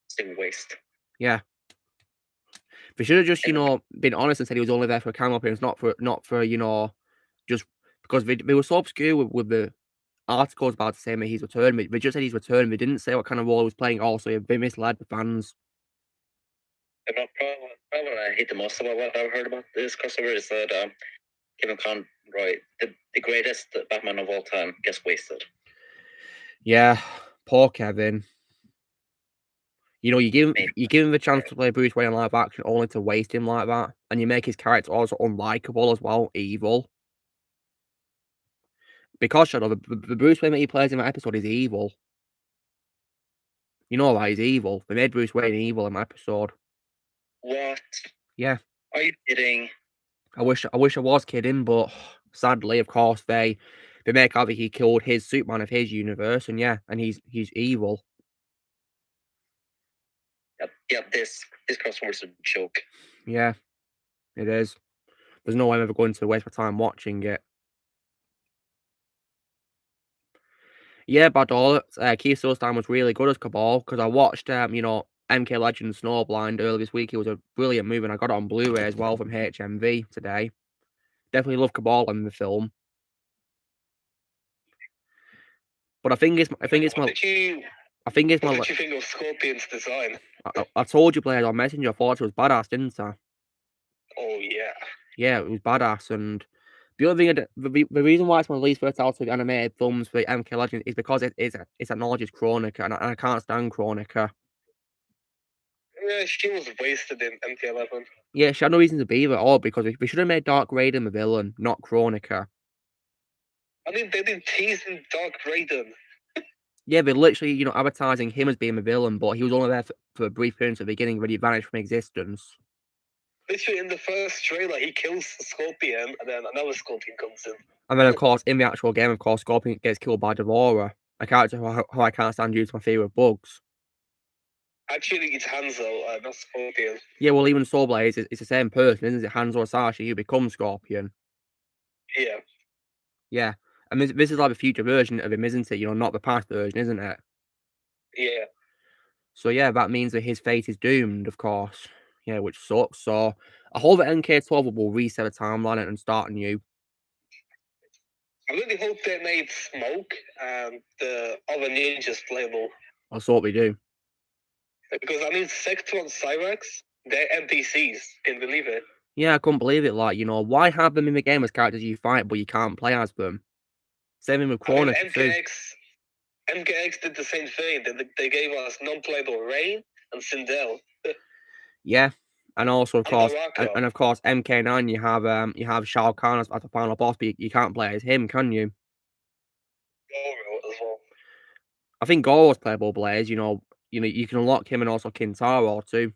It's a waste. Yeah. They should have just, been honest and said he was only there for a cameo appearance, not for just because they were so obscure with the articles about saying that he's returned. They just said he's returned. They didn't say what kind of role he was playing. Also, they misled the fans. The problem I hate the most about what I've heard about this crossover is that Kevin Conroy, the greatest Batman of all time, gets wasted. Yeah, poor Kevin. You give him the chance to play Bruce Wayne in live action only to waste him like that, and you make his character also unlikable as well, evil. Because Shadow, the Bruce Wayne that he plays in that episode is evil. You know why he's evil? They made Bruce Wayne evil in that episode. What? Yeah. Are you kidding? I wish I was kidding, but sadly, of course, they make out that he killed his Superman of his universe, and yeah, and he's evil. Yep, this crossover is a joke. Yeah, it is. There's no way I'm ever going to waste my time watching it. Yeah, Bador. Keith Sunstein was really good as Cabal because I watched, you know, MK Legends Snowblind earlier this week. It was a brilliant movie, and I got it on Blu-ray as well from HMV today. Definitely love Cabal in the film. But I think it's my. What did you think of Scorpion's design? I told you, Blaze, on Messenger. I thought it was badass, didn't I? Oh yeah. Yeah, it was badass. And the other thing, the reason why it's my least favorite out of animated films for MK Legends is because it acknowledges Kronika, and I can't stand Kronika. Yeah, she was wasted in MK11. Yeah, she had no reason to be there at all because we should have made Dark Raiden the villain, not Kronika. I mean, they've been teasing Dark Raiden. Yeah, they're literally, you know, advertising him as being the villain, but he was only there for a brief period at the beginning when he vanished from existence. Literally, in the first trailer, he kills Scorpion, and then another Scorpion comes in. And then, of course, in the actual game, of course, Scorpion gets killed by Devourer, a character who I can't stand due to my favourite bugs. Actually, it's Hanzo, not Scorpion. Yeah, well, even so, Blaze, it's the same person, isn't it? Hanzo Asashi, who becomes Scorpion. Yeah. Yeah, and this is like the future version of him, isn't it? You know, not the past version, isn't it? Yeah. So, yeah, that means that his fate is doomed, of course. Yeah, which sucks. So, I hope that MK12 will reset the timeline and start anew. I really hope they made Smoke and the other ninjas playable. I hope they do. Because, I mean, Sector and Cyrax, they're NPCs. Can you believe it? Yeah, I couldn't believe it. Like, you know, why have them in the game as characters you fight, but you can't play as them? Same thing with Kronika, too. MKX did the same thing. They gave us non-playable Rain and Sindel. Yeah, and also, of course, and of course, MK9, you have Shao Kahn as the final boss, but you can't play as him, can you? Goro as well. I think Goro's playable, Blaze. You know, you can unlock him and also Kintaro too.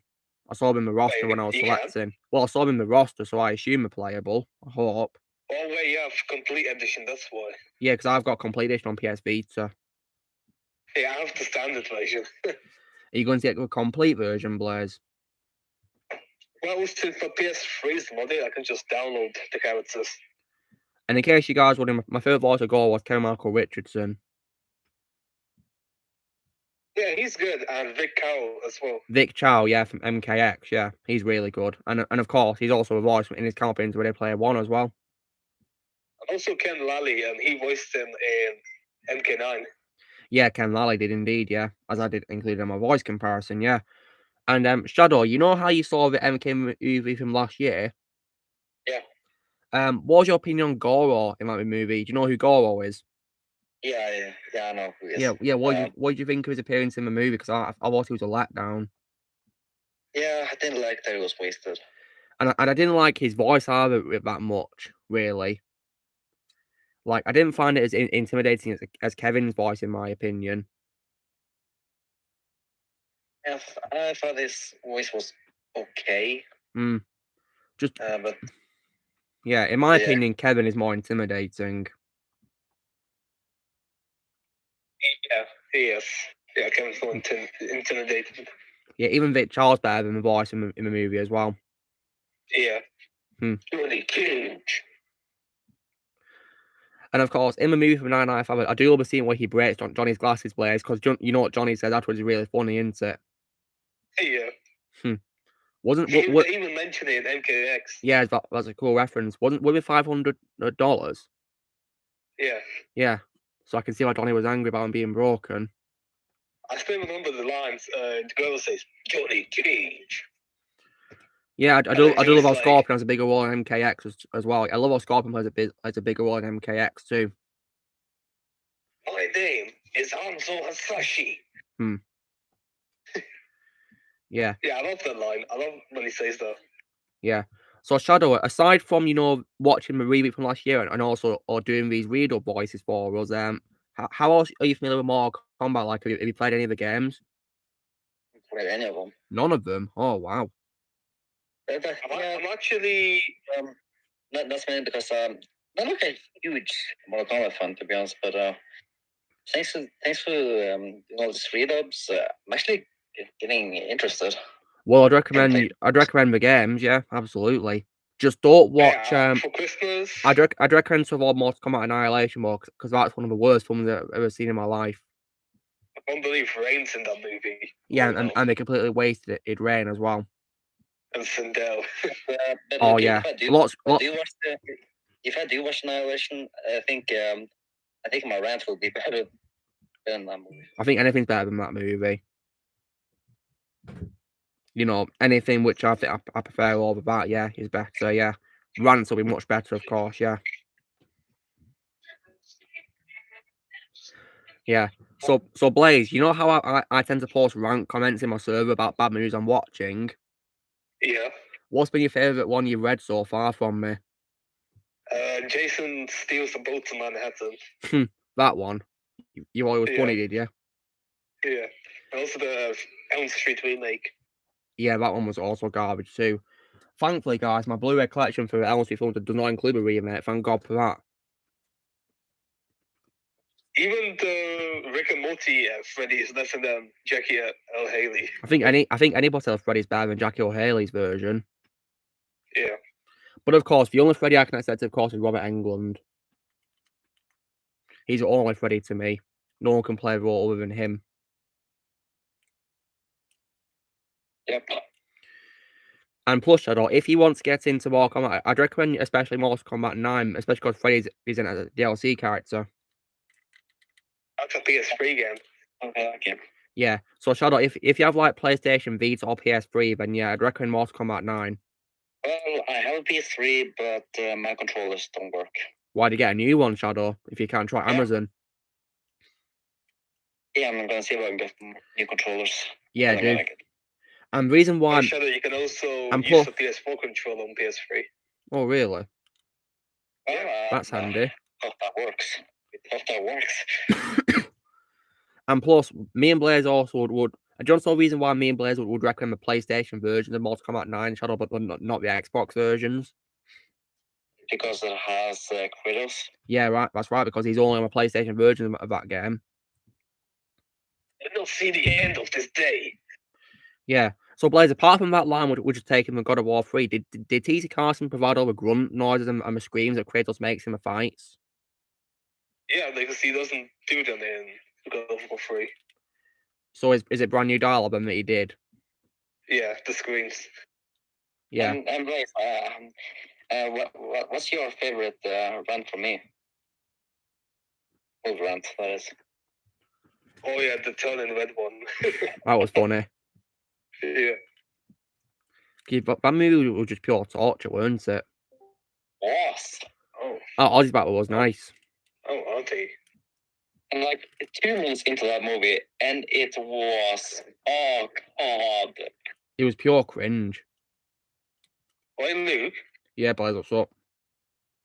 I saw him in the roster when I was selecting. Well, I saw him in the roster, so I assume they're playable. I hope. Oh wait, you have complete edition. That's why. Yeah, because I've got complete edition on PS Vita. Yeah, I have the standard version. Are you going to get the complete version, Blaze? Well, since for PS3's modded, I can just download the characters. And in case you guys wondering, my favourite voice of Goro was Kevin Michael Richardson. Yeah, he's good, and Vic Chow as well. Vic Chow, yeah, from MKX, yeah, he's really good, and of course he's also a voice in his campaigns Ready Player One as well. And also Ken Lally, and he voiced him in MK9. Yeah, Ken Lally did indeed, yeah, as I did include in my voice comparison, yeah. And Shadow, you know how you saw the MK movie from last year? Yeah. What was your opinion on Goro in that movie? Do you know who Goro is? Yeah, I know who he is. Yeah. What did you think of his appearance in the movie? Because I thought he was a letdown. Yeah, I didn't like that he was wasted. And I didn't like his voice either that much, really. Like, I didn't find it as intimidating as Kevin's voice, in my opinion. Yeah, I thought his voice was okay. But yeah, in my opinion, Kevin is more intimidating. Yeah, he is. Yeah, Kevin's more intimidating. Yeah, even Vic Chow's better than the voice in the movie as well. Yeah. Johnny Cage. And of course, in the movie from 1995, I do love the scene where he breaks Johnny's glasses, Blaze, because you know what Johnny says afterwards is really funny, isn't it? Yeah. Wasn't he even mentioned it in MKX? Yeah, that's a cool reference. Was it $500? Yeah. Yeah. So I can see why Johnny was angry about him being broken. I still remember the lines. The girl says, "Johnny Cage." Yeah, I do love how Scorpion has a bigger role in MKX as well. I love how Scorpion has a bigger role in MKX too. My name is Hanzo Hasashi. Yeah. Yeah, I love that line. I love when he says that. Yeah. So Shadow, aside from watching the reboot from last year and also doing these read-up voices for us, how else are you familiar with Mortal Kombat? Like, have you played any of the games? Played any of them? None of them. Oh wow. I'm actually that's mainly because I'm not like a huge Mortal Kombat fan, to be honest. But thanks for doing all these read-ups, I'm actually getting interested. Well, I'd recommend the games. Yeah, absolutely. Just don't watch. For Christmas. I'd recommend to avoid Mortal Kombat Annihilation more because that's one of the worst films I've ever seen in my life. I don't believe Rain's in that movie. Yeah, and they completely wasted it. It Rain as well. And Sindel. Oh yeah, if I do watch Annihilation, I think my rant will be better than that movie. I think anything's better than that movie. You know, anything which I think I prefer over that, yeah, is better, yeah. Rants will be much better, of course, yeah. Yeah. So Blaze, you know how I tend to post rant comments in my server about bad movies I'm watching? Yeah. What's been your favourite one you've read so far from me? Jason Steals the Boat to Manhattan. That one. You always funny, did you? Yeah. And also the Elm Street remake. Yeah, that one was also garbage too. Thankfully, guys, my Blu-ray collection for Elm Street films does not include a remake. Thank God for that. Even the Rick and Morty Freddy is better than Jackie L. Haley. I think any Bottle of Freddy's better than Jackie O'Haley's version. Yeah. But of course, the only Freddy I can accept, of course, is Robert Englund. He's the only Freddy to me. No one can play a role other than him. Yep. And plus, Shadow, if you want to get into Mortal Kombat, I'd recommend especially Mortal Kombat 9, especially because Freddy is in a DLC character. That's a PS3 game. Okay. Yeah. So Shadow, if you have like PlayStation Vita or PS3, then yeah, I'd recommend Mortal Kombat 9. Well, I have a PS3, but my controllers don't work. Why'd you get a new one, Shadow, if you can't try Amazon? Yeah, I'm gonna see if I can get new controllers. Yeah, dude. And the reason why... Shadow, you can also use the PS4 controller on PS3. Oh, really? Yeah. That's handy. Hope that works. And plus, me and Blaze also would... I don't know the reason why me and Blaze would recommend the PlayStation version of Mortal Kombat 9 Shadow, but not the Xbox versions. Because it has Kratos? Yeah, right. That's right, because he's only on a PlayStation version of that game. I don't see the end of this day. Yeah. So, Blaze, apart from that line which is taken from God of War 3, did T.C. Carson provide all the grunt noises and the screams that Kratos makes in the fights? Yeah, because he doesn't do them in God of War 3. So is it brand new dialogue then that he did? Yeah, the screams. Yeah. And Blaze, what's your favorite rant from me? Old rant, that is. Oh yeah, the turning red one. That was funny. Yeah. That movie was just pure torture, weren't it? Yes. Oh. Ozzy's battle was nice. Oh, auntie. And like 2 minutes into that movie, and it was God. It was pure cringe. Wait, Luke. Yeah, Blaze, what's up?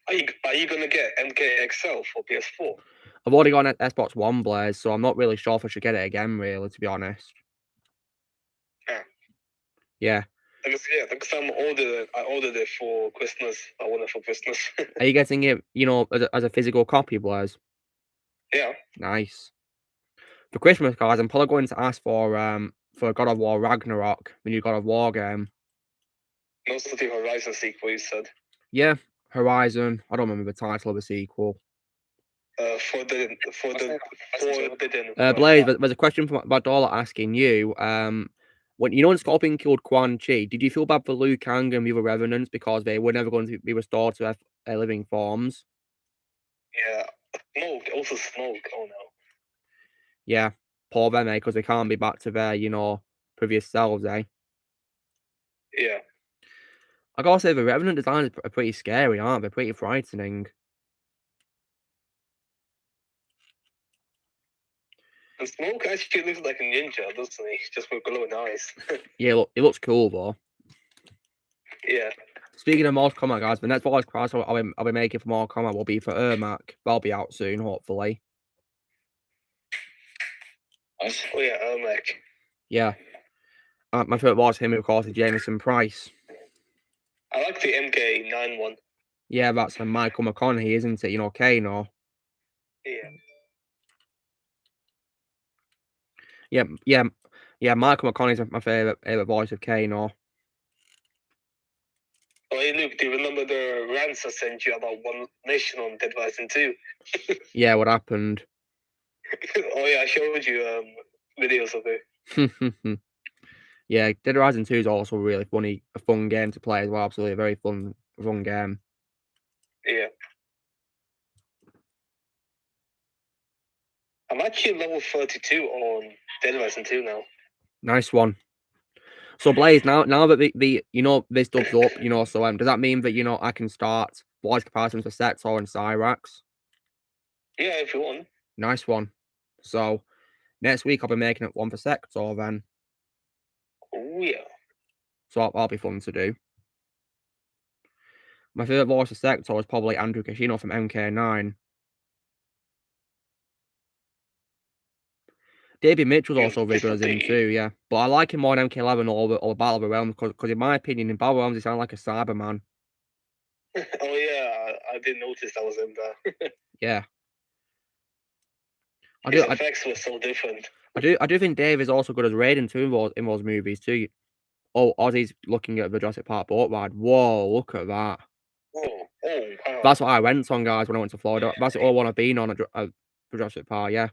Are you gonna get MKXL for PS4? I've already got an Xbox One, Blaze, so I'm not really sure if I should get it again, really, to be honest. Yeah. Because I ordered it for Christmas. I want it for Christmas. Are you getting it, as a physical copy, Blaze? Yeah. Nice. For Christmas, guys, I'm probably going to ask for God of War Ragnarok, the new God of War game. Also the Horizon sequel, you said. Yeah, Horizon. I don't remember the title of the sequel. Forbidden. Blaze, there's a question from Badola asking you. When Scorpion killed Quan Chi, did you feel bad for Liu Kang and the other Revenants because they were never going to be restored to their living forms? Yeah, Smoke. Oh no. Yeah, poor them, because they can't be back to their, previous selves, eh? Yeah. I gotta say, the Revenant designs are pretty scary, aren't they? Pretty frightening. And Smoke actually looks like a ninja, doesn't he? Just with glowing eyes. Yeah, look, it looks cool, though. Yeah. Speaking of Mortal Kombat, guys, the next voice cast I'll be making for Mortal Kombat will be for Ermac. That'll be out soon, hopefully. Oh yeah, Ermac. Yeah. My favourite voice of him, of course, is Jameson Price. I like the MK9 one. Yeah, that's Michael McConaughey, isn't it? Kano. Yeah. Yeah, Michael McConaughey's my favourite voice of Kano. Oh Oh, hey, Luke, do you remember the rants I sent you about One Nation on Dead Rising 2? Yeah, what happened? Oh, yeah, I showed you videos of it. Yeah, Dead Rising 2 is also really a fun game to play as well. Absolutely, a very fun game. Yeah. I'm actually level 32 on Dead Rising 2 now. Nice one. So Blaze, now that the this dub's up, so does that mean that I can start voice comparisons for Sector and Cyrax? Yeah, if you want. Nice one. So next week I'll be making it one for Sector then. Oh yeah. So that'll be fun to do. My favourite voice of Sector is probably Andrew Kishino from MK9. David Mitchell's also really good as him too, yeah. But I like him more in MK11 or Battle of the Realms because in my opinion, in Battle of the Realms he sounds like a Cyberman. Oh yeah, I did notice that was in there. Yeah. His effects were so different. I do think Dave is also good as Raiden too in those movies too. Oh, Ozzy's looking at the Jurassic Park boat ride. Whoa, look at that. Oh, wow. That's what I went on, guys, when I went to Florida. That's all I want to be on at Jurassic Park, yeah.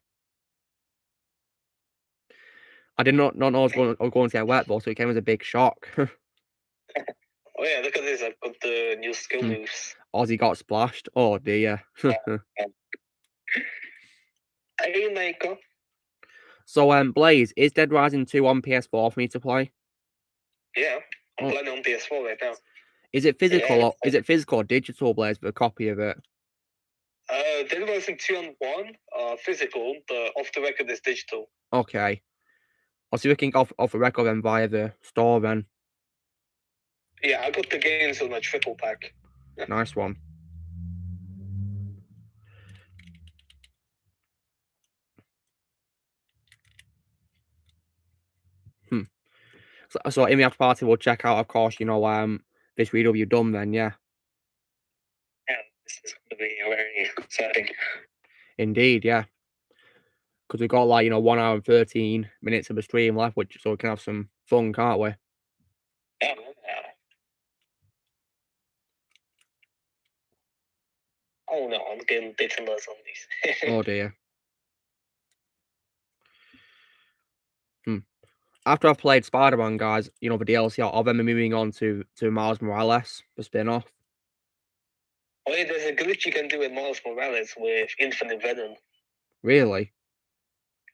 I did not know I was going to get wet though, so it came as a big shock. Oh yeah, look at this. I've got the new skill moves. Ozzy got splashed. Oh dear. Hey, Maker. So, Blaze, is Dead Rising 2 on PS4 for me to play? Yeah, I'm playing on PS4 right now. Is it physical or digital, Blaze, for a copy of it? Dead Rising 2 on 1, physical. The off the record is digital. Okay. I'll see if we can get off the record then via the store then. Yeah, I got the games on a triple pack. Nice one. So in the after party, we'll check out, of course, this read you've done then, yeah. Yeah, this is going to be very exciting. Indeed, yeah. Because we've got 1 hour and 13 minutes of the stream left, so we can have some fun, can't we? Yeah. Oh no, I'm getting bitten by zombies. Oh dear. After I've played Spider-Man, guys, the DLC, I'll then be moving on to Miles Morales, the spin-off. Oh yeah, there's a glitch you can do with Miles Morales with Infinite Venom. Really?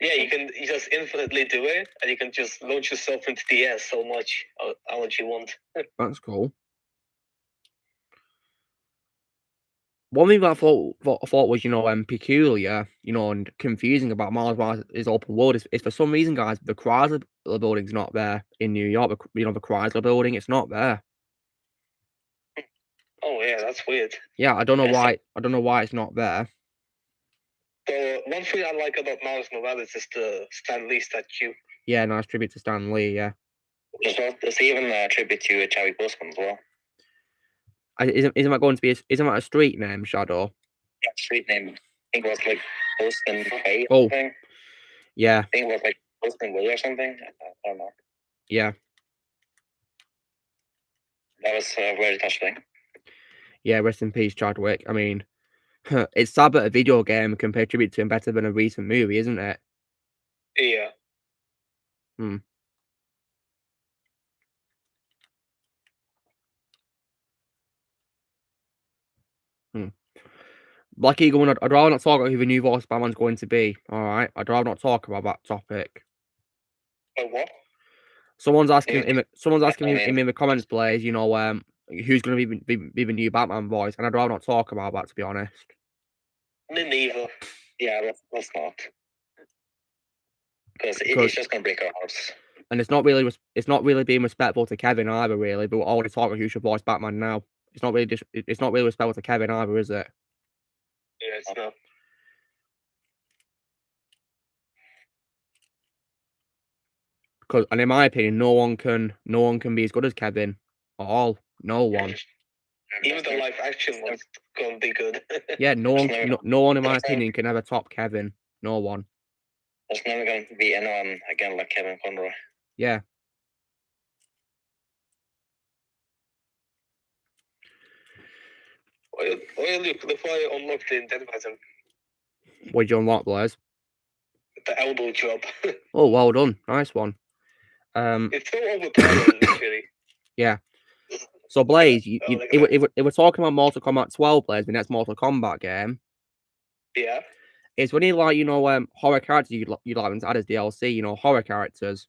Yeah, you just infinitely do it, and you can just launch yourself into the air so much how much you want. That's cool. One thing that I thought was, peculiar, and confusing about Miles Morales' open world is for some reason, guys, the Chrysler building's not there in New York. The Chrysler building, it's not there. Oh yeah, that's weird. Yeah, I don't know why. I don't know why it's not there. So one thing I like about Miles Morales is the Stan Lee statue. Yeah, nice tribute to Stan Lee. Yeah. There's even a tribute to Chadwick Boseman as well. Isn't that going to be? Isn't that a street name, Shadow? Yeah, street name. I think it was like Boseman Way. Oh. Yeah. I think it was like Boseman Way or something. I don't know. Yeah. That was very touching. Yeah, rest in peace, Chadwick. I mean, it's sad that a video game can pay tribute to him better than a recent movie, isn't it? Yeah. Black Eagle, I'd rather not talk about who the new voice Batman's going to be. All right, I'd rather not talk about that topic. Oh, what? Someone's asking him in the comments, Blaze. Who's going to be the new Batman voice, and I'd rather not talk about that, to be honest. Me neither. Yeah, let's not. Because it's just going to break our hearts. And it's not really being respectful to Kevin either, really. But we're already talking who should voice Batman now. It's not really respectful to Kevin either, is it? Yeah, it's not. Because, and in my opinion, no one can be as good as Kevin at all. No one. Even the live action one's gonna be good. Yeah, no one in my opinion can ever top Kevin. No one. There's never going to be anyone again like Kevin Conroy. Yeah. Look, before I unlocked the Deadvisor, What did you unlock, Blaze? the elbow drop. Oh, well done. Nice one. It's so overpowered, literally. Yeah. So, Blaze, look at if we're talking about Mortal Kombat 12, Blaze, the next Mortal Kombat game, Yeah. it's when you like, horror characters you'd like them to add as DLC, horror characters.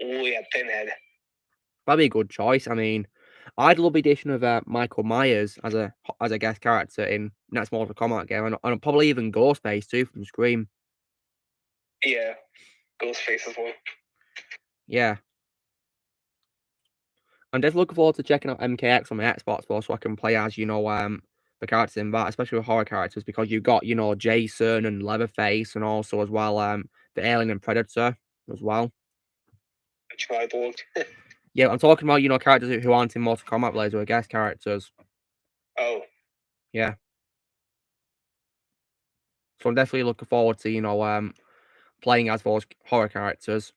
Oh, yeah, Pinhead. That'd be a good choice. I mean, I'd love the addition of Michael Myers as a guest character in next Mortal Kombat game, and probably even Ghostface too from Scream. Yeah. Ghostface as well. Yeah. I'm definitely looking forward to checking out MKX on my Xbox so I can play as, the characters in that, especially with horror characters, because you've got, Jason and Leatherface and also as well, the Alien and Predator as well. Cyborg. Yeah, I'm talking about, characters who aren't in Mortal Kombat Blaze who are guest characters. Oh. Yeah. So I'm definitely looking forward to, playing as those horror characters.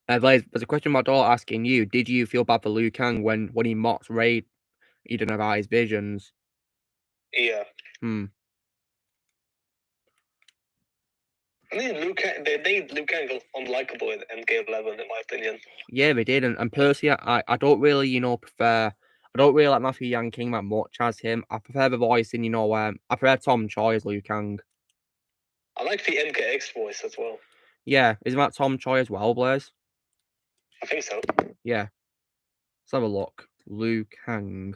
Blaze, there's a question my daughter asking you, did you feel bad for Liu Kang when he mocked Raiden about his visions? Yeah. I mean, they made Liu Kang unlikable in MK11, in my opinion. Yeah, they did, and personally, I don't really, prefer. I don't really like Matthew Yang King that much as him. I prefer the voice in, I prefer Tom Choi as Liu Kang. I like the MKX voice as well. Yeah, isn't that Tom Choi as well, Blaze? I think so. Yeah. Let's have a look. Liu Kang.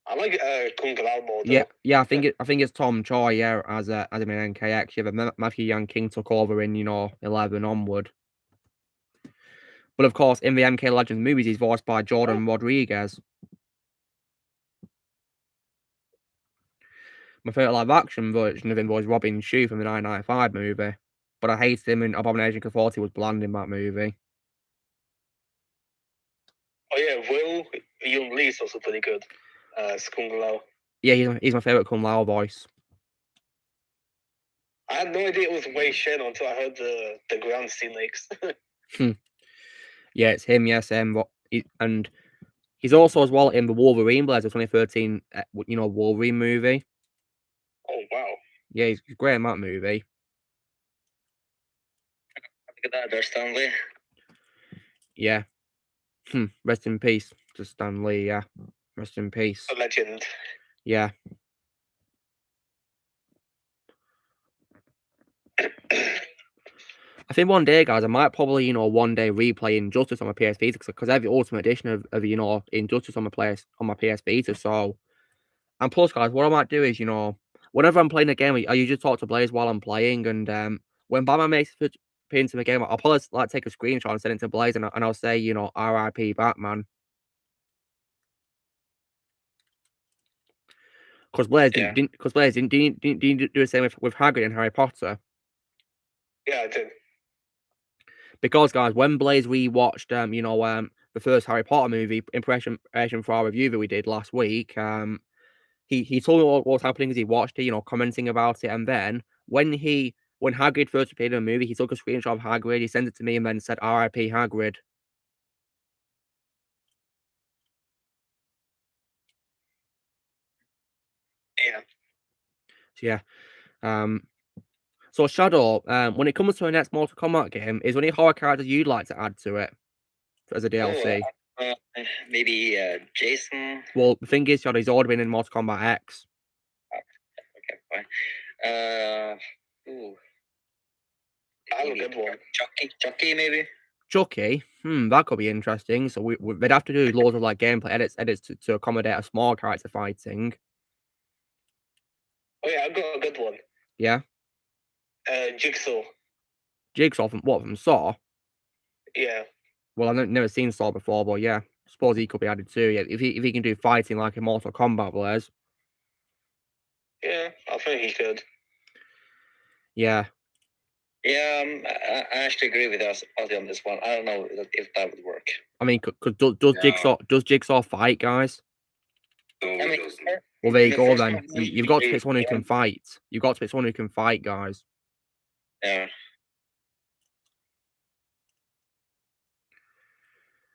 I like Kung Lao more. Yeah. I think it's Tom Choi. Yeah, as him in NKX. Yeah, but Matthew Yang King took over in 11 onward. But of course, in the MK Legends movies, he's voiced by Jordan Rodriguez. My favourite live-action version of him was Robin Shou from the 1995 movie. But I hated him in Abomination because I thought he was bland in that movie. Oh yeah, Will Young Lee is also pretty good. Kung Lao. Yeah, he's my favourite Kung Lao voice. I had no idea it was Wei Shen until I heard the ground snakes. Yeah, it's him. Yes, and he's also as well in the Wolverine Blaze, the 2013, Wolverine movie. Oh wow! Yeah, he's great in that movie. Look at that, there's Stan Lee. Yeah. Rest in peace to Stan Lee. Yeah, rest in peace. A legend. Yeah. I think one day, guys, I might probably, one day replay Injustice on my PS Vita because I have the Ultimate Edition of Injustice on my PS Vita. So, and plus, guys, what I might do is, whenever I'm playing a game, I usually talk to Blaze while I'm playing, and when Batman makes it into the game, I'll probably take a screenshot and send it to Blaze, and I'll say, R.I.P. Batman. Because Blaze didn't do the same with Hagrid in Harry Potter. Yeah, I did. Because, guys, when Blaze rewatched, the first Harry Potter movie impression for our review that we did last week, he told me what was happening as he watched it, commenting about it, and then when Hagrid first appeared in the movie, he took a screenshot of Hagrid, he sent it to me, and then said R.I.P. Hagrid. Yeah. So, yeah. So, Shadow, when it comes to the next Mortal Kombat game, is there any horror characters you'd like to add to it as a DLC? Maybe Jason. Well, the thing is, Shadow, he's already been in Mortal Kombat X. Okay, fine. I have a good one. Chucky, maybe. Chucky, that could be interesting. So they'd have to do loads of like gameplay edits to accommodate a small character fighting. Oh yeah, I've got a good one. Yeah. Jigsaw. Jigsaw from Saw? Yeah. Well, I've never seen Saw before, but yeah, I suppose he could be added too. Yeah, if he can do fighting like in Mortal Kombat, Blaze. Yeah, I think he could. Yeah. Yeah, I actually agree with us on this one. I don't know if that would work. I mean, does Jigsaw fight, guys? No, he doesn't. Well, there you go then. You've got to pick someone who can fight. You've got to pick someone who can fight, guys. Yeah.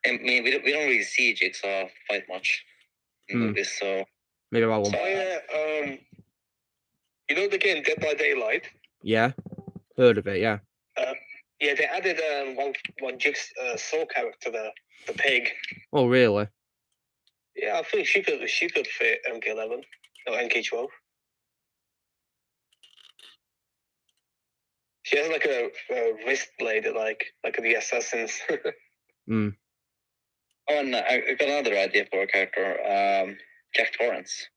I mean, we don't really see Jigsaw fight much in movies, so maybe I won't. So you know the game Dead by Daylight? Yeah, heard of it. Yeah. Yeah, they added one Jigsaw character there, the pig. Oh, really? Yeah, I think she could fit MK11 or MK12. She has like a wrist blade, like the assassins. Mm. Oh, and I got another idea for a character, Jack Torrance.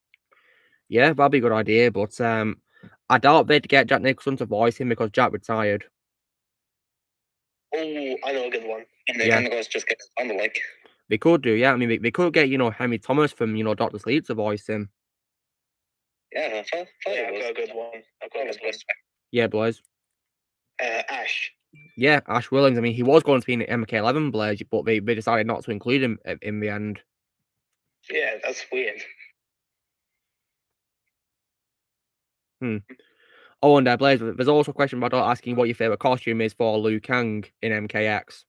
Yeah, that'd be a good idea, but I doubt they'd get Jack Nicholson to voice him because Jack retired. Oh, I know a good one. And the Yeah. guys just get on like. They could do, yeah. I mean, they could get, Henry Thomas from, Dr. Sleep to voice him. Yeah, I thought Yeah, it was. I've got a good one. Yeah, boys. Ash. Yeah, Ash Williams. I mean, he was going to be in the MK11 Blaze, but they decided not to include him in the end. Yeah, that's weird. Oh, and Blaze, there's also a question about asking what your favourite costume is for Liu Kang in MKX.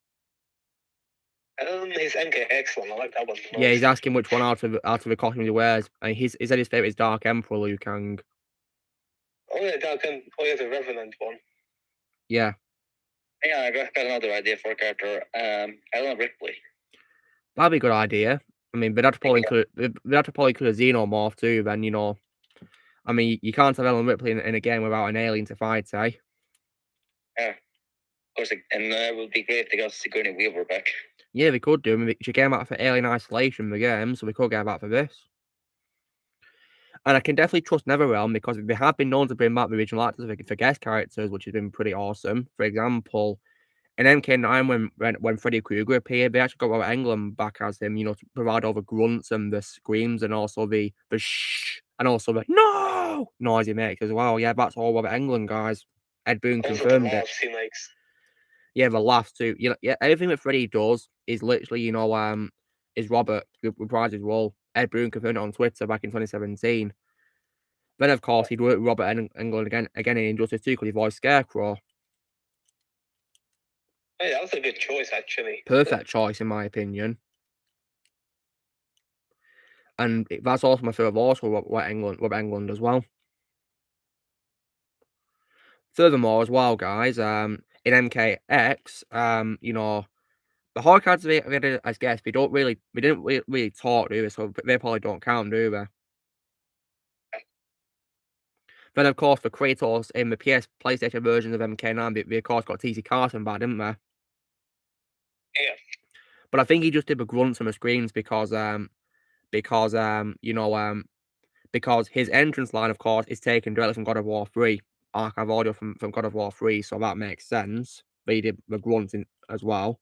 His MKX one, I like that one. Yeah, he's asking which one out of the costumes he wears, and he said his favourite is Dark Emperor Liu Kang. Oh yeah, the Revenant one. Yeah. Yeah, I got another idea for a character, Ellen Ripley. That'd be a good idea. I mean, they'd have to probably include a Xenomorph too. Then I mean, you can't have Ellen Ripley in a game without an alien to fight, eh? Yeah, of course, and it would be great if they got Sigourney Weaver back. Yeah, they could do. I mean, she came out for Alien Isolation, the game, so we could get back for this. And I can definitely trust NetherRealm because they have been known to bring back the original actors for guest characters, which has been pretty awesome. For example, in MK9, when Freddy Krueger appeared, they actually got Robert Englund back as him, to provide all the grunts and the screams and also the shh and also the no noise he makes as well. Yeah, that's all Robert Englund, guys. Ed Boon confirmed it. Yeah, the laughs too. Yeah, everything that Freddy does is literally, is Robert reprises his role. Ed Boon confirmed it on Twitter back in 2017. Then, of course, he'd work with Robert Englund again in Injustice 2 because he voiced Scarecrow. Hey, that was a good choice, actually. Perfect choice, in my opinion. And that's also my favourite voice for Robert Englund as well. Furthermore, as well, guys, in MKX, the horror characters we had as guests, we didn't really talk, do we? So they probably don't count, do they? Then, of course, for Kratos in the PlayStation versions of MK9, they of course got TC Carson back, didn't they? Yeah. But I think he just did the grunts on the screens because his entrance line, of course, is taken directly from God of War 3, archive audio from God of War 3, so that makes sense. But he did the grunts as well.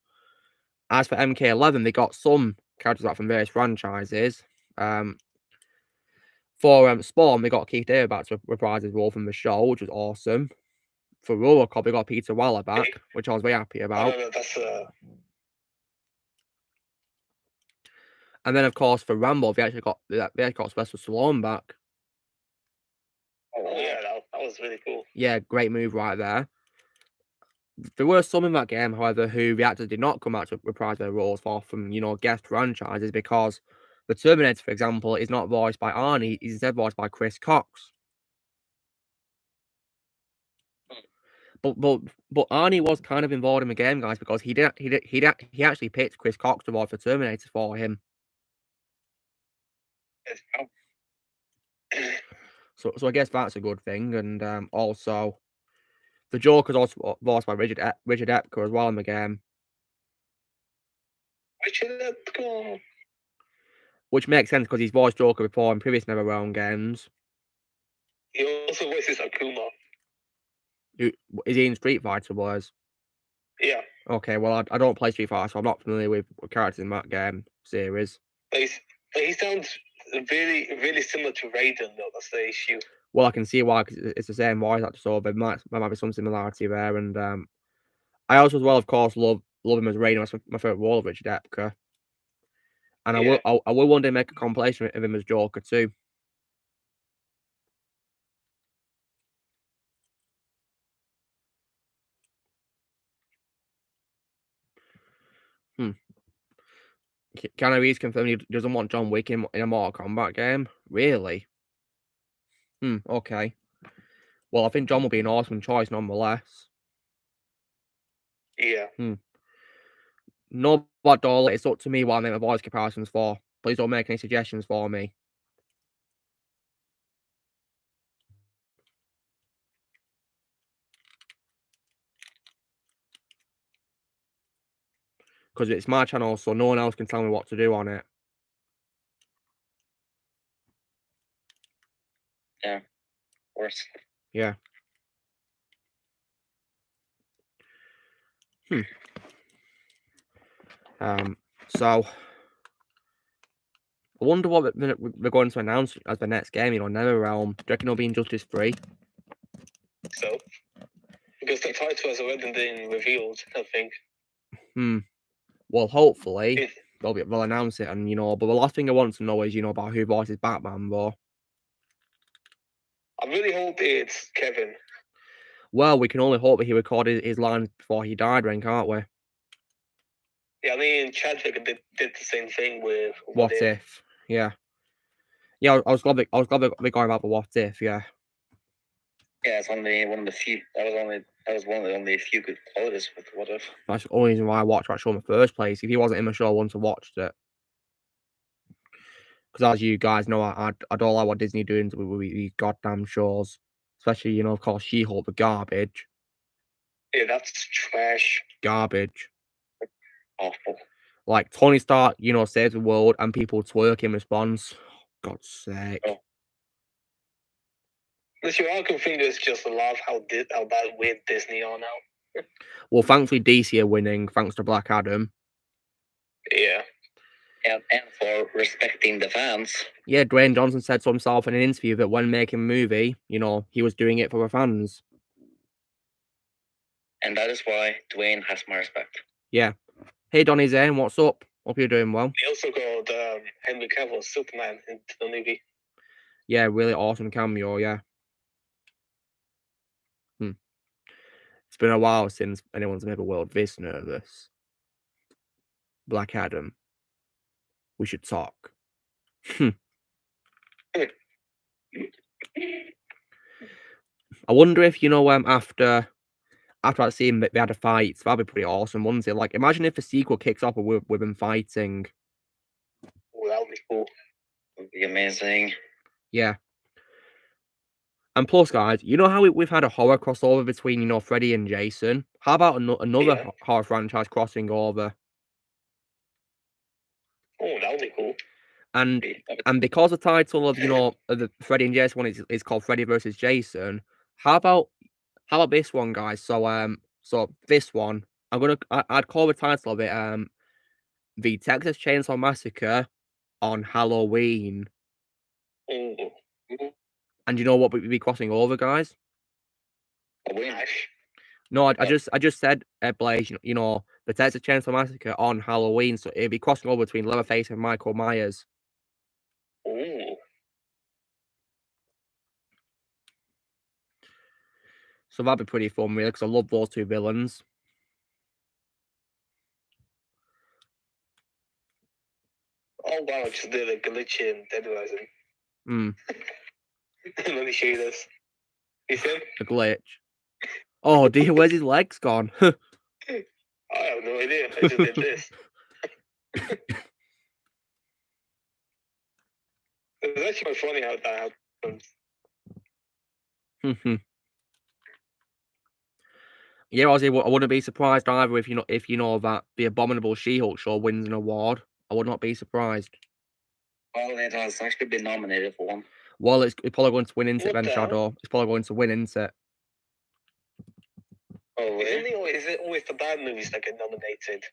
As for MK11, they got some characters back from various franchises. For Spawn, they got Keith David back to reprise his role from the show, which was awesome. For Robocop, they got Peter Weller back, which I was very happy about. And then, of course, for Rambo, they actually got Sylvester Stallone back. Oh yeah, that was really cool. Yeah, great move right there. There were some in that game, however, who the actors did not come out to reprise their roles from guest franchises because the Terminator, for example, is not voiced by Arnie; he's instead voiced by Chris Cox. But Arnie was kind of involved in the game, guys, because he actually picked Chris Cox to voice the Terminator for him. So I guess that's a good thing, and also the Joker's also voiced by Richard Epker as well in the game. Richard Epker. Which makes sense because he's voiced Joker before in previous NetherRealm games. He also voices Akuma. Is he in Street Fighter Wars? Yeah. Okay, well, I don't play Street Fighter, so I'm not familiar with characters in that game series. He sounds really, really similar to Raiden, though. That's the issue. Well, I can see why, because it's the same voice actor, so there might be some similarity there. And I also, as well, of course, love him as Raiden. That's my favourite role of Richard Epker. And I will one day make a compilation of him as Joker too. Keanu Reeves confirmed he doesn't want John Wick in a Mortal Kombat game. Really? Okay. Well, I think John will be an awesome choice nonetheless. Yeah. No, but Doll, it's up to me what I make my voice comparisons for. Please don't make any suggestions for me. Because it's my channel, so no one else can tell me what to do on it. Yeah, of course. Yeah. So I wonder what we're going to announce as the next game, NetherRealm. Do you reckon it'll be Injustice 3? So, because the title has already been revealed, I think. Well, hopefully they'll announce it, and but the last thing I want to know is about who voices Batman, though. I really hope it's Kevin. Well, we can only hope that he recorded his lines before he died, then, can't we? Yeah, I mean, Chadwick did the same thing with What If? Yeah. Yeah, I was glad they're going about the What If. Yeah. Yeah, it's only one of the few. That was one of the only few good qualities with What If. That's the only reason why I watched that show in the first place. If he wasn't in the show, I wouldn't have watched it. Because as you guys know, I don't like what Disney doing with these goddamn shows. Especially, of course, She-Hulk, the garbage. Yeah, that's trash. Garbage. Awful. Like, Tony Stark, saves the world, and people twerk in response. God's sake. Oh. Listen, all I can think is just love how bad weird Disney are now. Well, thankfully, DC are winning, thanks to Black Adam. Yeah. And for respecting the fans. Yeah, Dwayne Johnson said to himself in an interview that when making a movie, he was doing it for the fans. And that is why Dwayne has my respect. Yeah. Hey, Donnie Zane, what's up? Hope you're doing well. He also got Henry Cavill, Superman, into the movie. Yeah, really awesome cameo, yeah. It's been a while since anyone's made the world this nervous. Black Adam. We should talk. I wonder if, after that scene they had a fight, that'd be pretty awesome, wouldn't it? Like, imagine if the sequel kicks off with them fighting. Oh, that would be cool. It would be amazing. Yeah. And plus, guys, how we've had a horror crossover between, Freddy and Jason? How about another horror franchise crossing over? Oh, that would be cool. And because the title of, of the Freddy and Jason one is called Freddy versus Jason, how about this one, guys? So this one, I'd call the title of it The Texas Chainsaw Massacre on Halloween. Mm-hmm. And you know what we'd be crossing over, guys? No, I just said, Blaze, the Texas Chainsaw Massacre on Halloween, so it'd be crossing over between Leatherface and Michael Myers. Ooh. So that'd be pretty fun, really, because I love those two villains. Oh wow, I just did a glitch in Dead Rising. Let me show you this. You see? A glitch. Oh dear, where's his legs gone? I have no idea. I just did this. It's actually quite funny how that happens. Yeah, Ozzy, I wouldn't be surprised either if that the Abominable She-Hulk show wins an award. I would not be surprised. Well, it has actually been nominated for one. Well, it's probably going to win into it, then, Shadow. It's probably going to win into it. Oh, really? Is it always the bad movies that get nominated?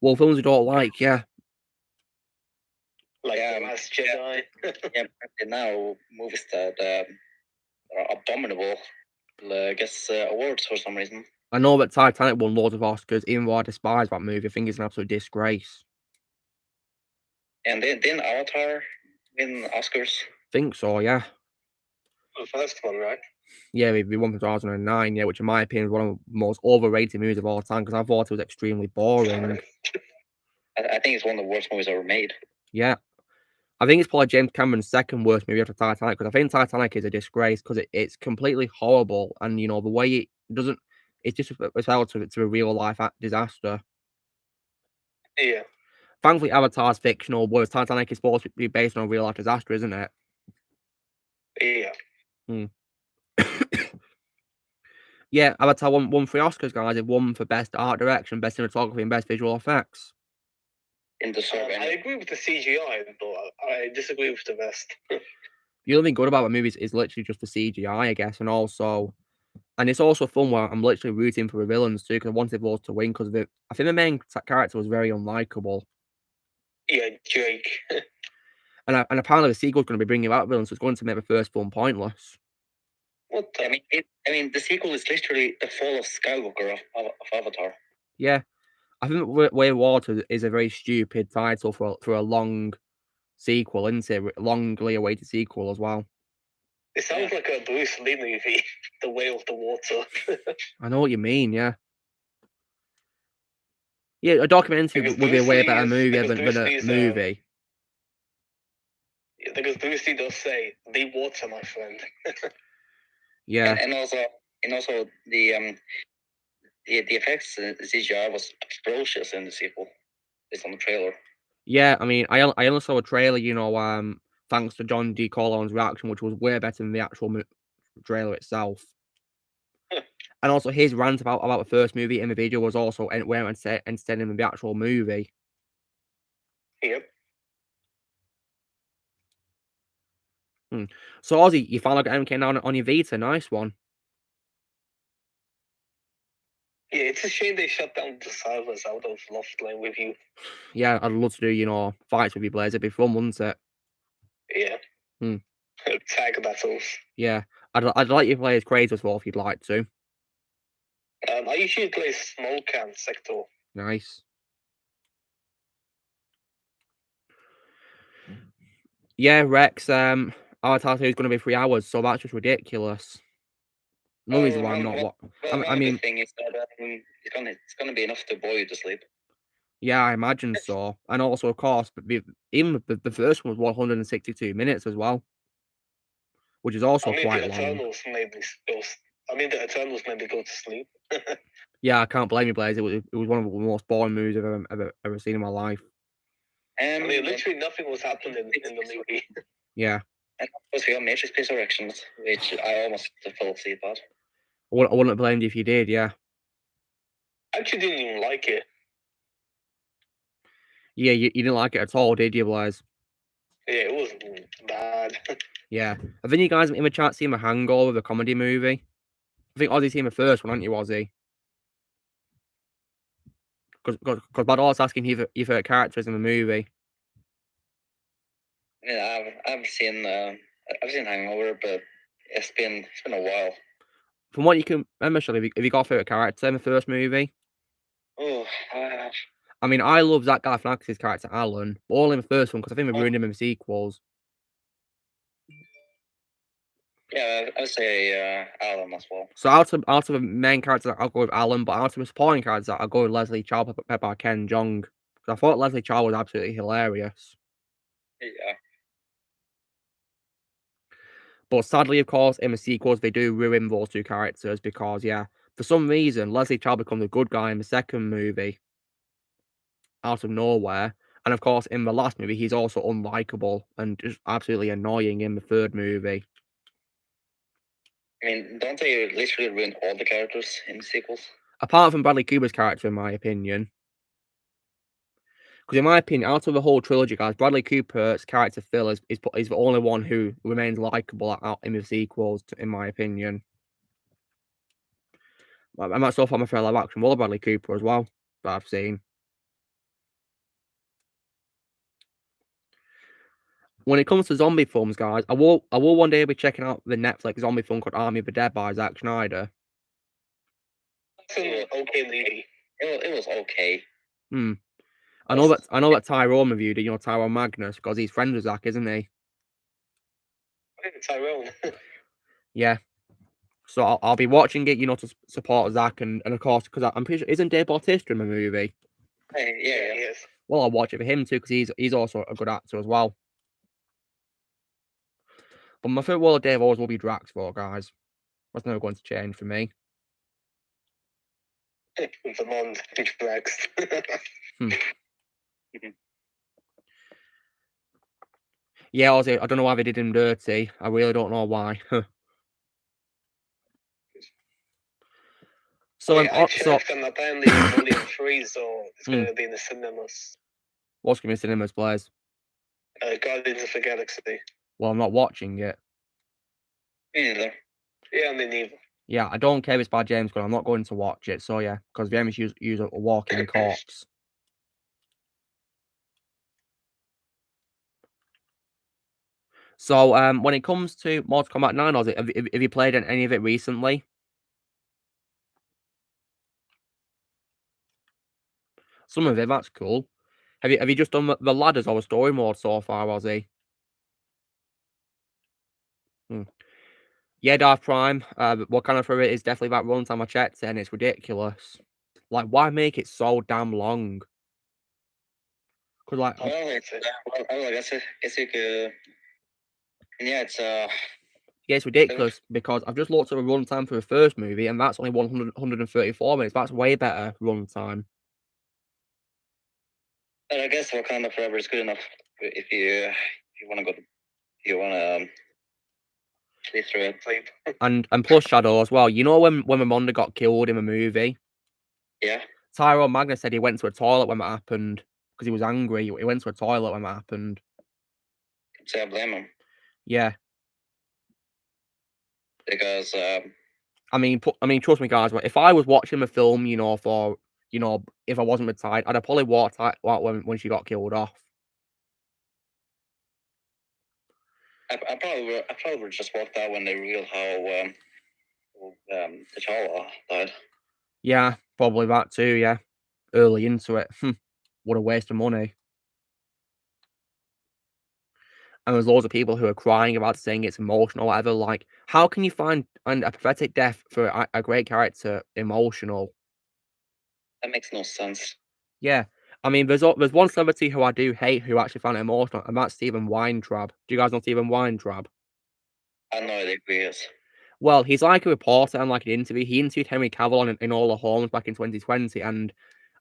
Well, films we don't like, yeah. Like The Last Jedi. Yeah, now movies that are abominable gets awards for some reason. I know that Titanic won loads of Oscars, even though I despise that movie. I think it's an absolute disgrace. And didn't Avatar win Oscars? Think so, yeah. The first one, right? Yeah, we won for 2009, yeah, which in my opinion is one of the most overrated movies of all time, because I thought it was extremely boring. I think it's one of the worst movies ever made. Yeah. I think it's probably James Cameron's second worst movie after Titanic, because I think Titanic is a disgrace because it's completely horrible, and the way it doesn't, it's just relative to a real life disaster. Yeah. Thankfully, Avatar's fictional, whereas Titanic is supposed to be based on a real life disaster, isn't it? Yeah. Yeah, Avatar won 3 Oscars, guys. It won for best art direction, best cinematography, and best visual effects. I agree with the CGI, but I disagree with the rest. The only thing good about the movie is literally just the CGI, I guess, and it's also fun where I'm literally rooting for the villains too, because I wanted those to win, because I think the main character was very unlikable. Yeah, Drake. And apparently the sequel's going to be bringing out villains, so it's going to make the first film pointless. What? I mean, the sequel is literally the fall of Skywalker of Avatar. Yeah, I think Way of Water is a very stupid title for a long sequel, isn't it? Longly awaited sequel as well. It sounds like a Bruce Lee movie, The Way of the Water. I know what you mean, yeah. Yeah, a documentary would be a way better movie than a movie. Yeah, because Bruce Lee does say, "The water, my friend." Yeah, and also the effects, the CGI was atrocious in the sequel. It's on the trailer. Yeah, I mean, I only saw a trailer, thanks to John D. Corleone's reaction, which was way better than the actual trailer itself. And also his rant about the first movie in the video was also way entertaining than the actual movie. Yep. So Ozzy, you finally got MK on your Vita, nice one. Yeah, it's a shame they shut down the servers. I would have loved playing with you. Yeah, I'd love to do, fights with you, Blaze. It'd be fun, wouldn't it? Yeah. Tag battles. Yeah, I'd like you to play as Kratos as well if you'd like to. I usually play Smoke and Sector. Nice. Yeah, Rex, Avatar 2 is going to be 3 hours, so that's just ridiculous. No reason why I'm not. I mean, thing is that it's gonna be enough to bore you to sleep. Yeah, I imagine so. And also, of course, even the first one was 162 minutes as well, which is also quite long. The Eternals made me go to sleep. Yeah, I can't blame you, Blaze. It was one of the most boring movies I've ever seen in my life. Literally nothing was happening in the movie. Yeah. And of course, we got Matrix Resurrections, which I almost fell asleep at. I wouldn't have blamed you if you did, yeah. I actually didn't even like it. Yeah, you didn't like it at all, did you, Blaze? Yeah, it was bad. Yeah. I think you guys in the chat seen The Hangover, the comedy movie. I think Ozzy's seen the first one, haven't you, Ozzy? Because Badal's asking your favorite characters in the movie. Yeah, I've seen Hangover, but it's been a while. From what you can remember, Shelley, have you got a favorite character in the first movie? Oh, I mean, I love Zach Galifianakis' character Alan, but all in the first one because I think they ruined him in the sequels. Yeah, I'd say Alan as well. So out of the main characters, I'll go with Alan, but out of the supporting characters, I'll go with Leslie Chow, played by Ken Jeong. Because I thought Leslie Chow was absolutely hilarious. Yeah. But sadly, of course, in the sequels, they do ruin those two characters because, yeah, for some reason, Leslie Chow becomes a good guy in the second movie out of nowhere. And of course, in the last movie, he's also unlikable and just absolutely annoying in the third movie. I mean, don't they literally ruin all the characters in the sequels? Apart from Bradley Cooper's character, in my opinion. Because in my opinion, out of the whole trilogy, guys, Bradley Cooper's character Phil is the only one who remains likable out in the sequels, in my opinion. I might so far my favorite live action, Bradley Cooper as well, that I've seen. When it comes to zombie films, guys, I will one day be checking out the Netflix zombie film called Army of the Dead by Zack Snyder. It's an okay movie. It was okay. I know that Tyrone reviewed it, Tyrone Magnus, because he's friends with Zack, isn't he? Tyrone. Yeah. So I'll be watching it, to support Zack, and of course, because I'm pretty sure, isn't Dave Bautista in the movie? Yeah. Well, I'll watch it for him too because he's also a good actor as well. But my favourite World of Dave always will be Drax, though, guys. That's never going to change for me. The non-Drax. Yeah, Ozzy, I don't know why they did him dirty. I really don't know why. So, I checked, and apparently it's only in 3, so it's going to be in the cinemas. What's going to be cinemas, Blaze? Guardians of the Galaxy. Well, I'm not watching it. Me neither. Yeah, me neither. Yeah, I don't care if it's by James Gunn. I'm not going to watch it. So, yeah, because the Amish use a walking corpse. So, when it comes to Mortal Kombat 9, Ozzy, have you played any of it recently? Some of it, that's cool. Have you just done the ladders or the story mode so far, Ozzy? Yeah, Darth Prime. What kind of for it is definitely that runtime I checked, and it's ridiculous. Like, why make it so damn long? Because like, yeah, it's ridiculous because I've just looked at the runtime for the first movie, and that's only 134 minutes. That's way better runtime. But I guess Wakanda Forever is good enough if you want to go. You want to play through it. And plus Shadow as well. You know when Ramonda got killed in the movie? Yeah. Tyrone Magna said he went to a toilet when that happened because he was angry. He went to a toilet when that happened. So I blame him. Yeah. Because I mean, trust me, guys. If I was watching the film, if I wasn't retired, I'd have probably walked out when she got killed off. I probably would just walked out when they revealed how T'Challa died. Yeah, probably that too. Yeah, early into it. What a waste of money. And there's loads of people who are crying about saying it's emotional, whatever. Like, how can you find a pathetic death for a great character emotional? That makes no sense. Yeah. I mean, there's one celebrity who I do hate who actually found it emotional, and that's Stephen Weintraub. Do you guys know Stephen Weintraub? I have no idea who he is. Well, he's like a reporter and like an interview. He interviewed Henry Cavill in Enola Holmes back in 2020, and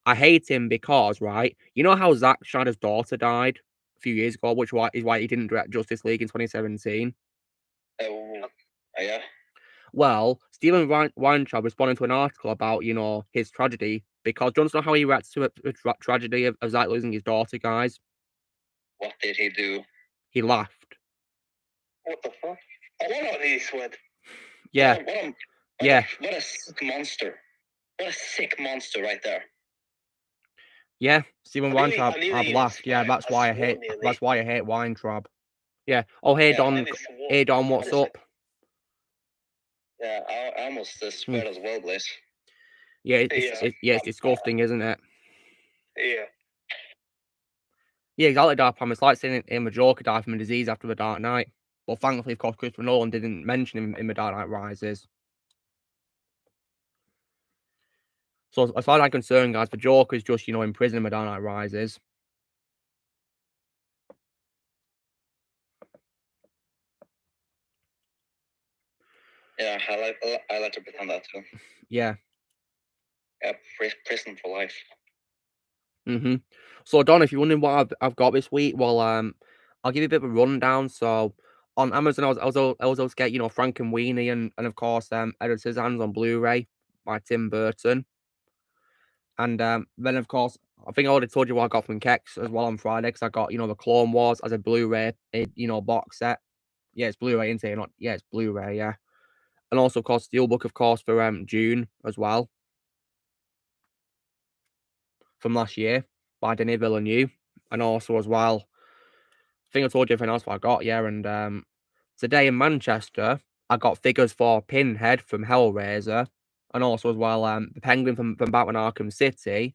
I hate him because, right, you know how Zack Snyder's daughter died a few years ago, which is why he didn't direct Justice League in 2017? Yeah. Well, Stephen Weintraub responded to an article about, his tragedy because do you know how he reacts to the tragedy of Zack losing his daughter, guys? What did he do? He laughed. What the fuck? I don't know these word. Yeah. What a sick monster. What a sick monster right there. Yeah, Stephen Weintraub. I've laughed. Yeah, that's why I hate Weintraub. Yeah. Oh, hey Don. Hey Don, what's up? Yeah, I almost swear as well, Blaze. Yeah, it's disgusting, isn't it? Yeah. Yeah, exactly, Dark Palm. It's like saying the Joker died from a disease after The Dark Knight. But thankfully, of course, Christopher Nolan didn't mention him in The Dark Knight Rises. So as far as I'm concerned, guys, the Joker is just, in prison in The Dark Knight Rises. Yeah, I like to pretend that too. Yeah. Yeah, prison for life. So Don, if you're wondering what I've got this week, well, I'll give you a bit of a rundown. So on Amazon, I was able to get Frankenweenie and of course Edward Scissorhands on Blu-ray by Tim Burton. And then of course I think I already told you what I got from Kex as well on Friday because I got the Clone Wars as a Blu-ray box set. Yeah, it's Blu-ray, isn't it? Yeah, it's Blu-ray. Yeah, and also of course Steelbook of course for June as well from last year by Denis Villeneuve, and also as well. I think I told you everything else what I got, yeah. And today in Manchester, I got figures for Pinhead from Hellraiser, and also as well the Penguin from Batman Arkham City,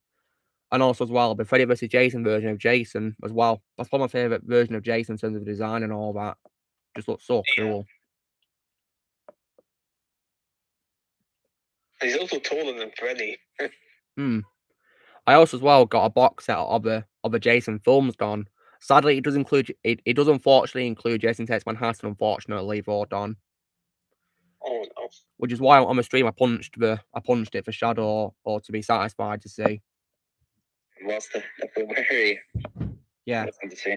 and also as well the Freddy vs. Jason version of Jason as well. That's probably my favourite version of Jason in terms of design and all that. Just looks so cool. He's also taller than Freddy. I also as well got a box set of the Jason films, Don. Sadly, it does unfortunately include Jason Takes Manhattan, unfortunately, for Don. Oh no. Which is why on the stream I punched it for Shadow or to be satisfied to see. Was the very to see.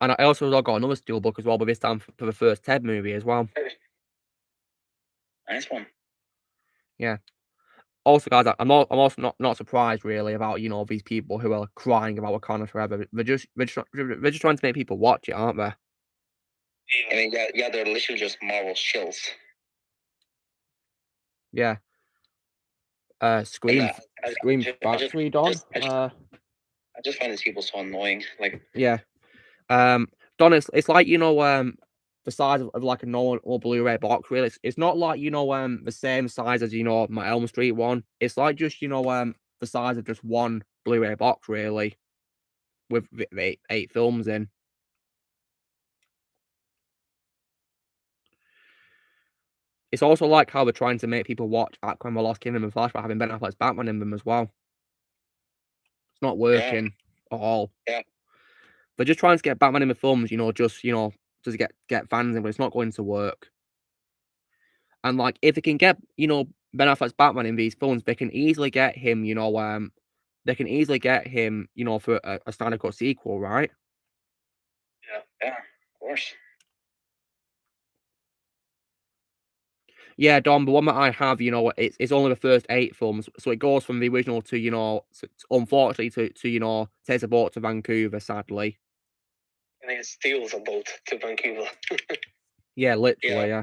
And I also got another steelbook as well, but this time for the first Ted movie as well. Nice one. Yeah. Also, guys, I'm also not surprised really about these people who are crying about Wakanda Forever. They're just trying to make people watch it, aren't they? I mean, yeah, they're literally just Marvel shills. Yeah. Scream Factory, Don. I just find these people so annoying. Like, yeah. Don, it's like the size of like a normal Blu-ray box. Really, it's not like the same size as my Elm Street one. It's like just the size of just one Blu-ray box, really, with the 8 films in. It's also like how they're trying to make people watch Aquaman: The Lost Kingdom and Flash by having Ben Affleck's Batman in them as well. It's not working at all. Yeah. They're just trying to get Batman in the films, just get fans in, but it's not going to work. And like, if they can get Ben Affleck's Batman in these films, they can easily get him, for a Snyder Cut sequel, right? Yeah, of course. Yeah, Dom, the one that I have, it's only the first 8 films, so it goes from the original to, unfortunately, to takes a boat to Vancouver, sadly. And he steals a boat to Vancouver. Yeah, literally, yeah.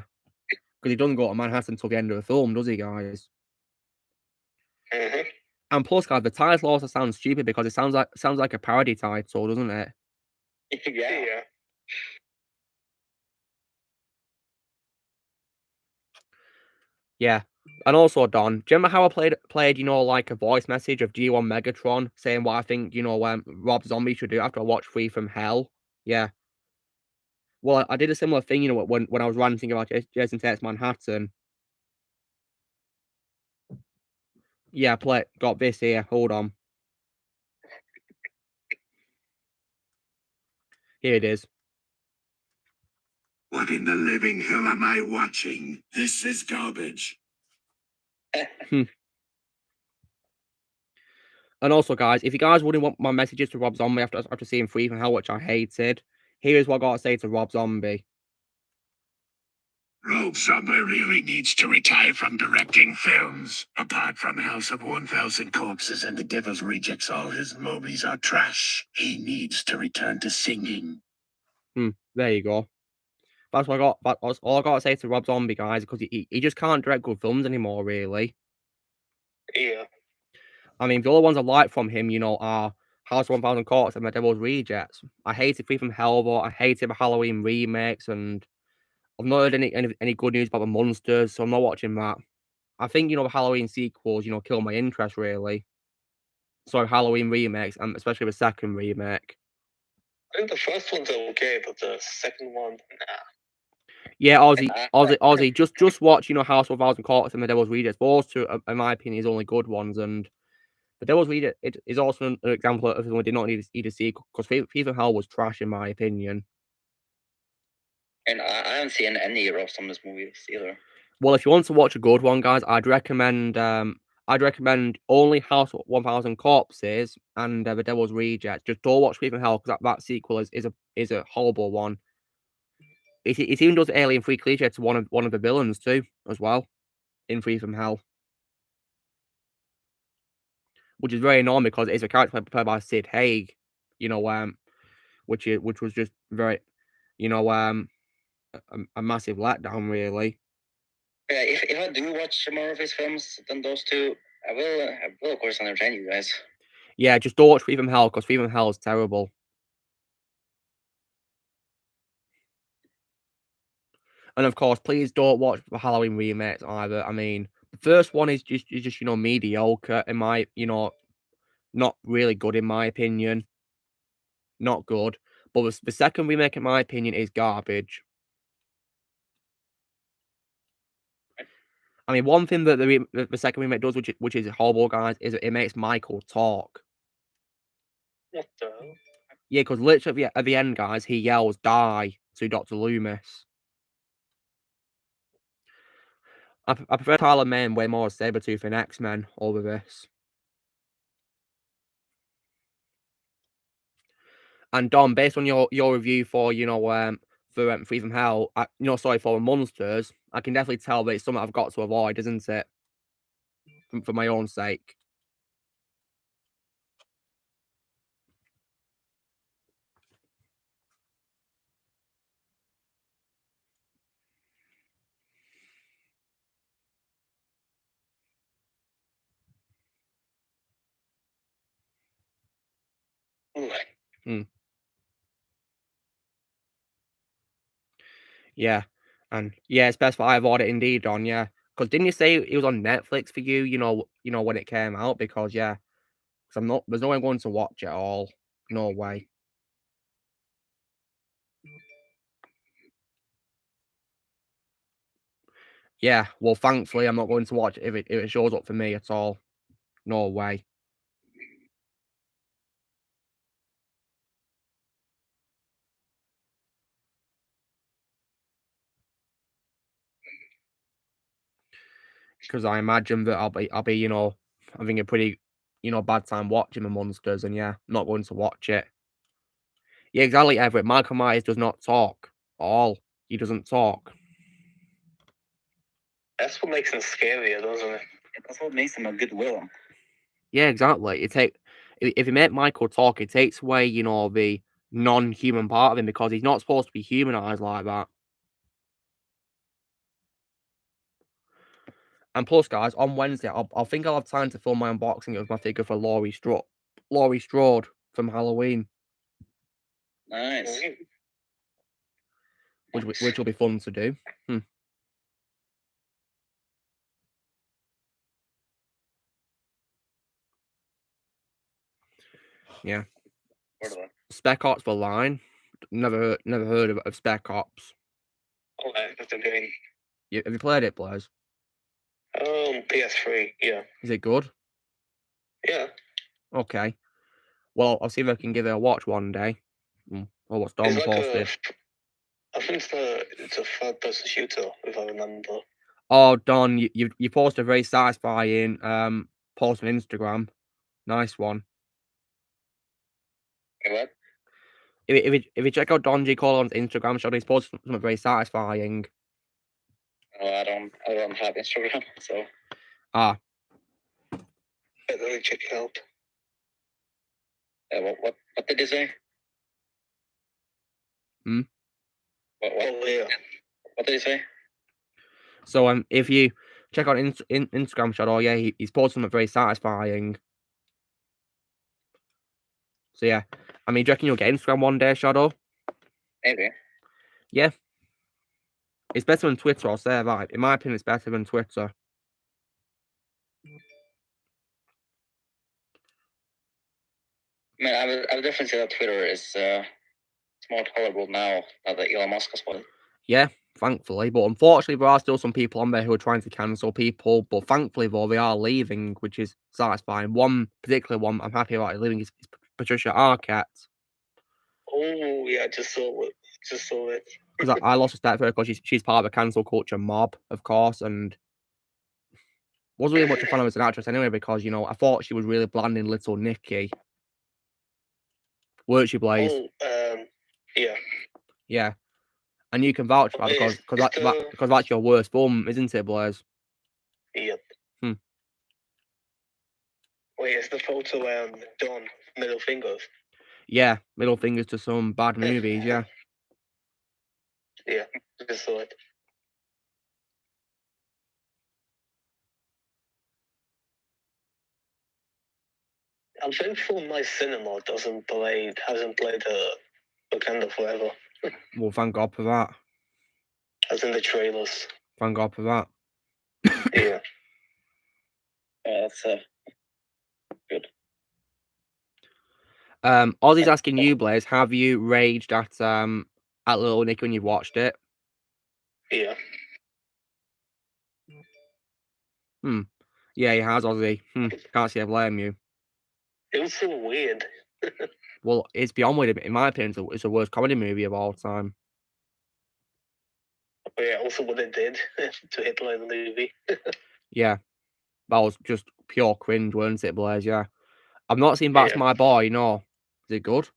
Because he doesn't go to Manhattan until the end of the film, does he, guys? Mm-hmm. And plus, guys, the title also sounds stupid because it sounds like a parody title, doesn't it? Yeah. Yeah. And also, Don, do you remember how I played, like a voice message of G1 Megatron saying what I think, Rob Zombie should do after I watched Free from Hell? Yeah. Well, I did a similar thing, when I was ranting about Jason Takes Manhattan. Yeah, got this here. Hold on. Here it is. What in the living hell am I watching? This is garbage. And also, guys, if you guys wouldn't want my messages to Rob Zombie after seeing Free from Hell, which I hated, here is what I got to say to Rob Zombie. Rob Zombie really needs to retire from directing films. Apart from House of 1,000 Corpses and The Devil's Rejects, all his movies are trash. He needs to return to singing. There you go. That's what I got. That's all I got to say to Rob Zombie, guys, because he just can't direct good films anymore, really. Yeah. I mean, the other ones I like from him, are House of 1,000 Corpses and The Devil's Rejects. I hated Free from Hell, though. I hated the Halloween remakes, and I've not heard any good news about the Monsters, so I'm not watching that. I think, the Halloween sequels, kill my interest, really. So Halloween remakes, and especially the second remake. I think the first one's okay, but the second one, nah. Yeah, Ozzy, just watch, House of 1,000 Corpses and The Devil's Rejects. Those two, in my opinion, is only good ones, and The Devil's Rejects it is also an example of someone did not need a sequel, because Free from Hell was trash, in my opinion. And I haven't seen any Rob Zombie's movies either. Well, if you want to watch a good one, guys, I'd recommend only House of 1,000 Corpses and The Devil's Rejects. Just don't watch Free from Hell, because that sequel is a horrible one. It even does Alien Free cliche to one of the villains too, as well, in Free from Hell, which is very annoying because it's a character played by Sid Haig, which was just very, a massive letdown, really. Yeah, if I do watch more of his films than those two, I will of course entertain you guys. Yeah, just don't watch Free from Hell, because Free from Hell is terrible. And of course, please don't watch the Halloween remakes either. I mean, the first one is just mediocre in my, not really good in my opinion. Not good. But the second remake, in my opinion, is garbage. I mean, one thing that the second remake does, which is horrible, guys, is it makes Michael talk. What the hell? Yeah, because literally at the end, guys, he yells "die" to Dr. Loomis. I prefer Tyler Mane way more as Sabretooth in X-Men over this. And Dom, based on your review for for Free from Hell, for Monsters, I can definitely tell that it's something I've got to avoid, isn't it? For my own sake. Yeah, and yeah, it's best that I avoid it indeed, Don. Yeah, because didn't you say it was on Netflix for you? When it came out, because because I'm not. There's no way I'm going to watch it all. No way. Yeah, well, thankfully, I'm not going to watch it if it shows up for me at all. No way. Because I imagine that I'll be having a pretty bad time watching the Monsters, and yeah, not going to watch it. Yeah, exactly, Everett. Michael Myers does not talk at all. He doesn't talk. That's what makes him scarier, doesn't it? That's what makes him a good villain. Yeah, exactly. If you make Michael talk, it takes away, the non-human part of him, because he's not supposed to be humanized like that. And plus, guys, on Wednesday, I think I'll have time to film my unboxing of my figure for Laurie Strode from Halloween, Nice. which will be fun to do. Yeah. Spec Ops The Line. Never heard of Spec Ops. Oh, that's a game. Have you played it, Blaze? PS3, yeah. Is it good? Yeah. Okay. Well, I'll see if I can give it a watch one day. Or what's Dom posted. I think it's a third-person shooter, if I remember. Oh, Don, you posted a very satisfying post on Instagram. Nice one. What? If you check out Don G. Colon's Instagram, he's posted something very satisfying. Oh, I don't have Instagram, so. Ah. Let me check it out. What did he say? What, Oh, yeah. What did he say? So if you check out Instagram, Shadow, yeah, he's posted something very satisfying. So yeah, I mean, do you reckon you'll get Instagram one day, Shadow? Maybe. Yeah. It's better than Twitter, I'll say that. In my opinion, it's better than Twitter. I mean, I would definitely say that Twitter is more tolerable now that Elon Musk has won. Yeah, thankfully. But unfortunately, there are still some people on there who are trying to cancel people. But thankfully, though, they are leaving, which is satisfying. One particular one I'm happy about leaving is Patricia Arquette. Oh, yeah, I just saw it. Because I lost respect for her because she's part of the cancel culture mob, of course, and wasn't really much a fan of her as an actress anyway, because, I thought she was really bland in Little Nicky. Weren't she, Blaze? Oh, yeah. Yeah. And you can vouch for that because that's your worst film, isn't it, Blaze? Yep. Wait, is the photo Don middle fingers? Yeah, middle fingers to some bad movies, yeah. Yeah, just saw it. I'm thankful my cinema hasn't played Wakanda Forever. Well, thank God for that. As in the trailers. Thank God for that. Yeah. That's good. Ozzy's asking you, Blaze, have you raged at Little Nicky when you've watched it? Yeah. Yeah, he has, Ozzy. Can't say I blame you. It was so weird. Well, it's beyond weird. In my opinion, it's the worst comedy movie of all time. But yeah, also what they did to Hitler in the movie. Yeah. That was just pure cringe, weren't it, Blaze? Yeah. I've not seen That's Yeah. My Boy, no. Is it good?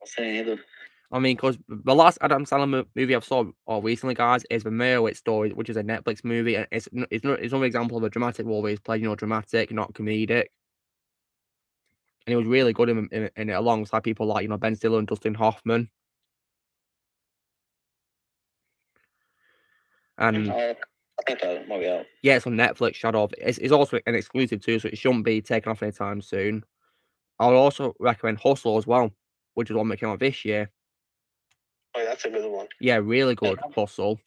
I'll say either. I mean, because the last Adam Sandler movie I've saw recently, guys, is the Meyerowitz Story, which is a Netflix movie, and it's another example of a dramatic role where he's played, dramatic, not comedic. And he was really good in it alongside people like, Ben Stiller and Dustin Hoffman. And I'll check that movie out. yeah, it's on Netflix, Shadow. It's also an exclusive too, so it shouldn't be taken off anytime soon. I would also recommend Hustle as well, which is one that came out this year. Oh, that's a good one. Yeah, really good. Hustle.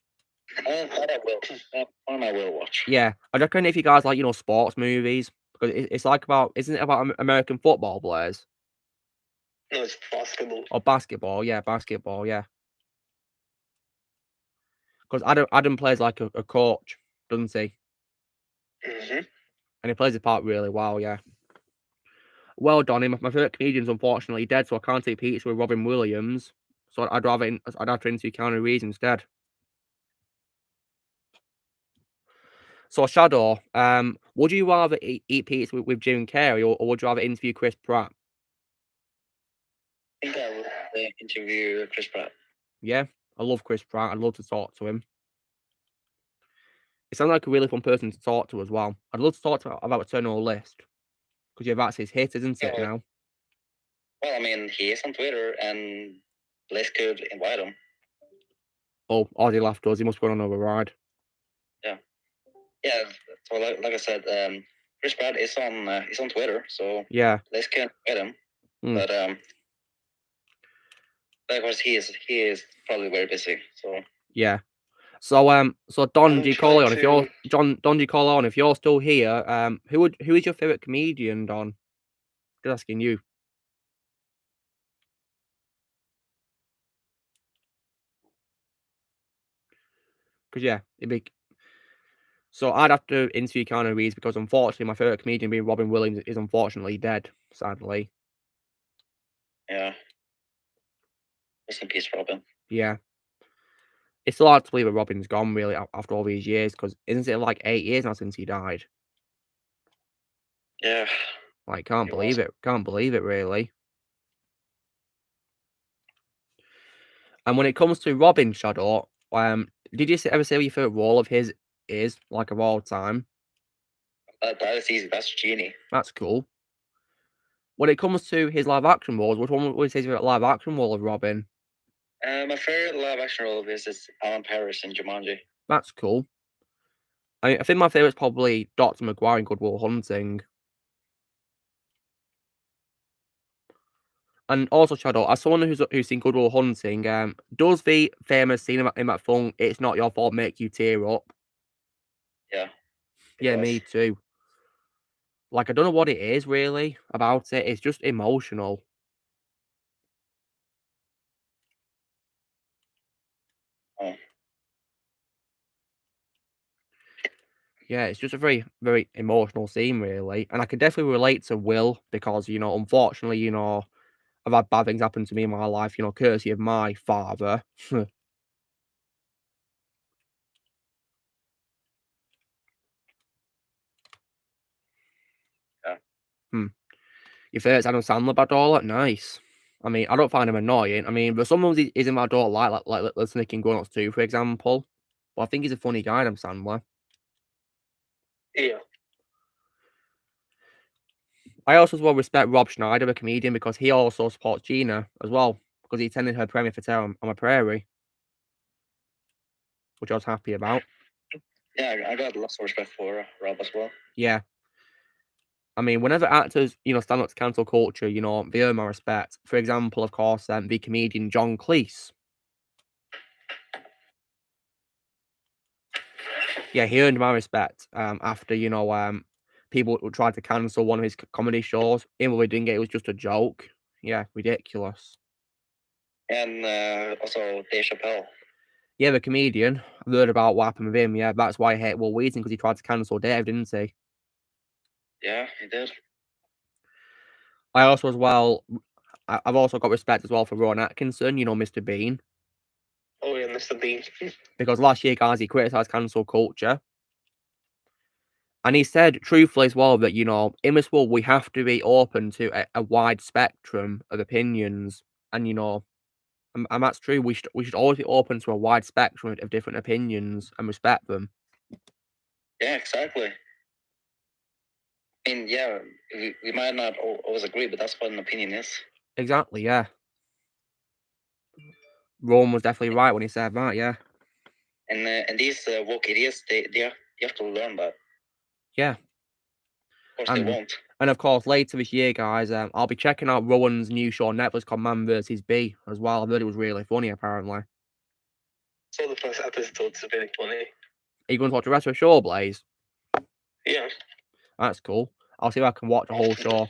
That I will watch. Yeah, I reckon if you guys like, sports movies, because it's like isn't it about American football, Blaze? No, it's basketball. Or basketball, yeah, yeah. Because Adam plays like a coach, doesn't he? Mm-hmm. And he plays the part really well, yeah. Well done him. My favourite comedian's unfortunately dead, so I can't take pizza with Robin Williams. So I'd have to interview Keanu Reeves instead. So Shadow, would you rather eat pizza with Jim Carrey or would you rather interview Chris Pratt? I think I will interview Chris Pratt. Yeah, I love Chris Pratt. I'd love to talk to him. It sounds like a really fun person to talk to as well. I'd love to talk to him about Eternal List. Because yeah, that's his hit, isn't it, now? Well, I mean, he is on Twitter and Les could invite him. Oh, Ozzy left us. He must go on another ride. Yeah, so like I said, Chris Pratt is on Twitter, so yeah, Les can invite him. But of course he is probably very busy. So yeah. So Don G. Corleone, if you're Don G. Corleone, if you're still here, who is your favorite comedian, Don? Just asking you. Because yeah, it'd be. So I'd have to interview Keanu Reeves because unfortunately my favorite comedian being Robin Williams is unfortunately dead, sadly. Yeah. Rest in peace, Robin. Yeah. It's still hard to believe that Robin's gone, really, after all these years, because isn't it like 8 years now since he died? Yeah. Like, can't believe it. Can't believe it, really. And when it comes to Robin, Shadow, did you ever say what your favorite role of his is, like, of all time? That is easy. That's Genie. That's cool. When it comes to his live action roles, which one was his favorite live action role of Robin? My favorite live action role of his is Alan Parrish in Jumanji. That's cool. I think my favorite's probably Dr. McGuire in Good Will Hunting. And also, Shadow, as someone who's seen Good Will Hunting, does the famous scene in that film, "It's Not Your Fault," make you tear up? Yeah. Yeah, me too. Like, I don't know what it is really about it. It's just emotional. Oh. Yeah, it's just a very, very emotional scene, really. And I can definitely relate to Will because, unfortunately, I've had bad things happen to me in my life, courtesy of my father. Yeah. Your favourite's Adam Sandler, bad all that? Nice. I mean, I don't find him annoying. I mean, but sometimes he isn't my daughter like listening to Grown Ups 2, for example. But I think he's a funny guy, Adam Sandler. Yeah. I also as well respect Rob Schneider, a comedian, because he also supports Gina as well, because he attended her premiere for Terror on My Prairie, which I was happy about. Yeah, I got lots of respect for Rob as well. Yeah. I mean, whenever actors, stand up to cancel culture, they earn my respect. For example, of course, the comedian John Cleese. Yeah, he earned my respect after, people tried to cancel one of his comedy shows. Even though they didn't get it, was just a joke. Yeah, ridiculous. And also Dave Chappelle. Yeah, the comedian. I've heard about what happened with him. Yeah, that's why I hate Will Wheaton, because he tried to cancel Dave, didn't he? Yeah, he did. I also, as well, I've also got respect as well for Rowan Atkinson, you know, Mr. Bean. Oh yeah, Mr. Bean. Because last year, guys, he criticised cancel culture. And he said, truthfully as well, that, you know, in this world, we have to be open to a wide spectrum of opinions. And, you know, and that's true. We should always be open to a wide spectrum of different opinions and respect them. Yeah, exactly. I mean, yeah, we might not always agree, but that's what an opinion is. Exactly, yeah. Rowan was definitely right when he said that, yeah. And these woke idiots, you have to learn that. Yeah. Of course, they won't. And of course, later this year, guys, I'll be checking out Rowan's new show on Netflix called Man vs. Bee as well. I heard it was really funny, apparently. So the first episode's really funny. Are you going to watch the rest of the show, Blaze? Yeah. That's cool. I'll see if I can watch the whole show.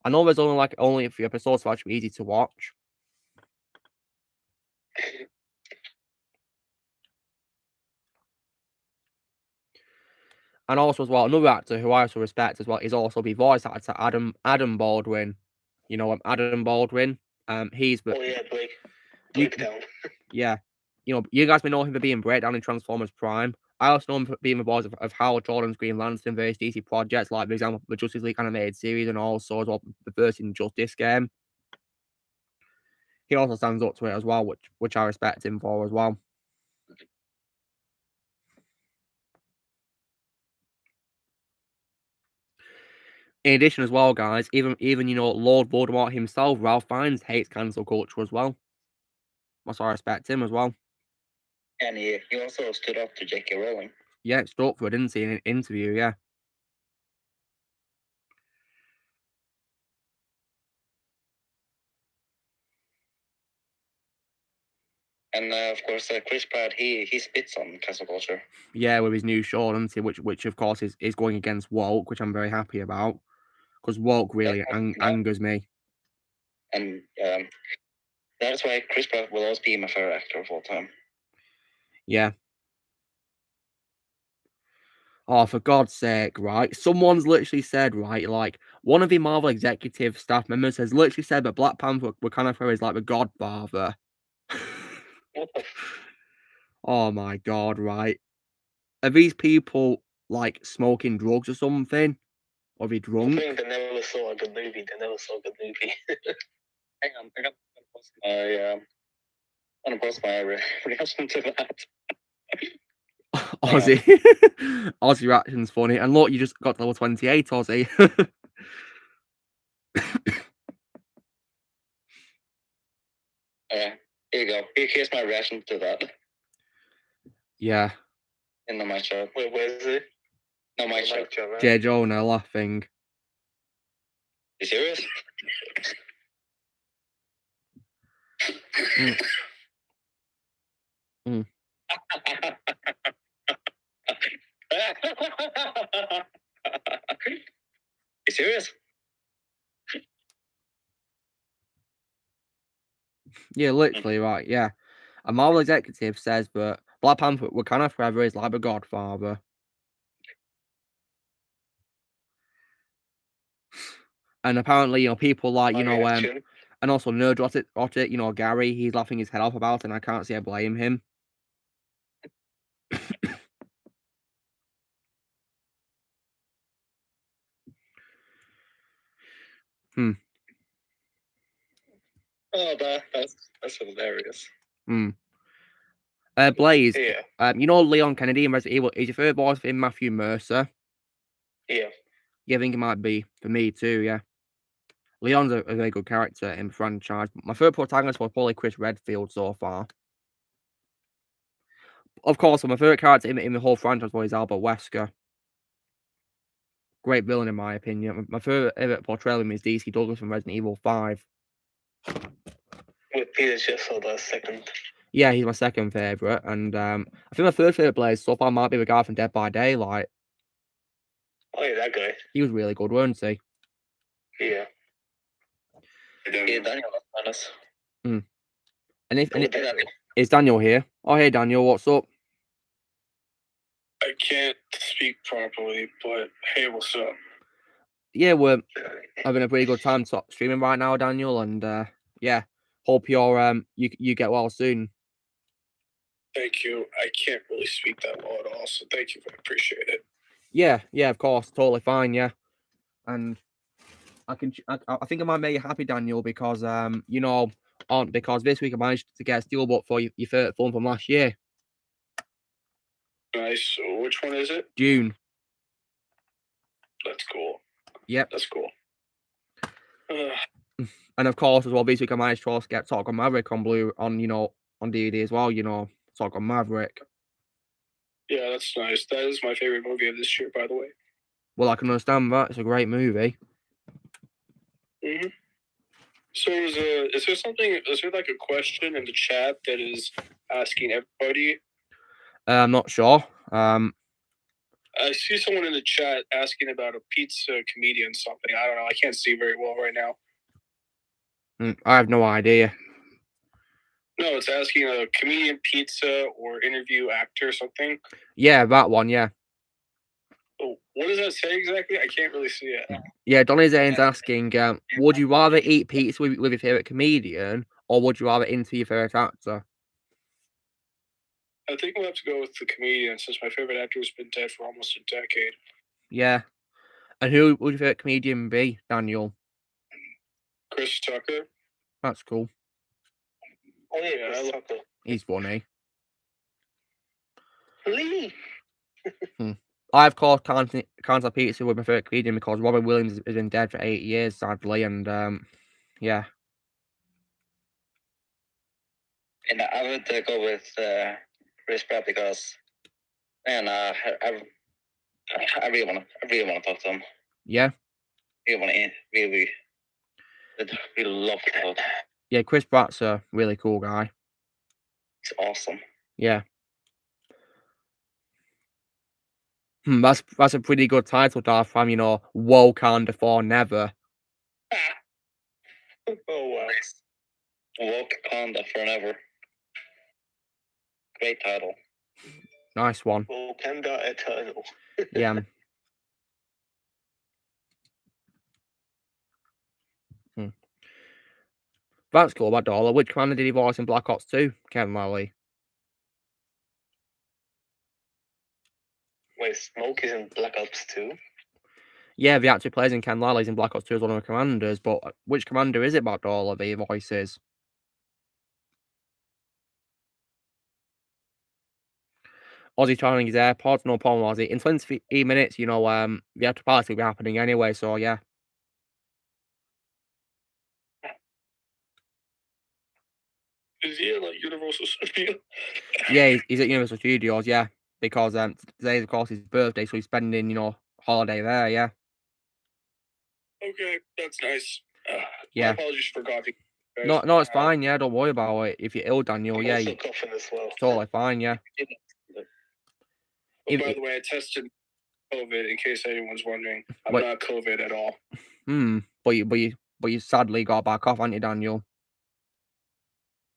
I know there's only a few episodes, so it's actually easy to watch. And also as well, another actor who I also respect as well is also the voice actor Adam Baldwin. You know Adam Baldwin. He's the. Oh yeah, Breakdown. Yeah, you know, you guys may know him for being Breakdown in Transformers Prime. I also know him for being the voice of Hal Jordan's Green Lantern in various DC projects, like for example the Justice League animated series, and also as well the first Injustice game. He also stands up to it as well, which I respect him for as well. In addition, as well, guys, even you know Lord Voldemort himself, Ralph Fiennes, hates cancel culture as well. That's why I respect him as well. And he also stood up to J.K. Rowling. Yeah, stood up for it, didn't he, in an interview? Yeah. And of course, Chris Pratt, he spits on cancel culture. Yeah, with his new show, doesn't he? Which of course is going against woke, which I'm very happy about, because woke really angers me. And that's why Chris Pratt will always be my favorite actor of all time. Yeah. Oh, for God's sake, right? Someone's literally said, right, like, one of the Marvel executive staff members has literally said that Black Panther Wakanda is like the Godfather. Oh my God, right? Are these people, like, smoking drugs or something? Or are they drunk? I think they never saw a good movie. Hang on, I got to post my reaction to that. Ozzy. Ozzy reaction's funny. And look, you just got to level 28, Ozzy. Here you go. Here's my reaction to that. Yeah. In the my show. Wait, where is it? No, my show. Right? J. Jonah laughing. You serious? Mm. You serious? Yeah, literally, right, yeah. A Marvel executive says that Black Panther Wakanda Forever is like the Godfather. And apparently, you know, people like, you know, and also Nerd you know, Gary, he's laughing his head off about it, and I can't say I blame him. Oh, that's hilarious. Blaze, Yeah. you know Leon Kennedy in Resident Evil, is your favorite voice in Matthew Mercer? Yeah. Yeah, I think it might be for me too, yeah. Leon's a very good character in the franchise. My favorite protagonist was probably Chris Redfield so far. Of course, my favorite character in the whole franchise was Albert Wesker. Great villain in my opinion. My favorite portrayal of him is DC Douglas from Resident Evil 5. With Peter Jessel, the second. Yeah, he's my second favorite, and I think my third favorite Blaze so far might be the guy from Dead by Daylight. Oh yeah, that guy. He was really good, weren't he? Yeah. Yeah, Daniel was honest. And Is Daniel here? Oh, hey, Daniel, what's up? I can't speak properly, but hey, what's up? Yeah, we're having a pretty good time streaming right now, Daniel, and yeah, hope you're you get well soon. Thank you. I can't really speak that well at all, so thank you. I appreciate it. Yeah, of course, totally fine, yeah. And I think I might make you happy, Daniel, because you know, because this week I managed to get a steelbook for your third film from last year. Nice. So which one is it? June. That's cool. Yep. That's cool. And of course, as well, this week I managed to also get Top Gun Maverick on on DVD as well. You know, Top Gun Maverick. Yeah, that's nice. That is my favorite movie of this year, by the way. Well, I can understand that. It's a great movie. Mm-hmm. So is there like a question in the chat that is asking everybody? I'm not sure. I see someone in the chat asking about a pizza comedian something. I don't know. I can't see very well right now. I have no idea. No, it's asking a comedian, pizza, or interview actor something. Yeah, that one, yeah. Oh, what does that say exactly? I can't really see it. Yeah, Donny Zane's asking, would you rather eat pizza with your favourite comedian, or would you rather interview your favourite actor? I think we'll have to go with the comedian, since my favorite actor has been dead for almost a decade. Yeah. And who would your favourite comedian be, Daniel? Chris Tucker. That's cool. Oh yeah, Chris Tucker. He's funny. Lee. I've called Cancer Pizza with my favourite comedian because Robin Williams has been dead for 8 years, sadly, and yeah. And I would go with Chris Pratt because, man, I really want to talk to him. Yeah. Really love to talk. Yeah, Chris Pratt's a really cool guy. It's awesome. Yeah. That's a pretty good title to have from, Wakanda for Never. Oh wow. Wakanda Forever. Great title. Nice one. Wakanda Eternal. Yeah. That's cool about Dollar. Which commander did he voice in Black Ops 2, Ken Lally? Wait, Smoke is in Black Ops 2? Yeah, the actor plays in Ken Lally's in Black Ops 2 as one of the commanders, but which commander is it about Dollar that he voices? Ozzy charging his AirPods, no problem, Ozzy. In 20 minutes, the after party will be happening anyway, so yeah. Is he at like Universal Studios? Yeah, he's at Universal Studios, yeah. Because today's of course his birthday, so he's spending, holiday there, yeah. Okay, that's nice. Yeah. My apologies for coughing. No, it's fine, yeah, don't worry about it. If you're ill, Daniel, yeah, also coughing as well. Totally fine, yeah. By the way, I tested COVID in case anyone's wondering. I'm not COVID at all. But you sadly got back off, haven't you, Daniel?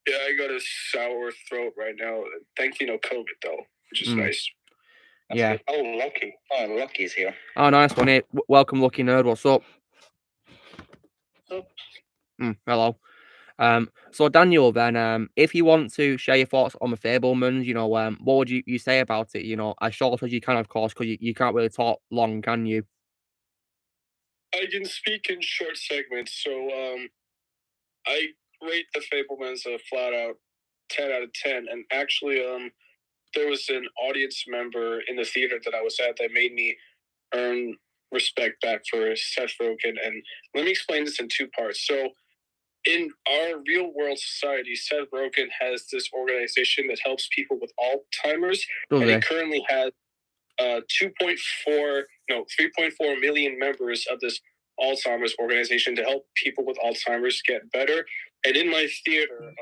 Yeah, I got a sour throat right now. Thankfully, no COVID though, which is nice. Yeah. Oh, Lucky. Oh, Lucky's here. Oh, nice one. Hey, welcome, Lucky Nerd. What's up? Hello. So Daniel, then, if you want to share your thoughts on the Fabelmans, what would you say about it? As short as you can, of course, because you can't really talk long, can you? I can speak in short segments. So, I rate the Fabelmans a flat out 10 out of 10. And actually, there was an audience member in the theater that I was at that made me earn respect back for Seth Rogen. And let me explain this in two parts. So, in our real world society, Seth Rogen has this organization that helps people with Alzheimer's. And he currently has 3.4 million members of this Alzheimer's organization to help people with Alzheimer's get better. And in my theater,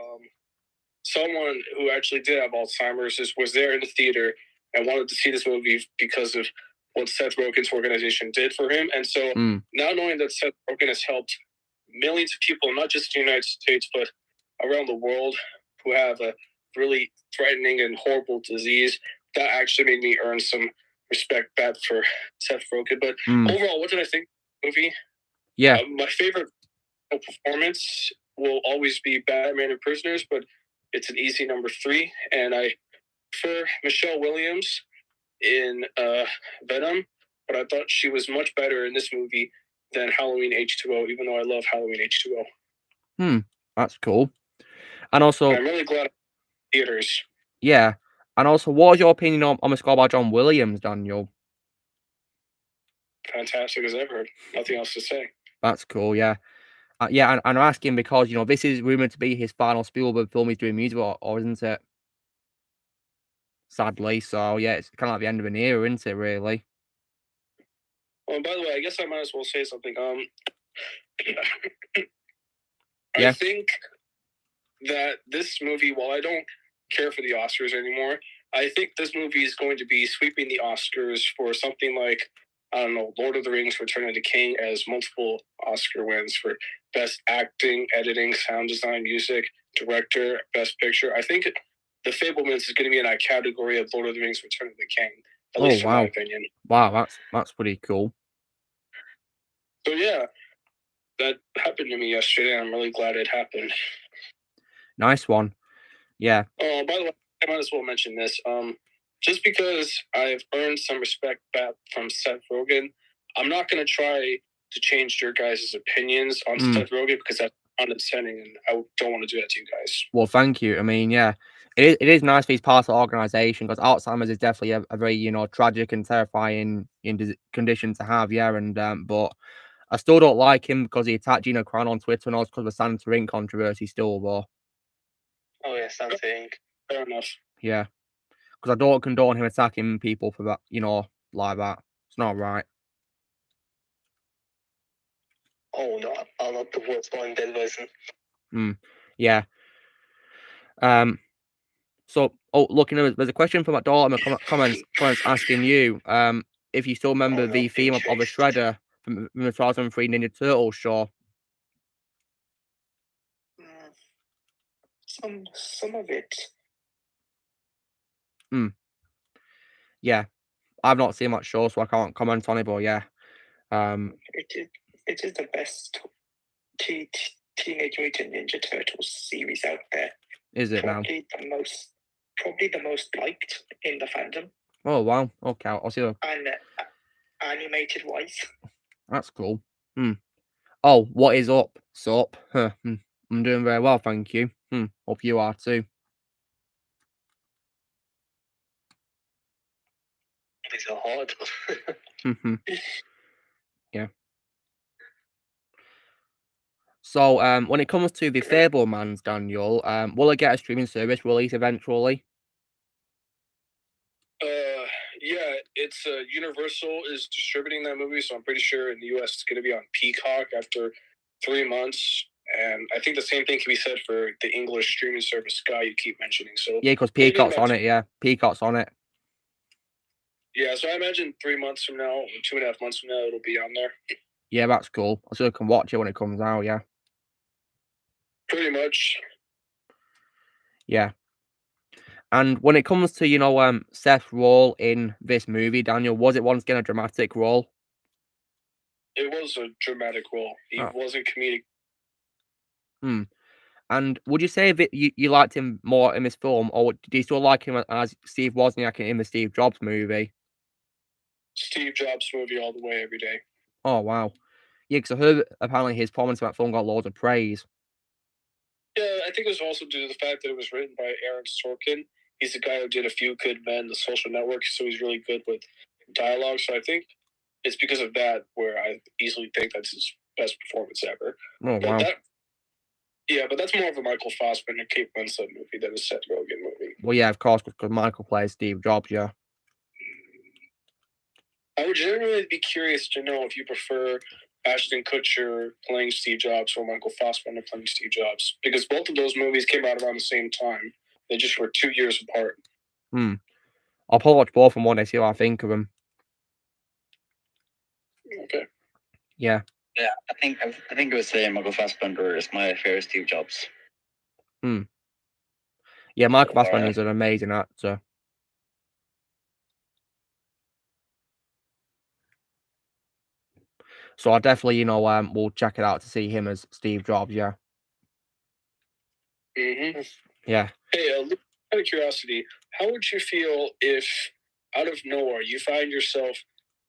someone who actually did have Alzheimer's was there in the theater and wanted to see this movie because of what Seth Rogen's organization did for him. And so now knowing that Seth Rogen has helped millions of people, not just in the United States, but around the world, who have really threatening and horrible disease. That actually made me earn some respect back for Seth Rogen. But overall, what did I think of the movie? Yeah. My favorite performance will always be Batman and Prisoners, but it's an easy number 3. And I prefer Michelle Williams in Venom, but I thought she was much better in this movie than Halloween H2O, even though I love Halloween H2O. That's cool. And also, I'm really glad theaters. Yeah. And also, what was your opinion on the score by John Williams, Daniel? Fantastic as ever. Nothing else to say. That's cool, yeah. Yeah, and I'm asking because, this is rumoured to be his final Spielberg film he's doing music or isn't it? Sadly, so yeah, it's kind of like the end of an era, isn't it, really? Well, by the way, I guess I might as well say something. Yeah. I think that this movie, while I don't care for the Oscars anymore, I think this movie is going to be sweeping the Oscars for something like, I don't know, Lord of the Rings, Return of the King, as multiple Oscar wins for Best Acting, Editing, Sound Design, Music, Director, Best Picture. I think The Fabelmans is going to be in that category of Lord of the Rings, Return of the King, at least in my opinion. Wow, that's pretty cool. So yeah, that happened to me yesterday. I'm really glad it happened. Nice one. Yeah. Oh, by the way, I might as well mention this. Just because I've earned some respect back from Seth Rogen, I'm not going to try to change your guys' opinions on Seth Rogen because that's condescending, and I don't want to do that to you guys. Well, thank you. I mean, yeah, it is nice that he's part of the organization because Alzheimer's is definitely a very tragic and terrifying condition to have. Yeah, and but I still don't like him because he attacked Gina Carano on Twitter and also because of the Santa Inc. controversy. Still, though. Oh yeah, Santa Inc. Fair enough. Yeah, because I don't condone him attacking people for that. Like that. It's not right. Oh no, I love the world's going dead version. Yeah. So, looking, there's a question from my daughter in the comments asking you if you still remember the theme of the Shredder from the 2003 Ninja Turtles show. Some of it. Yeah, I've not seen that show, so I can't comment on it. But yeah, it is the best Teenage Mutant Ninja Turtles series out there. Is it now? Probably the most liked in the fandom. Oh wow! Okay, I'll see. And animated wise, that's cool. Oh, what is up, Sup? I'm doing very well, thank you. Hope you are too. These are hard. Yeah. So, when it comes to the Fabelmans, Daniel, will it get a streaming service release eventually? Yeah, it's Universal is distributing that movie, so I'm pretty sure in the US it's going to be on Peacock after 3 months. And I think the same thing can be said for the English streaming service Sky you keep mentioning. So yeah, because Peacock's on it. Yeah, Peacock's on it. Yeah, so I imagine 3 months from now, or 2.5 months from now, it'll be on there. Yeah, that's cool. I still can watch it when it comes out. Yeah. Pretty much. Yeah. And when it comes to, Seth's role in this movie, Daniel, was it once again a dramatic role? It was a dramatic role. He wasn't comedic. And would you say that you liked him more in this film, or do you still like him as Steve Wozniak in the Steve Jobs movie? Steve Jobs movie all the way, every day. Oh, wow. Yeah, because I heard apparently his performance in that film got loads of praise. Yeah, I think it was also due to the fact that it was written by Aaron Sorkin. He's the guy who did A Few Good Men, The Social Network, so he's really good with dialogue. So I think it's because of that where I easily think that's his best performance ever. Oh, wow. But that's more of a Michael Fassbender, Kate Winslet movie than a Seth Rogen movie. Well, yeah, of course, because Michael plays Steve Jobs, yeah. I would generally be curious to know if you prefer Ashton Kutcher playing Steve Jobs or Michael Fassbender playing Steve Jobs, because both of those movies came out around the same time. They just were 2 years apart. I'll probably watch both of them one day, see what I think of them. Okay. Yeah. Yeah, I think I would say Michael Fassbender is my favorite Steve Jobs. Yeah, Michael Fassbender is an amazing actor. So I definitely, we'll check it out to see him as Steve Jobs. Yeah. Mm-hmm. Yeah. Hey, out of curiosity, how would you feel if, out of nowhere, you find yourself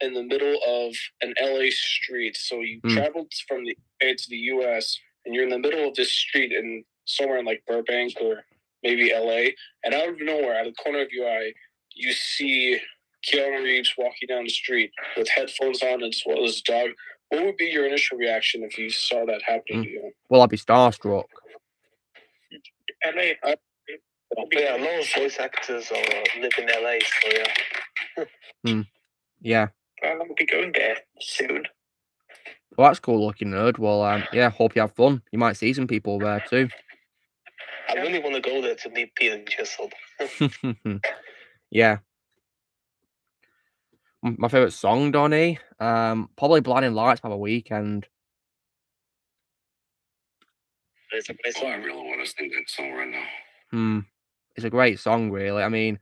in the middle of an LA street? So you traveled from the A to the US, and you're in the middle of this street in somewhere in like Burbank or maybe LA, and out of nowhere, out of the corner of your eye, you see Keanu Reeves walking down the street with headphones on as well as a dog. What would be your initial reaction if you saw that happening to you? Well, I'd be starstruck. LA. Yeah, a lot of voice actors live in LA, so yeah. Yeah. Well, I'll be going there soon. Well, that's cool looking, nerd. Well, yeah, hope you have fun. You might see some people there too. I really want to go there to meet Peter Chisel. Yeah. My favorite song, Donnie. Probably Blinding Lights by The Weeknd. It's a great song. I really want to sing that song right now. It's a great song, really. I mean,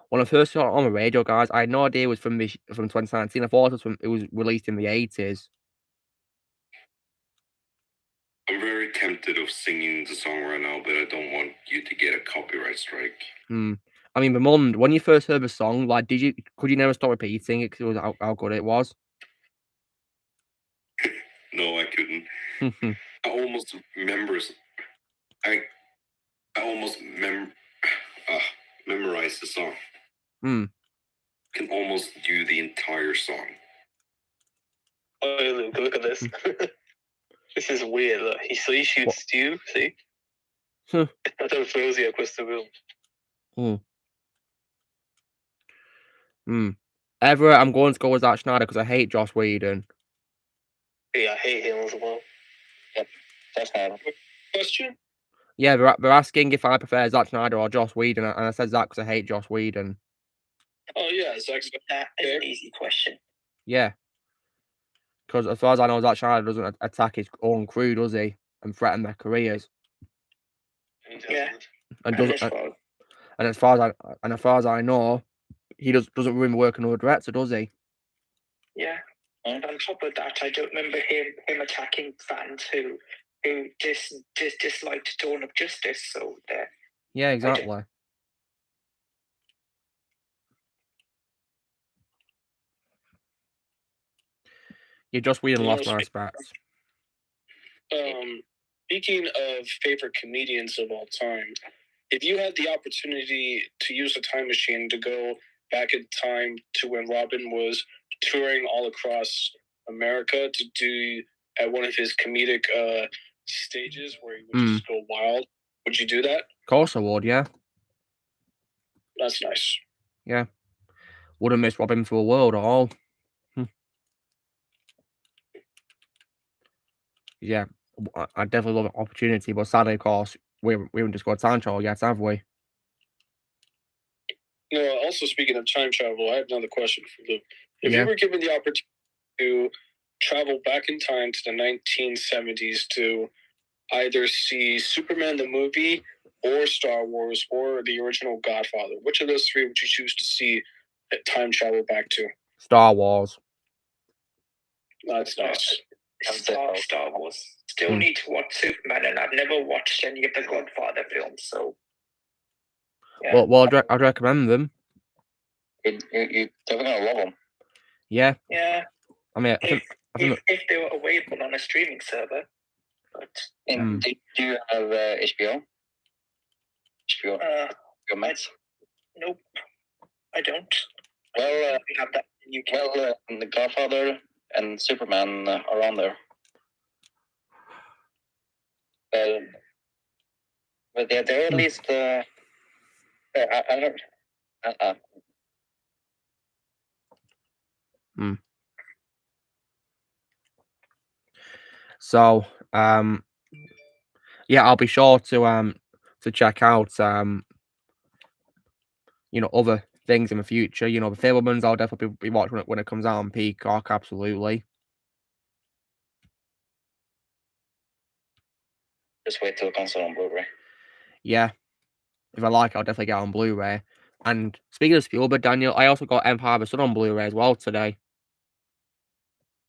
when I first saw it on the radio, guys, I had no idea it was from 2019. I thought it was released in the 80s. I'm very tempted of singing the song right now, but I don't want you to get a copyright strike. I mean, Ramon, when you first heard the song, like, could you never stop repeating it because it was how good it was? No, I couldn't. I almost remember. I almost memorized the song. Can almost do the entire song. Oh, look at this. This is weird. Look. He shoots you. See? That throws you across the room. Everett, I'm going to go with Zack Snyder because I hate Joss Whedon. Yeah, I hate him as well. Yep, Zack Snyder. Question? Yeah, they're asking if I prefer Zack Snyder or Joss Whedon, and I said Zack because I hate Joss Whedon. Oh yeah, Zack. That is an easy question. Yeah, because as far as I know, Zack Snyder doesn't attack his own crew, does he, and threaten their careers? Yeah, and as far as I know, he doesn't ruin the work of another director, does he? Yeah. And on top of that, I don't remember him attacking fans who disliked Dawn of Justice. So there. Yeah, exactly. You just Whedon lost my respects. Speaking of favorite comedians of all time, if you had the opportunity to use a time machine to go back in time to when Robin was touring all across America to do at one of his comedic stages where he would just go wild, would you do that? Of course I would, yeah. That's nice. Yeah. Wouldn't miss Robin for the world at all. Yeah, I definitely love the opportunity, but sadly, of course, we haven't just got time travel yet, have we? No, also speaking of time travel, I have another question for Luke. If you were given the opportunity to travel back in time to the 1970s to either see Superman the movie or Star Wars or the original Godfather, which of those three would you choose to see time travel back to? Star Wars. That's nice. Star Wars. Still need to watch Superman, and I've never watched any of the Godfather films, so. Yeah. Well, I'd recommend them. You're definitely gonna love them. Yeah. Yeah. I mean, if they were available on a streaming server. But did you have HBO? HBO Max? Nope, I don't. Well, we have that in UK. Well, the Godfather and Superman are on there. But they're at least. I don't. So, yeah, I'll be sure to check out other things in the future. The Fabelmans I'll definitely be watching when it comes out on Peacock. Absolutely. Just wait till it comes out on Blu-ray. Yeah. If I like it, I'll definitely get it on Blu-ray. And speaking of Spielberg, Daniel, I also got Empire of the Sun on Blu-ray as well today.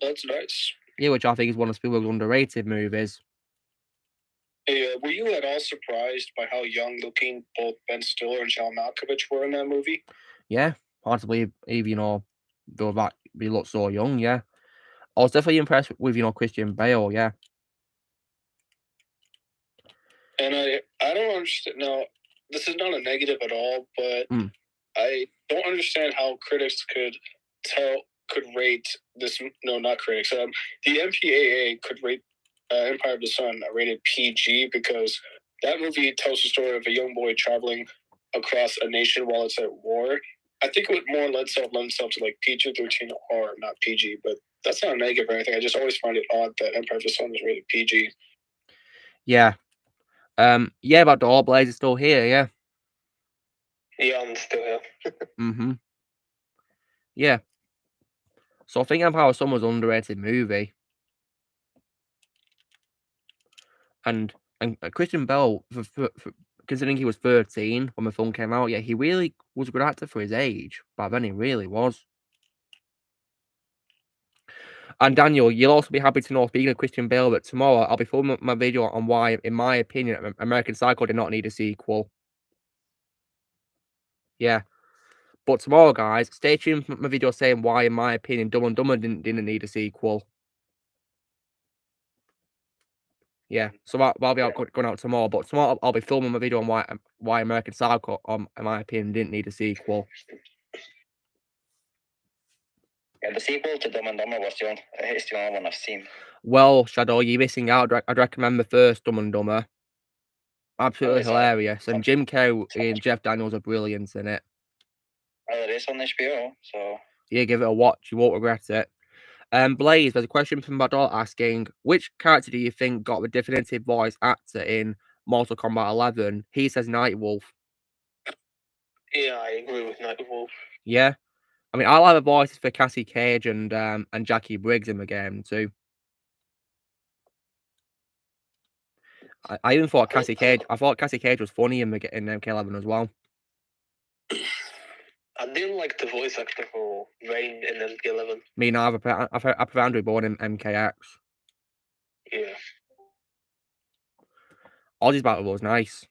That's nice. Yeah, which I think is one of Spielberg's underrated movies. Hey, were you at all surprised by how young-looking both Ben Stiller and John Malkovich were in that movie? Yeah, hard to believe, even, they look so young, yeah. I was definitely impressed with, Christian Bale, yeah. And I don't understand. Now, this is not a negative at all, but I don't understand how critics could rate this. No, not critics. The MPAA could rate Empire of the Sun rated PG because that movie tells the story of a young boy traveling across a nation while it's at war. I think it would more lend itself to like PG-13 or not PG, but that's not a negative or anything. I just always find it odd that Empire of the Sun is rated PG. Yeah. Yeah, but All Blaze is still here, yeah. Yeah, I'm still here. Yeah. So I think Empire of the Sun was an underrated movie. And Christian Bale, for considering he was 13 when the film came out, yeah, he really was a good actor for his age. Back then, he really was. And Daniel, you'll also be happy to know, speaking of Christian Bale, that tomorrow I'll be filming my video on why, in my opinion, American Psycho did not need a sequel. Yeah. But tomorrow, guys, stay tuned for my video saying why, in my opinion, Dumb and Dumber didn't need a sequel. Yeah, so that'll be going out tomorrow. But tomorrow I'll be filming my video on why American Psycho, in my opinion, didn't need a sequel. Yeah, the sequel to Dumb and Dumber is the only one I've seen. Well, Shadow, you're missing out. I'd recommend the first Dumb and Dumber. Absolutely hilarious. And Jim Carrey and Jeff Daniels are brilliant in it. Well, it is on HBO, so... Yeah, give it a watch. You won't regret it. Blaze, there's a question from Badal asking, which character do you think got the definitive voice actor in Mortal Kombat 11? He says Nightwolf. Yeah, I agree with Nightwolf. Yeah? I mean, I like the voices for Cassie Cage and Jackie Briggs in the game, too. I even thought Cassie Cage was funny in MK11 as well. I didn't like the voice actor for Rain in MK11. Me neither. I prefer Andrew Bourne in MKX. Yeah. Ozzy's battle was nice.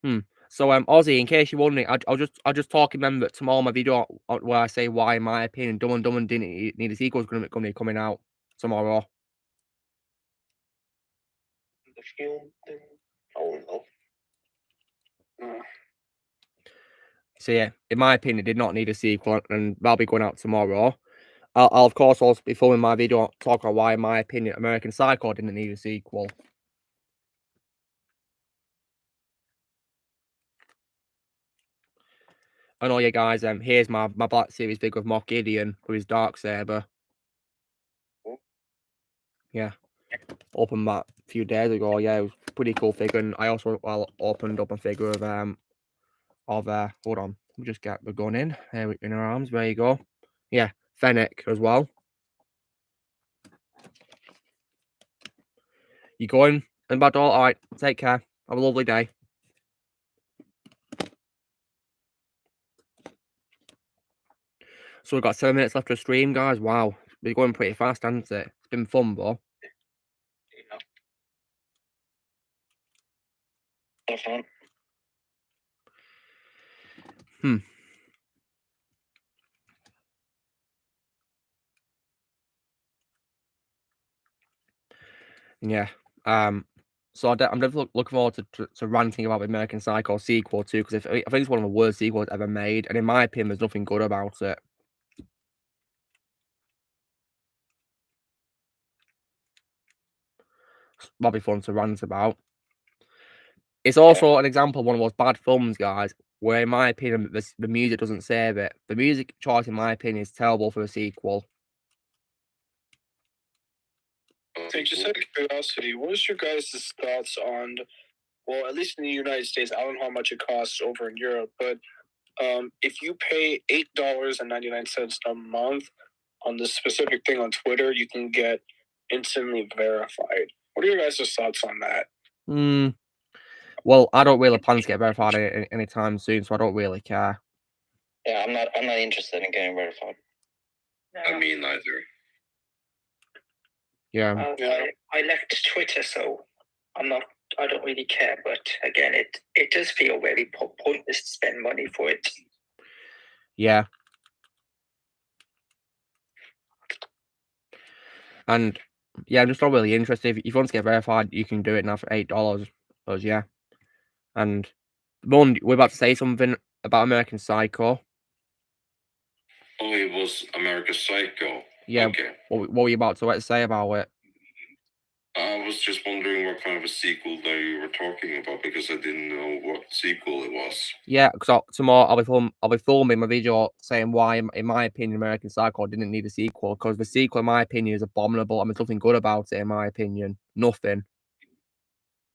So Ozzy, in case you're wondering, I'll just talk. Remember that tomorrow my video where I say why, in my opinion, Dumb and Dumber didn't need a sequel is going to be coming out tomorrow. The film thing? I don't know. So yeah, in my opinion, it did not need a sequel, and that'll be going out tomorrow. I'll of course also be filming my video talking about why, in my opinion, American Psycho didn't need a sequel. And all you guys, here's my Black Series figure of Moff Gideon with his Darksaber. Yeah, opened that a few days ago. Yeah, it was a pretty cool figure. And I also opened up a figure of hold on, let me just get the gun in her arms. There you go. Yeah, Fennec as well. You going? And Badal, all right. Take care. Have a lovely day. So we've got 7 minutes left to stream, guys. Wow, we're going pretty fast, hasn't it? It's been fun, though. Yeah. Fun. Yeah. So I'm definitely looking forward to ranting about the American Psycho sequel too, because I think it's one of the worst sequels ever made, and in my opinion, there's nothing good about it. That'll be fun to rant about. It's also an example of one of those bad films, guys, where in my opinion, the music doesn't save it. The music choice, in my opinion, is terrible for a sequel. Hey, just out of curiosity, what is your guys' thoughts on, well, at least in the United States, I don't know how much it costs over in Europe, but if you pay $8.99 a month on this specific thing on Twitter, you can get instantly verified. What are your guys' thoughts on that? Well, I don't really plan to get verified anytime soon, so I don't really care. Yeah, I'm not interested in getting verified. I mean, neither. Yeah. I left Twitter, so I don't really care. But again, it does feel very pointless to spend money for it. Yeah. And yeah, I'm just not really interested. If you want to get verified, you can do it now for $8. Because yeah. And Mon, we're about to say something about American Psycho. Oh, it was American Psycho. Yeah. Okay. What were you about to say about it? I was just wondering what kind of a sequel that you were talking about because I didn't know what sequel it was. Yeah, because tomorrow I'll be filming my video saying why, in my opinion, American Psycho didn't need a sequel. Because the sequel, in my opinion, is abominable. I mean, there's nothing good about it, in my opinion. Nothing.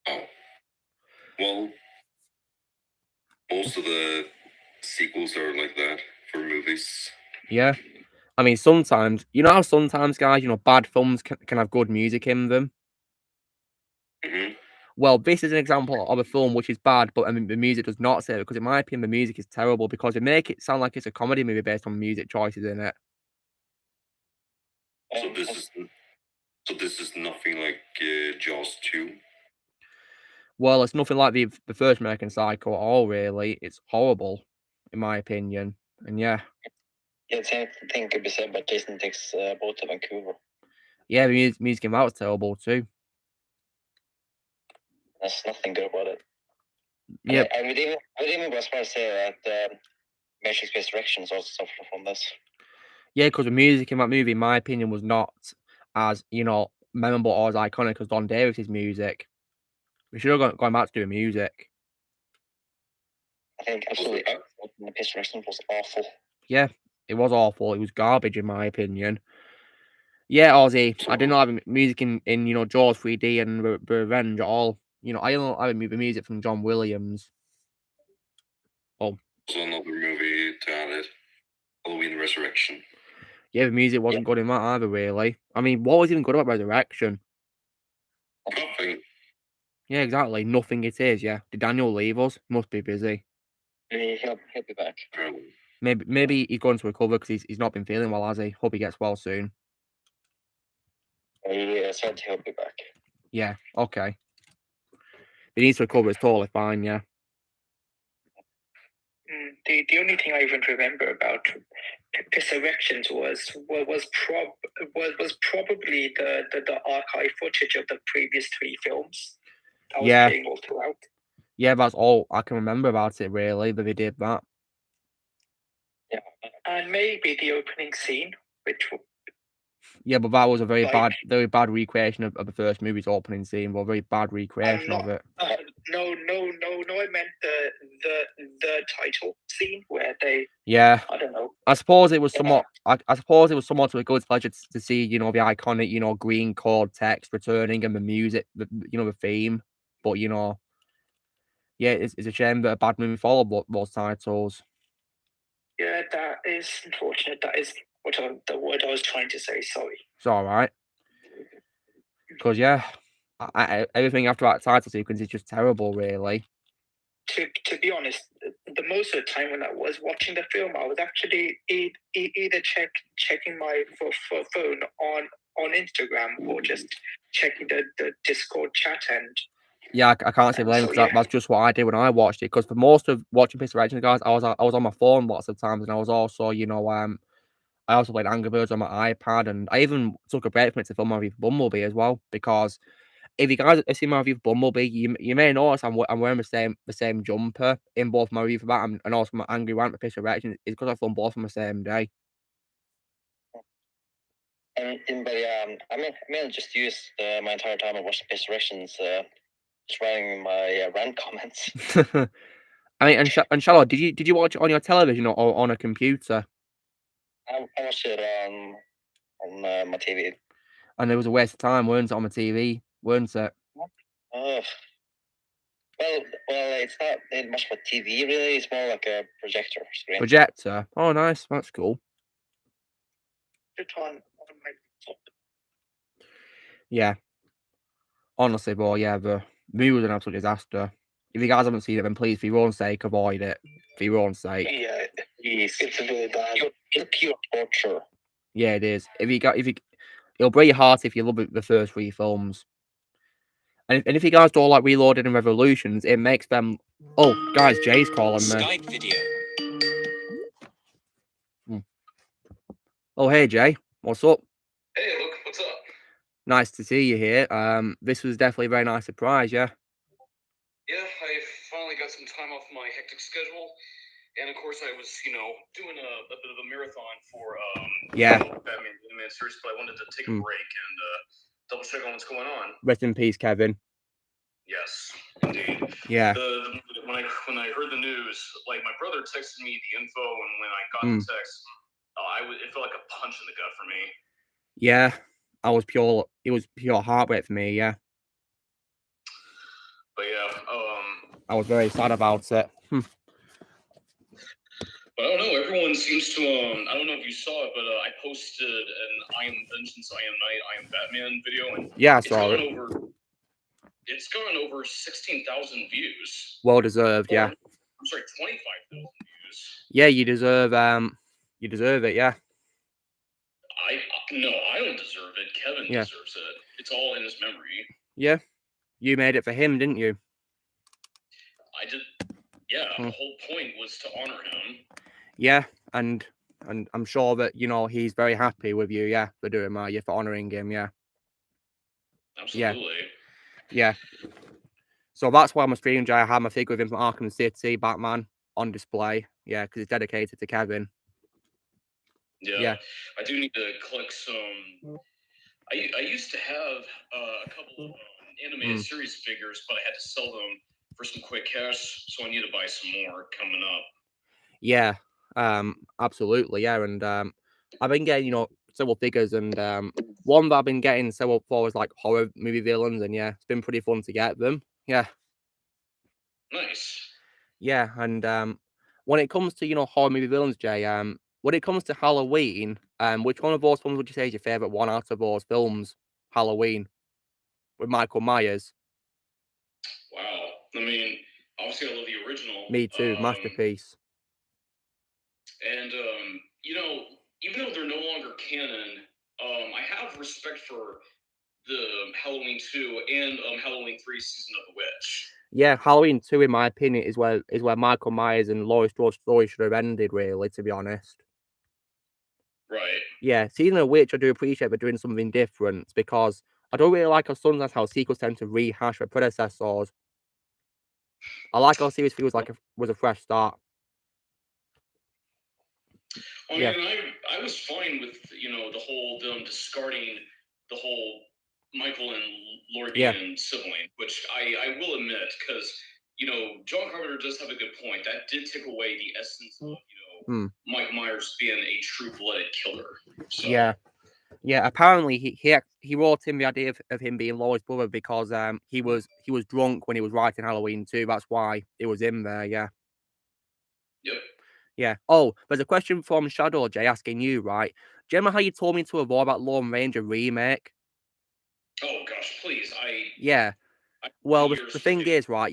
Oh. Well, most of the sequels are like that for movies. Yeah. I mean, sometimes, you know how sometimes, guys, bad films can have good music in them? Mm-hmm. Well, this is an example of a film which is bad, but I mean, the music does not say it, because in my opinion, the music is terrible because they make it sound like it's a comedy movie based on music choices in it. So this is nothing like Jaws 2? Well, it's nothing like the first American Psycho at all, really. It's horrible, in my opinion. And yeah. Yeah, the same thing could be said about Jason Takes Boat to Vancouver. Yeah, the music in that was terrible too. There's nothing good about it. Yeah. I would even go as far as say that Matrix Resurrections also suffered from this. Yeah, because the music in that movie, in my opinion, was not as, memorable or as iconic as Don Davis's music. We should have gone back to doing music. I think absolutely Resurrections was awful. Yeah, it was awful. It was garbage, in my opinion. Yeah, Ozzy, I didn't like music in Jaws 3D and Revenge at all. I don't like the music from John Williams. Oh. So another movie to add it. Halloween Resurrection. Yeah, the music wasn't good in that either, really. I mean, what was even good about Resurrection? Nothing. Yeah, exactly. Nothing it is, yeah. Did Daniel leave us? Must be busy. He'll be back. Maybe he's going to recover because he's not been feeling well, has he? Hope he gets well soon. He said he'll be back. Yeah, okay. He needs to recover, it's totally fine, yeah. The only thing I even remember about Resurrections was probably the archive footage of the previous 3 films. That was playing all throughout. Yeah, that's all I can remember about it, really, that they did that. Yeah, and maybe the opening scene, which. Yeah, but that was a very bad recreation of the first movie's opening scene. Well, very bad recreation of it. No. I meant the title scene where they. Yeah. I don't know. I suppose it was somewhat. I suppose it was somewhat to a good pleasure to see, the iconic, green chord text returning and the music, the theme. But yeah, it's a shame that a bad movie followed those titles. Yeah, that is unfortunate. That is the word I was trying to say. Sorry. It's all right. Because yeah, everything after that title sequence is just terrible, really. To be honest, the most of the time when I was watching the film, I was actually either checking my phone on Instagram or just checking the Discord chat. And yeah, I can't say blame because that's just what I did when I watched it. Because for most of watching Resurrection, guys, I was on my phone lots of times, and I was also, I also played Angry Birds on my iPad, and I even took a break from it to film my review for Bumblebee as well. Because if you guys have seen my review for Bumblebee, you may notice I'm wearing the same jumper in both my review for that and also my Angry Rant for Resurrection. It's because I filmed both on the same day. But I mean, just use my entire time of watching Resurrections, just writing my rant comments. I mean, and Charlotte, did you watch it on your television or on a computer? I watched it on my TV. And it was a waste of time, weren't it, on the TV, weren't it? Well, it's not much of a TV, really. It's more like a projector screen. Projector? Oh, nice. That's cool. It's on my laptop. Yeah. Honestly, boy, yeah, the movie was an absolute disaster. if you guys haven't seen it, then please, for your own sake, avoid it. For your own sake. Yeah, it's really bad. It's pure torture. Yeah, it is. It'll break your heart if you love the first 3 films. And if you guys don't like Reloaded and Revolutions, it makes them. Oh, guys, Jay's calling me. Skype video. Oh, hey, Jay. What's up? Hey, look, what's up? Nice to see you here. This was definitely a very nice surprise, yeah. Yeah, I finally got some time off my hectic schedule, and of course, I was, doing a bit of a marathon for Yeah. Batman Animated Series, but I wanted to take a break and double check on what's going on. Rest in peace, Kevin. Yes, indeed. Yeah. When I heard the news, like my brother texted me the info, and when I got the text, it felt like a punch in the gut for me. Yeah, it was pure heartbreak for me, yeah. But yeah, I was very sad about it. But I don't know. Everyone seems to. I don't know if you saw it, but I posted an I Am Vengeance, I Am Night, I Am Batman video, and Yeah, I saw it. It's gone over 16,000 views. Well deserved, yeah. I'm sorry, 25,000 views. Yeah, you deserve it, yeah. No, I don't deserve it. Kevin deserves it. It's all in his memory. Yeah, you made it for him, didn't you? I did. Yeah, the whole point was to honor him. Yeah, and I'm sure that he's very happy with you, yeah, for doing that, for honoring him, yeah. Absolutely. Yeah. So that's why I'm a stream, Jay. I have my figure of him from Arkham City, Batman, on display. Yeah, because it's dedicated to Kevin. Yeah. I do need to collect some. I used to have a couple of animated series figures, but I had to sell them for some quick cash, so I need to buy some more coming up. Yeah, absolutely, yeah, and I've been getting several figures, and one that I've been getting several for is like horror movie villains, and yeah, it's been pretty fun to get them. Yeah. Nice. Yeah, and when it comes to horror movie villains, Jay, when it comes to Halloween, which one of those films would you say is your favorite one out of those films? Halloween with Michael Myers. Wow. I mean, obviously, I love the original. Me too, masterpiece. And even though they're no longer canon, I have respect for the Halloween 2 and Halloween 3 Season of the Witch. Yeah, Halloween 2, in my opinion, is where Michael Myers and Laurie Strode's story should have ended, really, to be honest. Right. Yeah, Season of the Witch, I do appreciate they're doing something different, because I don't really like how sometimes how sequels tend to rehash their predecessors. I like how series feels like was a fresh start. I mean, I was fine with the whole them discarding the whole Michael and Laurie being sibling, which I will admit, because John Carpenter does have a good point. That did take away the essence of Mike Myers being a true-blooded killer. So. Yeah. Apparently, he wrote in the idea of him being Laurie's brother because he was drunk when he was writing Halloween 2. That's why it was him there. Yeah. Yep. Yeah. Oh, there's a question from Shadow Jay asking you, right? Do you remember how you told me to avoid about Lone Ranger remake? Oh gosh, please! Yeah. Well, the thing is, right?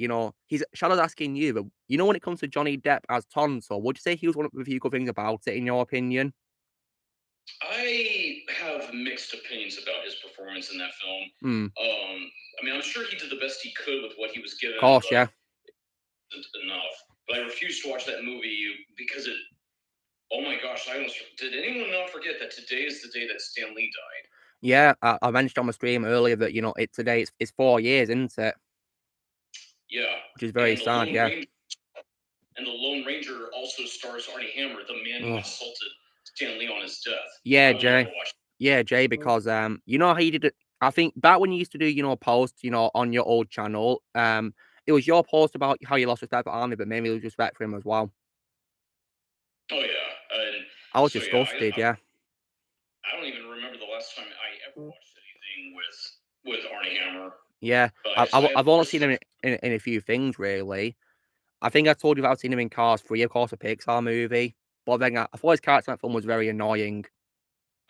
Shadow's asking you, but when it comes to Johnny Depp as Tonto, would you say he was one of the few good things about it, in your opinion? I have mixed opinions about his performance in that film. I mean, I'm sure he did the best he could with what he was given. Of course, yeah. Enough. But I refuse to watch that movie because it. Oh my gosh! Did anyone not forget that today is the day that Stan Lee died? Yeah, I mentioned on my stream earlier that today it's 4 years, isn't it? Yeah. Which is very sad. Yeah. And the Lone Ranger also stars Arnie Hammer, the man who assaulted Stan Lee on his death. Yeah, Jay. Yeah, Jay, because you know how you did it. I think back when you used to do posts on your old channel, it was your post about how you lost respect for Arnie, but maybe lose respect for him as well. Oh yeah, I was disgusted. Yeah. I don't even remember the last time I ever watched anything with Arnie Hammer. Yeah, I've only seen him in a few things, really. I think I told you that I've seen him in Cars 3, of course, a Pixar movie. But then I thought his character in that film was very annoying.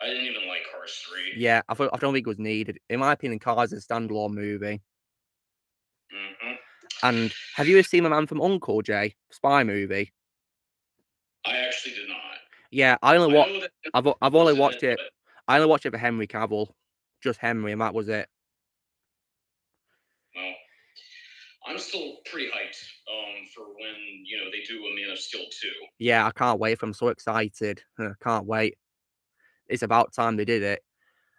I didn't even like Cars 3. Yeah, I don't think it was needed. In my opinion, Cars is a standalone movie. And have you ever seen My Man from U.N.C.L.E., Jay? Spy movie. I actually did not. Yeah, I've only watched it. I only watched it for Henry Cavill, just Henry, and that was it. Well, I'm still pretty hyped for when they do a Man of Steel 2. Yeah, I can't wait. I'm so excited. Can't wait. It's about time they did it.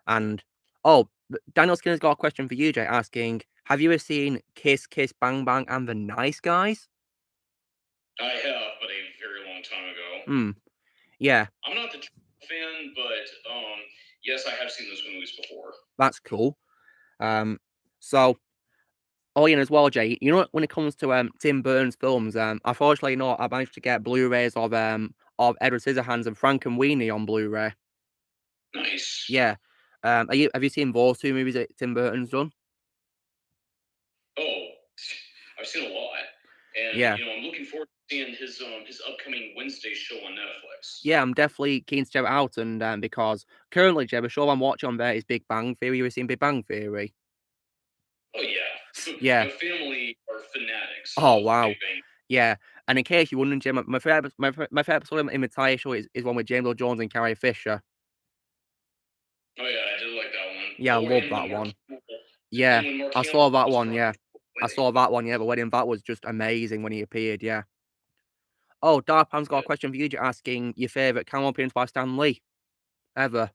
And Daniel Skinner's got a question for you, Jay, asking, have you ever seen Kiss Kiss Bang Bang and the Nice Guys? I have, but a very long time ago. Yeah. I'm not the fan, but yes, I have seen those movies before. That's cool. So, Ian as well, Jay. You know, when it comes to Tim Burton's films, unfortunately, I managed to get Blu-rays of Edward Scissorhands and Frankenweenie on Blu-ray. Nice. Yeah. Have you seen those two movies that Tim Burton's done? Oh, I've seen a lot, and yeah. I'm looking forward to seeing his upcoming Wednesday show on Netflix. Yeah, I'm definitely keen to check it out, and because currently, Jay, the show I'm watching on there is Big Bang Theory. You ever seen Big Bang Theory? Oh yeah. Yeah. My family are fanatics. Oh wow. Yeah, and in case you wondering, Jim, my favorite episode in the entire show is one with James Earl Jones and Carrie Fisher. Oh yeah, I did like that one. Yeah, I love that one. Yeah, I saw that one. Yeah, I saw that one. Yeah, the wedding, that was just amazing when he appeared. Yeah. Oh, Darpan's got a question for you, asking your favorite cameo appearance by Stan Lee ever.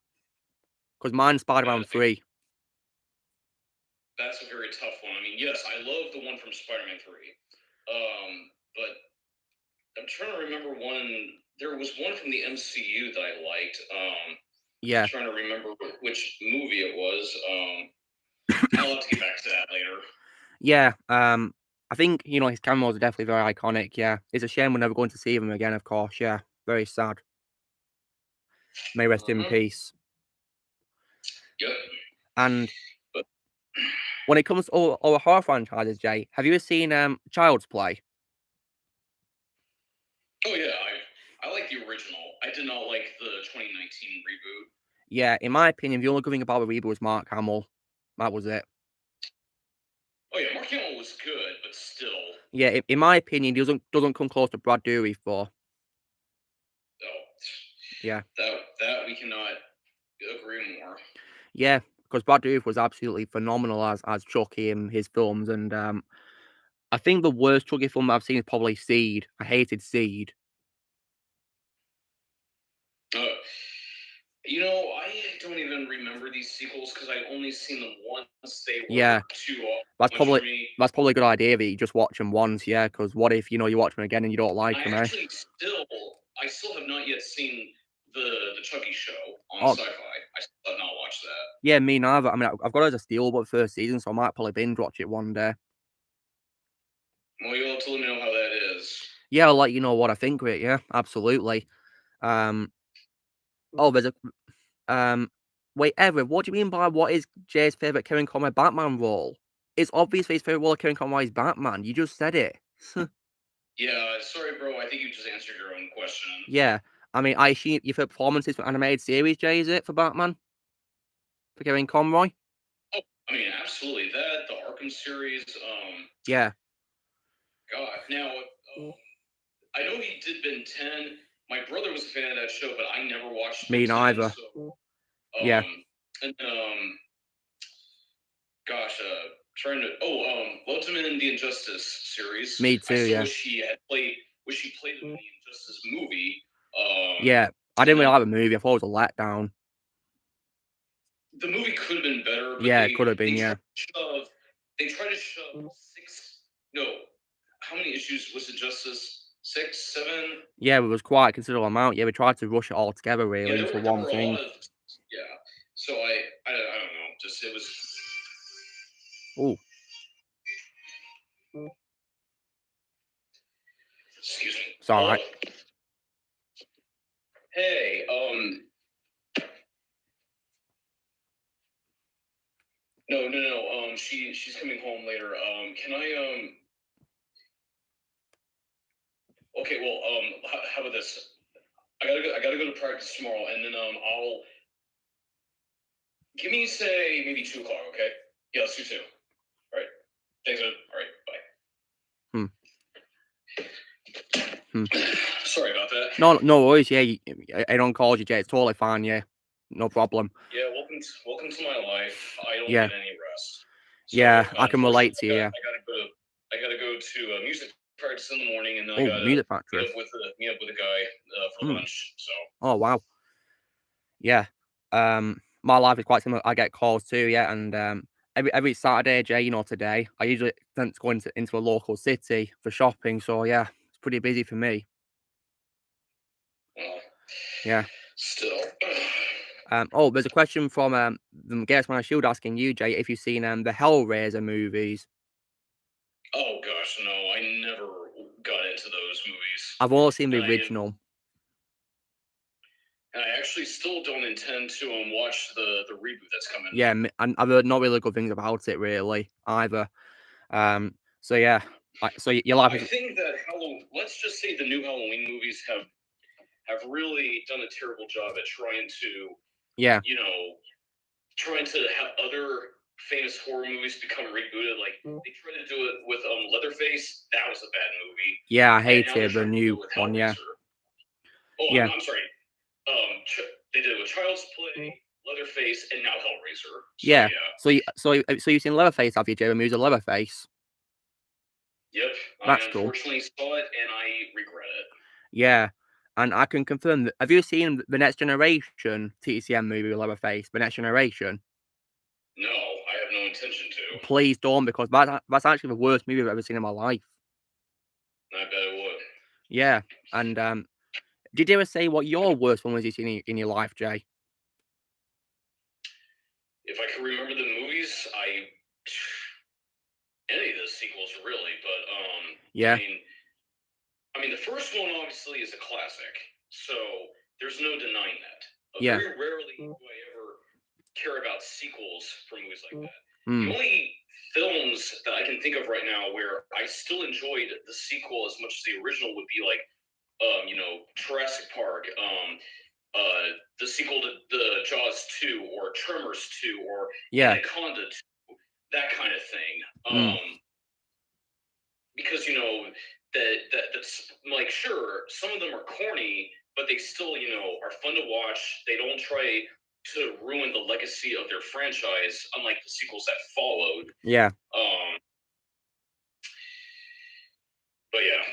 Because mine's Spider-Man 3. That's a very tough one. I mean, yes, I love the one from Spider-Man 3. But I'm trying to remember one. There was one from the MCU that I liked. Yeah. I'm trying to remember which movie it was. I'll have to get back to that later. Yeah. I think, his cameos are definitely very iconic. Yeah. It's a shame we're never going to see him again, of course. Yeah. Very sad. May rest in peace. Yep. And when it comes to all the horror franchises, Jay, have you ever seen Child's Play? Oh yeah, I like the original. I did not like the 2019 reboot. Yeah, in my opinion, the only good thing about the reboot was Mark Hamill. That was it. Oh yeah, Mark Hamill was good, but still. Yeah, in my opinion, he doesn't come close to Brad Dourif for. Oh. Yeah. That we cannot agree more. Yeah, because Brad Dourif was absolutely phenomenal as Chucky in his films, and I think the worst Chucky film I've seen is probably Seed. I hated Seed. I don't even remember these sequels because I only seen them once. They were too that's probably a good idea that you just watch them once. Yeah, because what if you watch them again and you don't like them? I still have not yet seen the Chucky show on Sci-Fi. I still have not watched that. Yeah, me neither. I mean, I've got it as a steelbook first season, so I might probably binge watch it one day. Well, you'll have to let me know how that is. Yeah, I'll let you know what I think of it. Yeah, absolutely. There's a wait, Everett, what do you mean by what is Jay's favorite Kevin Conroy Batman role? It's obviously his favorite role of Kevin Conroy is Batman. You just said it. Yeah, sorry, bro. I think you just answered your own question. Yeah, I mean, I assume your favorite performances for animated series, Jay, is it for Batman? For Kevin Conroy? Oh, I mean, absolutely. That the Arkham series. Yeah. God, now I know he did Ben 10. My brother was a fan of that show, but I never watched. Me neither. So, yeah. And gosh, trying to. Ultimate in the Injustice series. Me too. Yeah. Wish she played in the Injustice movie. Yeah, I didn't really like the movie. I thought it was a letdown. The movie could have been better. But yeah, it could have been. They tried to shove 6. No, how many issues was Injustice? 6, 7? Yeah, it was quite a considerable amount. Yeah, we tried to rush it all together really for one thing. Yeah, so I don't know. Just it was. Oh. Excuse me. It's all right. Hey, No. She's coming home later. Can I Okay, well, how about this? I gotta go to practice tomorrow, and then I'll give me say maybe 2:00. Okay? Yeah, let's do 2. All right. Thanks, man. All right. Bye. Sorry about that. No worries. Yeah, I don't call you, Jay. It's totally fine. Yeah, no problem. Yeah, welcome to my life. I don't Yeah. get any rest. Yeah, I can relate to you. Yeah. I gotta go to music practice in the morning, and then I Oh, gotta music meet practice. up with a guy for lunch. So Oh wow. Yeah. My life is quite similar. I get calls too. Yeah, and every Saturday, Jay, you know, today I usually tend to go into a local city for shopping. So yeah, it's pretty busy for me. well, Yeah. still. Oh, there's a question from the guest man Shield asking you, Jay, if you've seen the Hellraiser movies. Oh gosh, no! I never got into those movies. I've only seen the original. And I actually still don't intend to watch the reboot that's coming. Yeah, and I've heard not really good things about it really either. So yeah, so your life I is. think that let's just say the new Halloween movies have really done a terrible job at trying to, Yeah. trying to have other famous horror movies become rebooted. Like they tried to do it with Leatherface. That was a bad movie. Yeah, I And now hated they're the trying to do new it with one. Yeah. Oh, Yeah. I'm sorry. They did it with Child's Play, Leatherface, and now Hellraiser. Yeah. So you've seen Leatherface, have you, Jay? The movie Leatherface. Yep. That's I cool. unfortunately saw it, and I regret it. Yeah, and I can confirm that. Have you seen the Next Generation TCM movie with Leatherface? The Next Generation. No, I have no intention to. Please don't, because that's actually the worst movie I've ever seen in my life. I bet it would. Yeah, and did you ever say what your worst one was you've seen in your life, Jay? If I can remember the movies, any of the sequels really, but yeah. I mean, the first one obviously is a classic, so there's no denying that. Yeah. Very rarely do I ever care about sequels for movies like that. Mm. The only films that I can think of right now where I still enjoyed the sequel as much as the original would be like, Jurassic Park, the sequel to the Jaws 2 or Tremors 2 or Anaconda 2, that kind of thing. Because that's like, sure, some of them are corny, but they still are fun to watch. They don't try to ruin the legacy of their franchise, unlike the sequels that followed. Yeah. But yeah.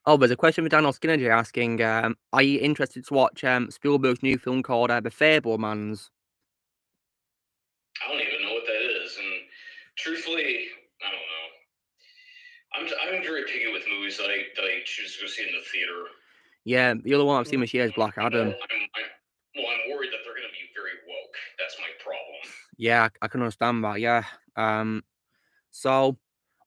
Oh, there's a question for Daniel Skinner asking, are you interested to watch Spielberg's new film called The Fabelmans? I don't even know what that is, and truthfully, I don't know. I'm very picky with movies that I choose to go see in the theater. Yeah, the other one I've seen this year is Black Adam. I'm worried that they're going to be very woke. That's my problem. Yeah, I can understand that. Yeah. So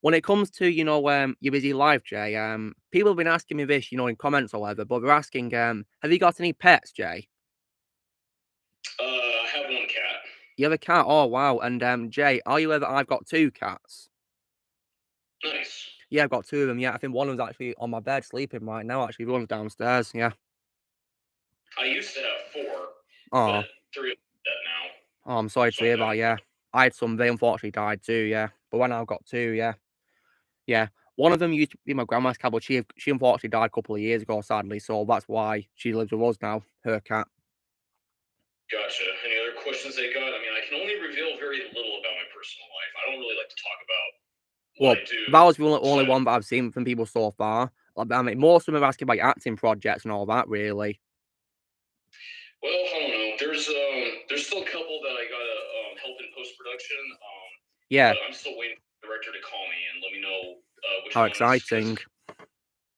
when it comes to your busy life, Jay, people have been asking me this, in comments or whatever, but they're asking, have you got any pets, Jay? I have one cat. You have a cat? Oh wow! And Jay, are you ever? I've got 2 cats. Nice. Yeah, I've got 2 of them. Yeah, I think one of them's actually on my bed sleeping right now. Actually, the one's downstairs. Yeah. I used to have 4. Oh. But 3 of them are dead now. Oh, I'm sorry to hear that. Yeah, I had some. They unfortunately died too. Yeah, but when I've got 2, yeah, yeah. One of them used to be my grandma's cat, but she unfortunately died a couple of years ago, sadly. So that's why she lives with us now. Her cat. Gotcha. Any other questions they got? I mean, I can only reveal very little about my personal life. I don't really like to talk about what I do. That was the only one that I've seen from people so far. I mean, most of them are asking about acting projects and all that, really. Well, I don't know. There's still a couple that I gotta help in post-production. Yeah. But I'm still waiting for the director to call me and let me know which How ones. exciting.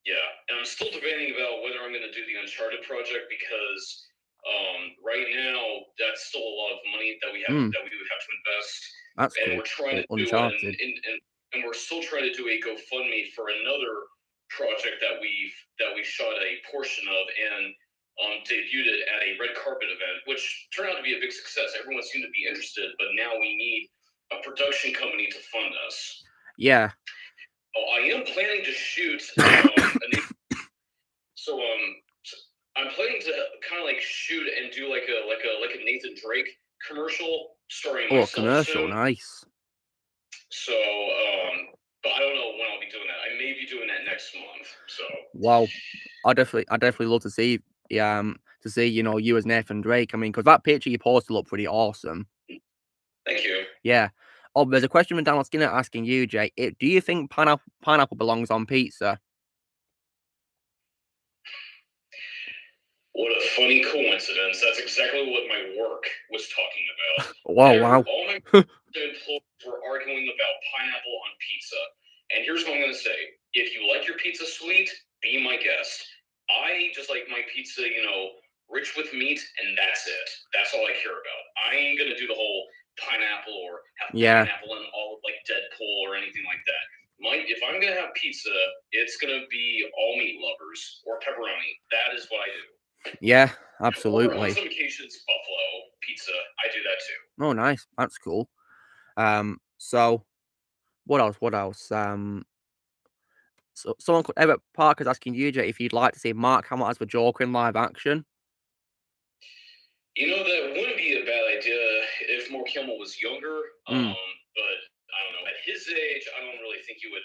Yeah, and I'm still debating about whether I'm going to do the Uncharted project because right now that's still a lot of money that we have that we would have to invest. That's and cool. We're trying to Uncharted. and we're still trying to do a GoFundMe for another project that we shot a portion of and debuted it at a red carpet event, which turned out to be a big success. Everyone seemed to be interested, but now we need a production company to fund us. Yeah. Oh, I am planning to shoot. So I'm planning to kind of like shoot and do like a Nathan Drake commercial starring myself. Commercial, soon. nice. So but I don't know when I'll be doing that. I may be doing that next month. So. Wow, I definitely love to see you as Nathan Drake. I mean, because that picture you posted looked pretty awesome. Thank you. Yeah. Oh, there's a question from Daniel Skinner asking you, Jay. Do you think pineapple belongs on pizza? What a funny coincidence. That's exactly what my work was talking about. Wow, wow. All my employees were arguing about pineapple on pizza. And here's what I'm going to say. If you like your pizza sweet, be my guest. I just like my pizza, rich with meat, and that's it. That's all I care about. I ain't going to do the whole pineapple or have pineapple in all of like Deadpool or anything like that. If I'm going to have pizza, it's going to be all meat lovers or pepperoni. That is what I do. Yeah, Or absolutely. on some occasions, buffalo pizza. I do that too. Oh, nice. That's cool. So what else? So someone called Everett Parker's asking you, Jay, if you'd like to see Mark Hamill as the Joker in live action. That wouldn't be a bad idea if Mark Hamill was younger. But I don't know. At his age, I don't really think he would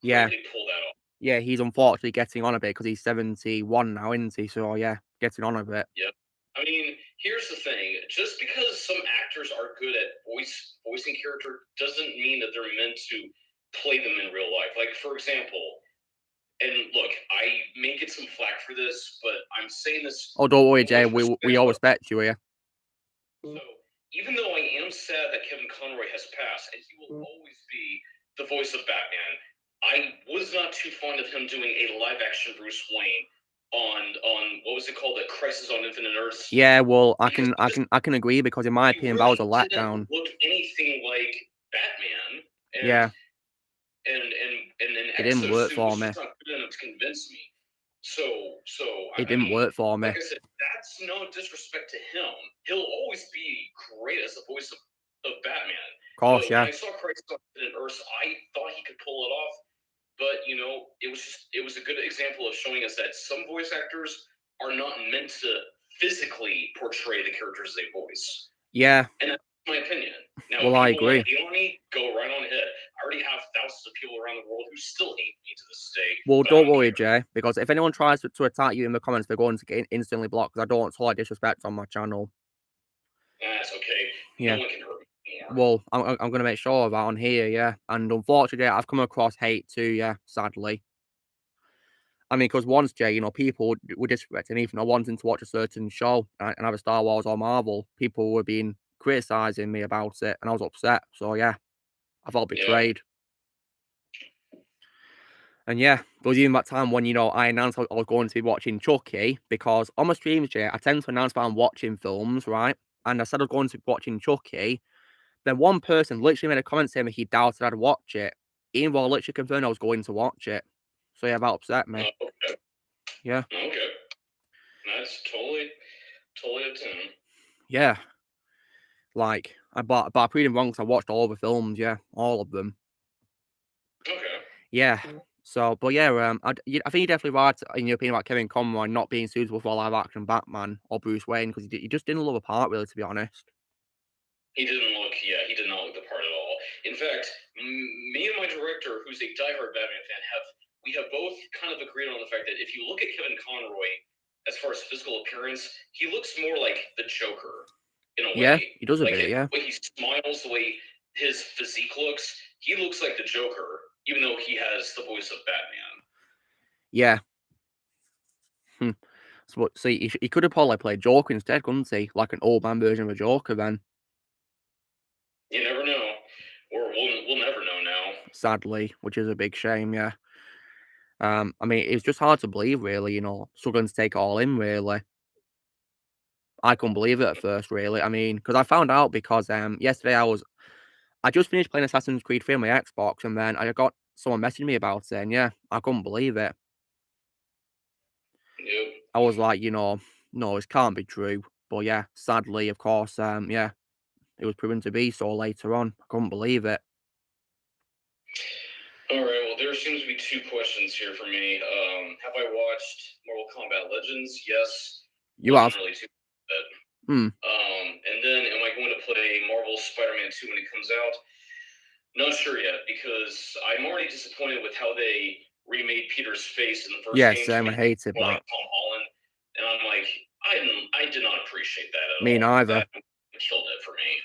really pull that off. Yeah, he's unfortunately getting on a bit because he's 71 now, isn't he? So yeah, getting on a bit. Yep. I mean, here's the thing. Just because some actors are good at voicing character doesn't mean that they're meant to play them in real life. Like, for example, and look, I may get some flack for this, but I'm saying this. Oh, don't worry, Jay. We all respect you here. So, even though I am sad that Kevin Conroy has passed, and he will always be the voice of Batman, I was not too fond of him doing a live-action Bruce Wayne on what was it called, the Crisis on Infinite Earths. Yeah, well, I can agree because in my opinion that was a letdown. Look anything like Batman. And, yeah. And it didn't work for me. Not good enough to convince me. So it didn't work for me. Like I said, that's no disrespect to him. He'll always be great as the voice of Batman. Of course, yeah. When I saw Crisis on Infinite Earths, I thought he could pull it off. But it was a good example of showing us that some voice actors are not meant to physically portray the characters they voice. Yeah. And that's my opinion. Now, well, I agree. Go right on ahead. I already have thousands of people around the world who still hate me to this day. Well, don't worry, Jay, because if anyone tries to attack you in the comments, they're going to get instantly blocked because I don't tolerate disrespect on my channel. That's okay. Yeah. No one can hurt me. Well, I'm going to make sure of that on here, yeah. And unfortunately, I've come across hate too, yeah, sadly. I mean, because once, Jay, people were disrespecting me for not wanting to watch a certain show, and either Star Wars or Marvel. People were being criticizing me about it, and I was upset. So, yeah, I felt betrayed. Yeah. And, yeah, there was even that time when, I announced I was going to be watching Chucky, because on my streams, Jay, I tend to announce that I'm watching films, right? And I said I was going to be watching Chucky. Then one person literally made a comment saying that he doubted I'd watch it, even though I literally confirmed I was going to watch it. So yeah, that upset me. Okay. Yeah. Okay. That's totally up to him. Yeah. Like, but I proved him wrong because I watched all the films, yeah, all of them. Okay. Yeah. So, but yeah, I think you're definitely right in your opinion about Kevin Conroy not being suitable for live action Batman or Bruce Wayne because he just didn't love the part, really, to be honest. He did not look the part at all. In fact, me and my director, who's a diehard Batman fan, we have both kind of agreed on the fact that if you look at Kevin Conroy, as far as physical appearance, he looks more like the Joker in a way. Yeah, he does a bit, yeah. The way he smiles, the way his physique looks, he looks like the Joker, even though he has the voice of Batman. Yeah. So see, he could have probably played Joker instead, couldn't he? Like an old man version of a Joker, then. You never know. Or we'll never know now. Sadly, which is a big shame, yeah. I mean, it's just hard to believe, really, struggling to take it all in, really. I couldn't believe it at first, really. I mean, because I found out because yesterday I just finished playing Assassin's Creed 3 on my Xbox, and then I got someone messaging me about it, and yeah, I couldn't believe it. Yep. I was like, no, it can't be true. But yeah, sadly, of course, yeah, it was proven to be so later on. I couldn't believe it. All right, well, there seems to be two questions here for me. Have I watched Mortal Kombat Legends? Yes. You have. Really too bad. And then, am I going to play Marvel Spider-Man 2 when it comes out? Not sure yet, because I'm already disappointed with how they remade Peter's face in the first Yeah, game. Sam, I hated that. Like Tom Holland, and I'm like, I did not appreciate that at all. Me neither. That killed it for me.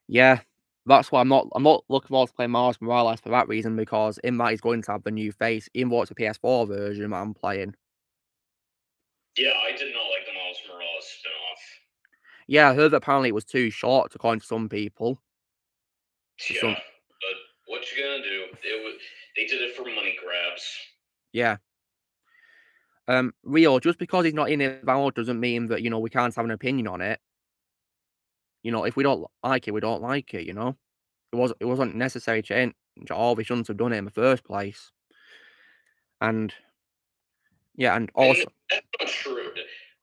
Yeah, that's why I'm not looking forward to playing Miles Morales for that reason, because in that he's going to have the new face, even though it's a PS4 version that I'm playing. Yeah, I did not like the Miles Morales spinoff. Yeah, I heard that apparently it was too short, according to some people. Yeah, but what you gonna do? They did it for money grabs. Yeah. Rio, just because he's not in it doesn't mean that, you know, we can't have an opinion on it. You know, if we don't like it, we don't like it, you know? It wasn't necessary change at all. We shouldn't have done it in the first place. And yeah, and also that's not true.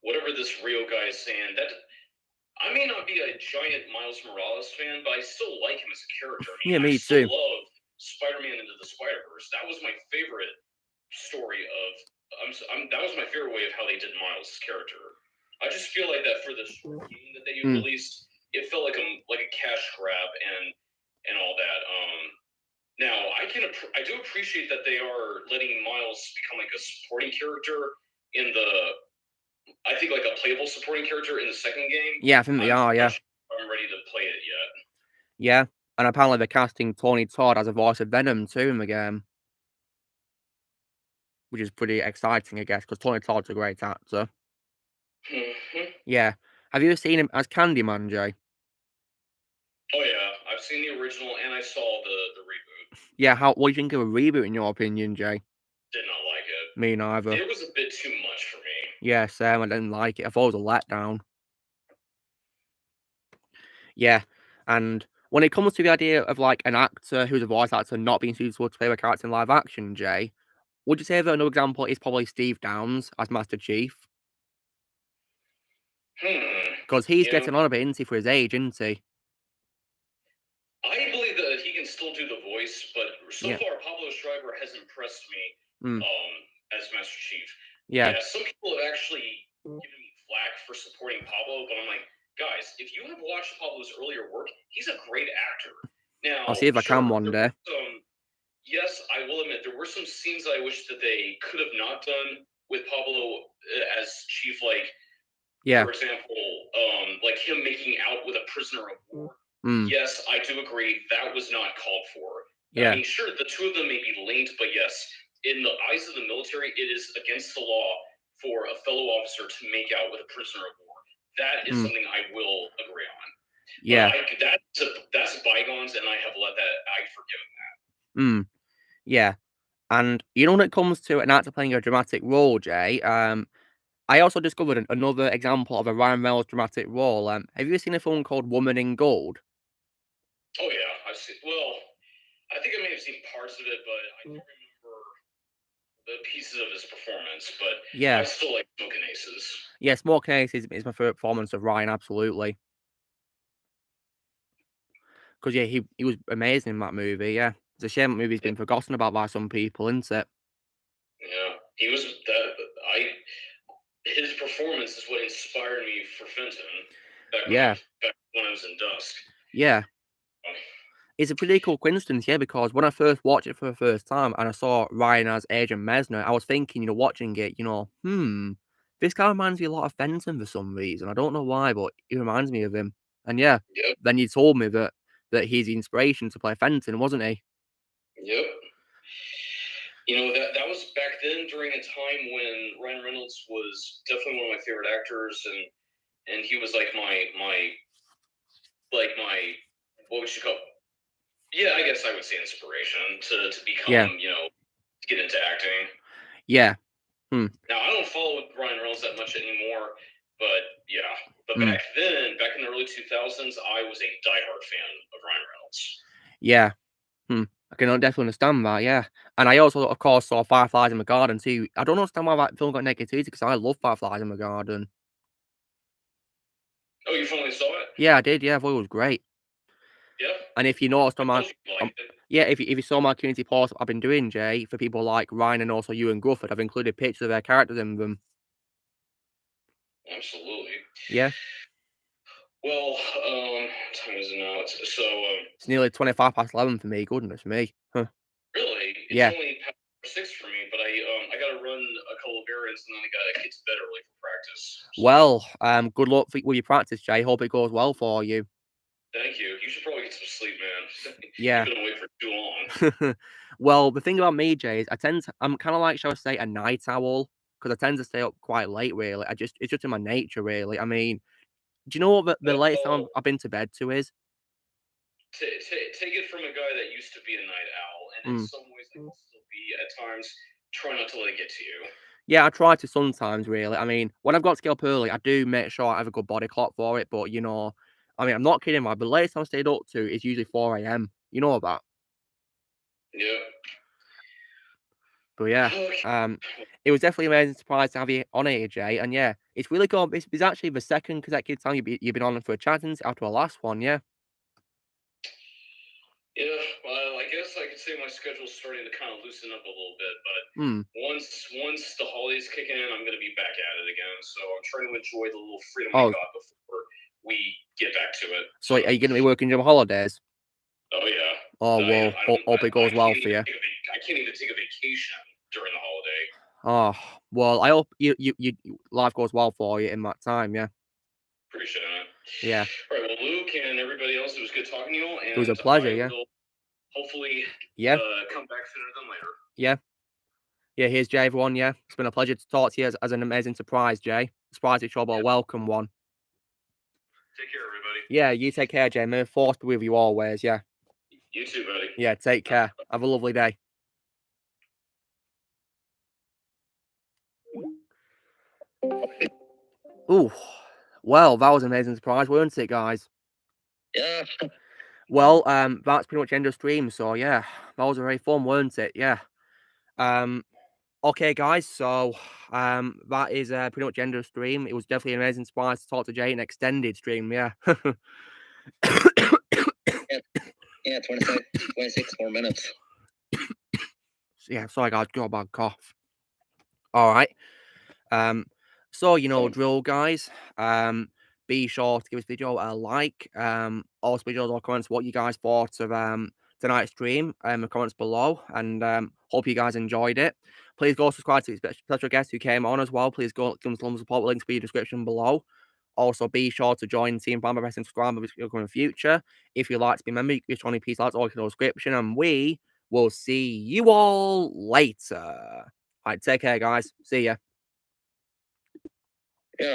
Whatever this Rio guy is saying, that I may not be a giant Miles Morales fan, but I still like him as a character. I mean, yeah, me I still too. love Spider-Man Into the Spider-Verse. That was my favorite story of. That was my favorite way of how they did Miles' character. I just feel like that for the short game that they released, it felt like a cash grab and all that. Now I do appreciate that they are letting Miles become like a supporting character in the. I think like a playable supporting character in the second game. Yeah, I think they are. Yeah, I'm ready to play it yet. Yeah, and apparently they're casting Tony Todd as a voice of Venom too in the game, which is pretty exciting, I guess, because Tony Todd's a great actor. Yeah, have you ever seen him as Candyman, Jay? Oh yeah, I've seen the original and I saw the reboot. Yeah, what do you think of a reboot in your opinion, Jay? Did not like it. Me neither. It was a bit too much for me. Yeah, Sam, I didn't like it. I thought it was a letdown. Yeah, and when it comes to the idea of like an actor who's a voice actor not being suitable to play a character in live action, Jay, would you say that another example is probably Steve Downes as Master Chief? Because he's getting on a bit, isn't he, for his age, isn't he? I believe that he can still do the voice, but so far Pablo Schreiber has impressed me as Master Chief. Yeah, some people have actually given me flack for supporting Pablo, but I'm like, guys, if you have watched Pablo's earlier work, he's a great actor. Now, I'll see if I can one day. Yes, I will admit there were some scenes I wish that they could have not done with Pablo as Chief, like for example, like him making out with a prisoner of war. Yes, I do agree that was not called for. I mean, sure, the two of them may be linked, but yes, in the eyes of the military, it is against the law for a fellow officer to make out with a prisoner of war. That is something I will agree on. Yeah, that's bygones, and I have let that. I've forgiven that. Yeah, and you know when it comes to an actor playing a dramatic role, Jay, I also discovered another example of a Ryan Reynolds dramatic role. Have you seen a film called Woman in Gold? Oh yeah, I've seen. Well, I think I may have seen parts of it, but I don't remember the pieces of his performance. But I still like Smoking Aces. Yeah, Smoking Aces is my favorite performance of Ryan, absolutely. Because yeah, he was amazing in that movie. Yeah, it's a shame that movie's been forgotten about by some people, isn't it? Yeah, he was his performance is what inspired me for Fenton. Back when I was in Dusk. Yeah. It's a pretty cool coincidence, yeah, because when I first watched it for the first time and I saw Ryan as Agent Mesner, I was thinking, you know, watching it, you know, this guy reminds me a lot of Fenton for some reason. I don't know why, but he reminds me of him. And yeah, then you told me that he's the inspiration to play Fenton, wasn't he? Yep. You know, that was back then during a time when Ryan Reynolds was definitely one of my favorite actors, and he was like my what would you call? Yeah, I guess I would say inspiration to become, you know, to get into acting. Yeah. Now I don't follow Ryan Reynolds that much anymore, but yeah. But back then, back in the early 2000s, I was a diehard fan of Ryan Reynolds. Yeah. I can definitely understand that, yeah. And I also, of course, saw Fireflies in the Garden too. I don't understand why that film got negativity, because I love Fireflies in the Garden. Oh, you finally saw it? Yeah, I did. Yeah, I thought it was great. Yeah. And if you noticed on my, if you saw my community post I've been doing, Jay, for people like Ryan and also you and Grufford, I've included pictures of their characters in them. Absolutely. Yeah. Well, what time is it now? So, It's nearly 25 past 11 for me. Goodness me. Huh. really, it's Yeah. only past 6 for me, but I gotta run a couple of errands and then I gotta get to bed early for practice. So, Well, good luck with your practice, Jay. Hope it goes well for you. thank you. You should probably get some sleep, man. Yeah. You've been awake for too long. Well, the thing about me, Jay, is I'm kind of like, shall I say, a night owl because I tend to stay up quite late. Really, it's just in my nature. Really, I mean, do you know what the latest time I've been to bed to is? Take it from a guy that used to be a night owl, and in some ways I can still be at times. Try not to let it get to you. Yeah, I try to sometimes. Really, I mean, when I've got to get up early, I do make sure I have a good body clock for it. But I mean, I'm not kidding. The latest time I stayed up to is usually 4 a.m. You know that? Yeah. But yeah, it was definitely an amazing surprise to have you on here, Jay. And yeah, it's really cool. It's actually the second consecutive time you've been on for a chat after the last one, yeah. Yeah, well, I guess I could say my schedule's starting to kind of loosen up a little bit, but once the holidays kick in, I'm going to be back at it again. So I'm trying to enjoy the little freedom I got before we get back to it. So are you going to be working during holidays? Oh yeah. Oh well, hope it goes well for you. I can't even take a vacation during the holiday. Oh well, I hope you life goes well for you in that time. Yeah. Appreciate it. Yeah. All right. Well, Luke and everybody else, it was good talking to you all. And it was a pleasure. Yeah. Hopefully. Yeah. Come back sooner than later. Yeah. Yeah. Here's Jay, everyone. Yeah. It's been a pleasure to talk to you as an amazing surprise, Jay. Surprise is trouble, a welcome one. Take care, everybody. Yeah. You take care, Jay. May the force be with you always. Yeah. You too, buddy. Yeah. Take care. Have a lovely day. Ooh, well, that was an amazing surprise, weren't it, guys? Yeah. Well, that's pretty much end of stream. So yeah, that was very fun, weren't it? Yeah. Okay, guys. So that is pretty much end of stream. It was definitely an amazing surprise to talk to Jay in extended stream. Yeah. Yeah, 26 more minutes. Yeah, sorry guys, got a bad cough. All right. So drill, guys. Be sure to give this video a like. Also videos or comments what you guys thought of tonight's stream in the comments below, and hope you guys enjoyed it. Please go subscribe to the special guest who came on as well. Please go give them some support. Links in the description below. Also, be sure to join Team Bamba Press and subscribe in the future. If you'd like to be a member, you can join me, peace out, or in the description, and we will see you all later. All right, take care, guys. See ya.